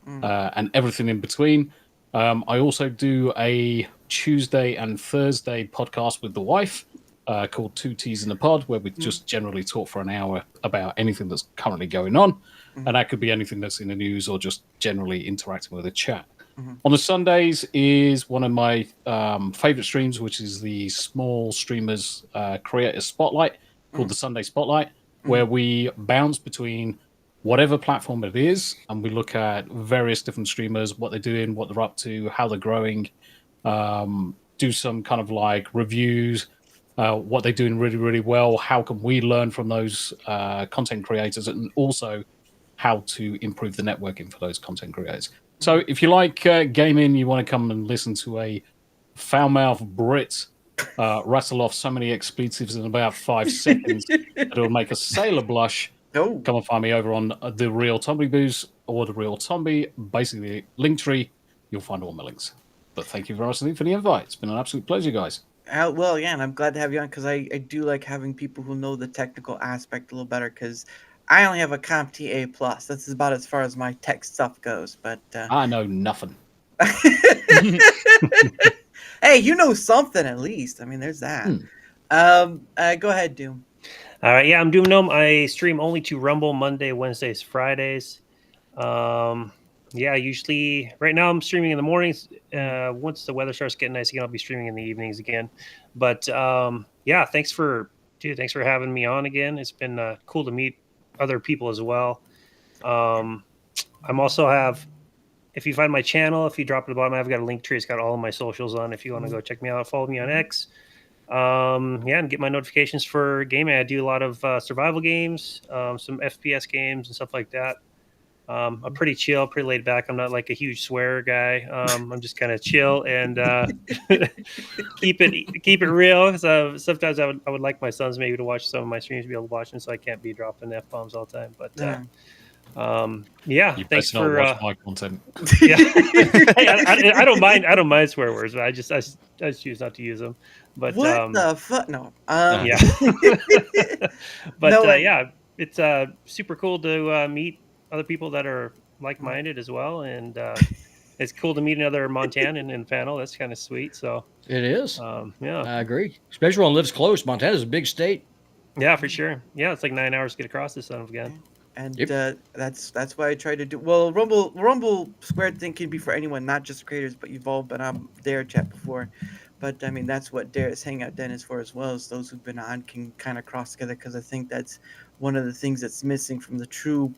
and everything in between. I also do a Tuesday and Thursday podcast with the wife called Two Teas in a Pod, where we just generally talk for an hour about anything that's currently going on. And that could be anything that's in the news or just generally interacting with the chat. On the Sundays is one of my favorite streams, which is the small streamers creator spotlight, called the Sunday Spotlight, where we bounce between whatever platform it is, and we look at various different streamers, what they're doing, what they're up to, how they're growing, do some kind of like reviews, what they're doing really, really well, how can we learn from those content creators, and also how to improve the networking for those content creators. So if you like gaming, you want to come and listen to a foul-mouthed Brit rattle off so many expletives in about 5 seconds that it'll make a sailor blush, come and find me over on the Real Tomby Booze or the Real Tomby, basically Linktree. You'll find all my links. But thank you very much for the invite. It's been an absolute pleasure, guys. Well, yeah, and I'm glad to have you on, because I do like having people who know the technical aspect a little better, because I only have a CompTIA A+. That's about as far as my tech stuff goes. But I know nothing. Hey, you know something at least. I mean, there's that. Go ahead, Doom. All right, yeah, I'm Doom Gnome. I stream only to Rumble Monday, Wednesdays, Fridays. Yeah, usually right now I'm streaming in the mornings. Once the weather starts getting nice again, I'll be streaming in the evenings again. But yeah, thanks for having me on again. It's been cool to meet other people as well. I'm also have, if you find my channel, if you drop at the bottom, I've got a link tree. It's got all of my socials on. If you want to go check me out, follow me on X. Yeah, and get my notifications for gaming. I do a lot of survival games, some FPS games and stuff like that. I'm pretty chill, pretty laid back. I'm not like a huge swearer guy. I'm just kind of chill and keep it real. So sometimes I would like my sons maybe to watch some of my streams, to be able to watch them, so I can't be dropping F-bombs all the time. But yeah, You thanks better not for watch my content. yeah. Hey, I don't mind swear words, but I just choose not to use them. But What the fuck? No. yeah. But No, yeah, it's super cool to meet other people that are like-minded as well, and it's cool to meet another Montanan in the panel. That's kind of sweet. So It is. yeah, I agree. Especially one lives close. Montana's a big state. yeah, for sure. Yeah, it's like 9 hours to get across this son of a gun. And Yep. that's why I try to do. Well, Rumble² thing can be for anyone, not just creators, but you've all been on Dare chat before. But I mean, that's what Dare's Hangout Den is for as well, as those who've been on can kind of cross together, because I think that's one of the things that's missing from the true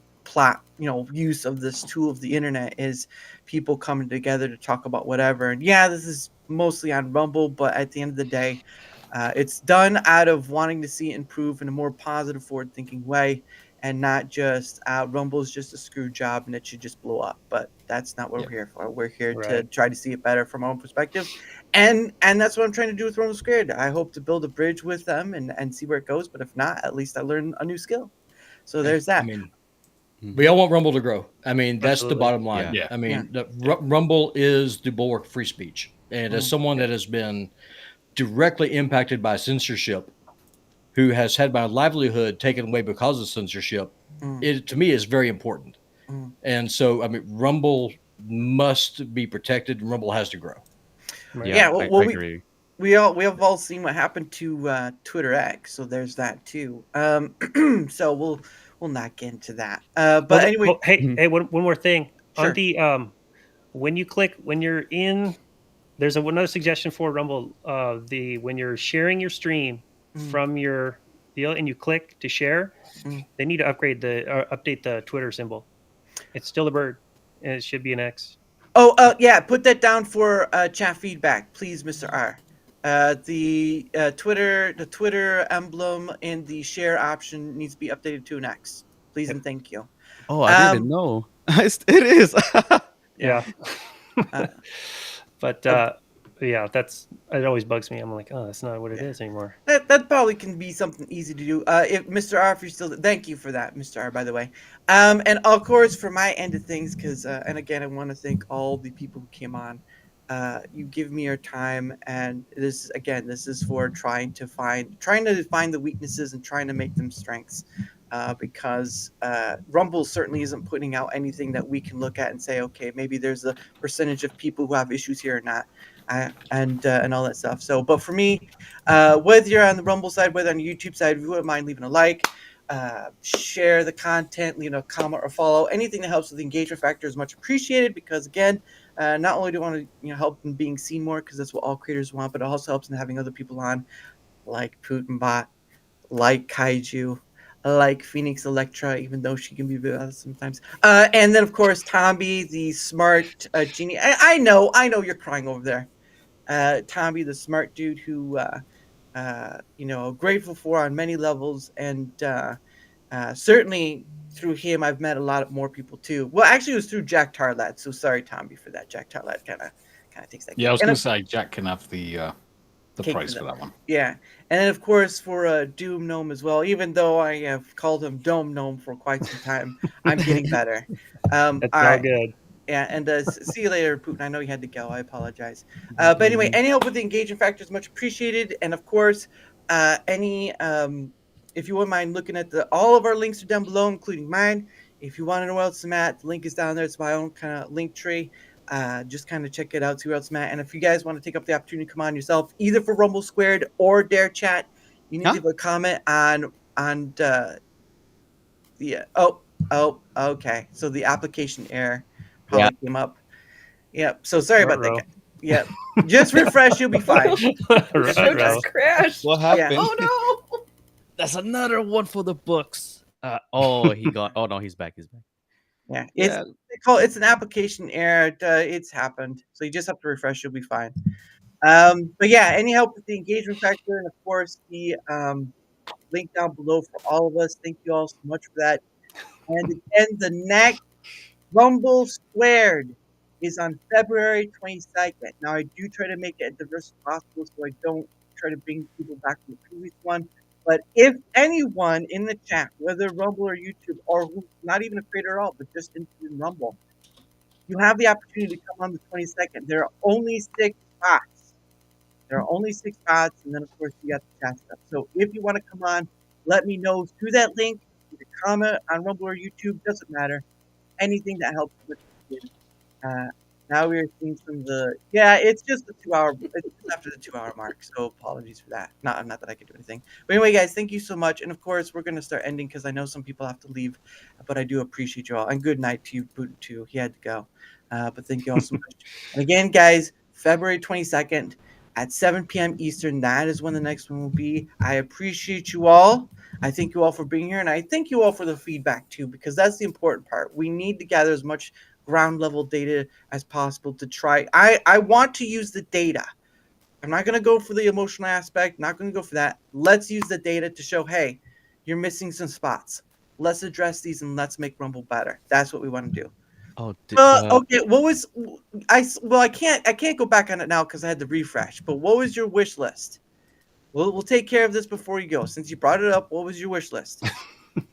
use of this tool of the internet, is people coming together to talk about whatever. And yeah, this is mostly on Rumble, but at the end of the day, it's done out of wanting to see it improve in a more positive, forward-thinking way, and not just Rumble's just a screw job and it should just blow up. But that's not what we're here for. We're here to Right. try to see it better from our own perspective, and that's what I'm trying to do with Rumble². I hope to build a bridge with them and see where it goes. But if not, at least I learn a new skill. So there's that. I mean, We all want Rumble to grow. I mean, that's Absolutely. the bottom line. Yeah. I mean, Rumble is the bulwark of free speech. And as someone that has been directly impacted by censorship, who has had my livelihood taken away because of censorship, it to me is very important. And so, I mean, Rumble must be protected, and Rumble has to grow. Right. Yeah, I well, agree. we have all seen what happened to Twitter X, so there's that too. So we'll not get into that. But Well, anyway, hey, one more thing Sure. on the when you're in, there's another suggestion for Rumble. When you're sharing your stream from your deal and you click to share, they need to update the Twitter symbol. It's still a bird, and it should be an X. Yeah, put that down for chat feedback, please, Mr. R. The Twitter emblem and the share option needs to be updated to an X, please and thank you. Oh, I didn't even know. It is. Yeah. Uh, But yeah, it always bugs me. I'm like, oh, that's not what it is anymore. That probably can be something easy to do. If Mr. R, if you're still, thank you for that, Mr. R, by the way. And of course, for my end of things, because and again, I want to thank all the people who came on. You give me your time, and this is for trying to find the weaknesses and trying to make them strengths. Because Rumble certainly isn't putting out anything that we can look at and say, okay, maybe there's a percentage of people who have issues here or not, and all that stuff. So, but for me, whether you're on the Rumble side, whether on the YouTube side, if you wouldn't mind leaving a like, share the content, comment or follow, anything that helps with the engagement factor is much appreciated. Because again, not only do I want to help in being seen more, because that's what all creators want, but it also helps in having other people on, like Putinbot, like Kaiju, like Phoenix Electra, even though she can be a bit sometimes. And then, of course, Tomby, the smart genie. I know you're crying over there. Tomby, the smart dude who, grateful for on many levels. And certainly through him, I've met a lot more people too. Well, actually, it was through Jack Tarlat. So sorry, Tomby, for that. Jack Tarlat kind of takes that. Yeah, I was going to say Jack can have the cake praise for that one. Yeah, and then of course for Doom Gnome as well. Even though I have called him Dome Gnome for quite some time, I'm getting better. That's all good. Yeah, and see you later, Putin. I know you had to go. I apologize. But anyway, any help with the engagement factor is much appreciated. And of course, if you wouldn't mind looking at all of our links are down below, including mine. If you want to know where else I'm at, the link is down there. It's my own kind of link tree. Just kind of check it out, see where else I'm at. And if you guys want to take up the opportunity to come on yourself, either for Rumble² or Dare Chat, you need to leave a comment on okay. So the application error probably came up. Yep. So sorry about that. Yep. Just refresh, you'll be fine. The show just crashed. What happened? Yeah. Oh no! That's another one for the books. He got. Oh no, he's back. Yeah. It's an application error. It's happened. So you just have to refresh, you'll be fine. But yeah, any help with the engagement factor, and of course the link down below for all of us. Thank you all so much for that. And again, the next Rumble² is on February 22nd. Now, I do try to make it as diverse as possible, so I don't try to bring people back from the previous one. But if anyone in the chat, whether Rumble or YouTube, or who's not even a creator at all, but just interested in Rumble, you have the opportunity to come on the 22nd. There are only 6 spots. And then, of course, you got the chat stuff. So if you want to come on, let me know through that link. You can comment on Rumble or YouTube, doesn't matter. Anything that helps with it. Now we are seeing it's just the 2 hour, it's just after the 2 hour mark. So apologies for that. Not that I could do anything. But anyway, guys, thank you so much. And of course, we're going to start ending because I know some people have to leave, but I do appreciate you all. And good night to you, Putin, too. He had to go. But thank you all so much. And again, guys, February 22nd at 7 p.m. Eastern, that is when the next one will be. I appreciate you all. I thank you all for being here. And I thank you all for the feedback, too, because that's the important part. We need to gather as much ground level data as possible to try. I want to use the data. I'm not going to go for the emotional aspect, not going to go for that. Let's use the data to show, hey, you're missing some spots. Let's address these and let's make Rumble better. That's what we want to do. Okay, what was I can't go back on it now because I had the refresh, but what was your wish list? We'll take care of this before you go. Since you brought it up, what was your wish list?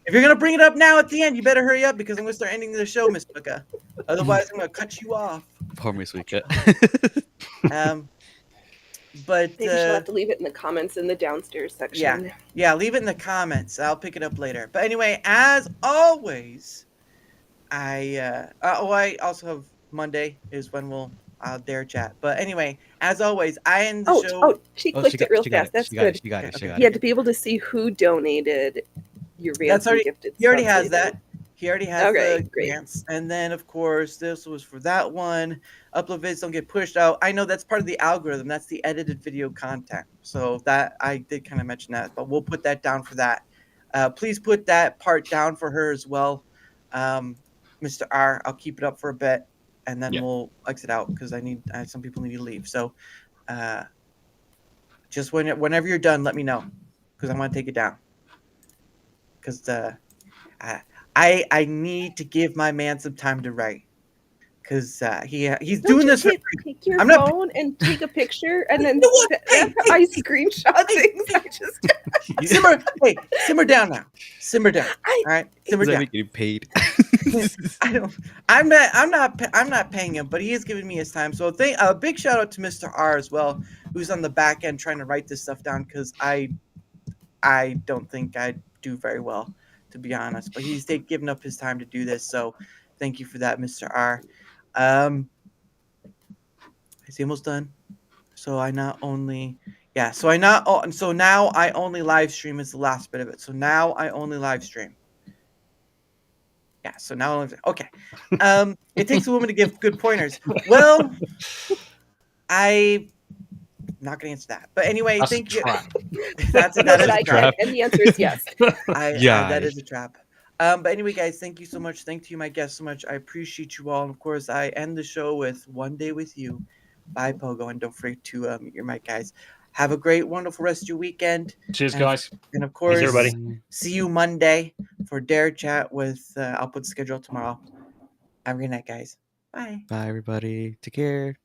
If you're gonna bring it up now at the end, you better hurry up because I'm gonna start ending the show, Miss Booker. Otherwise, I'm gonna cut you off. Poor Miss Wika. But Maybe she'll have to leave it in the comments in the downstairs section. yeah, leave it in the comments. I'll pick it up later. But anyway, as always, I also have Monday is when I'll dare chat. But anyway, as always, I end the show. Oh, she clicked it real fast. That's good. She got it. Yeah, to be able to see who donated your ransom gifted. He already has that. He already has Okay, the great. grants. And then, of course, this was for that one. Upload vids don't get pushed out. I know that's part of the algorithm. That's the edited video content. So that I did kind of mention that, but we'll put that down for that. Please put that part down for her as well. Mr. R, I'll keep it up for a bit, and then we'll exit out because some people need to leave. So just whenever you're done, let me know because I want to take it down. Because I need to give my man some time to write because he's doing this. Take your phone and take a picture and then I screenshot things. Simmer down now. Simmer down. All right, simmer down. Getting paid. I'm not paying him, but he is giving me his time. So a big shout out to Mr. R as well, who's on the back end trying to write this stuff down because I don't think I do very well, to be honest. But he's given up his time to do this, so thank you for that, Mr. R. Is he almost done? So now I only live stream is the last bit of it. So now I only live stream. Yeah, so now okay. It takes a woman to give good pointers. Well, I'm not going to answer that. But anyway, thank you. That is a trap. And the answer is yes. That is a trap. But anyway, guys, thank you so much. Thank you, my guests, so much. I appreciate you all. And of course, I end the show with One Day With You by Pogo. And don't forget to mute your mic, guys. Have a great, wonderful rest of your weekend. Cheers, guys. And of course, thanks, everybody. See you Monday for Dare Chat with, I'll put the schedule tomorrow. Have a great night, guys. Bye. Bye, everybody. Take care.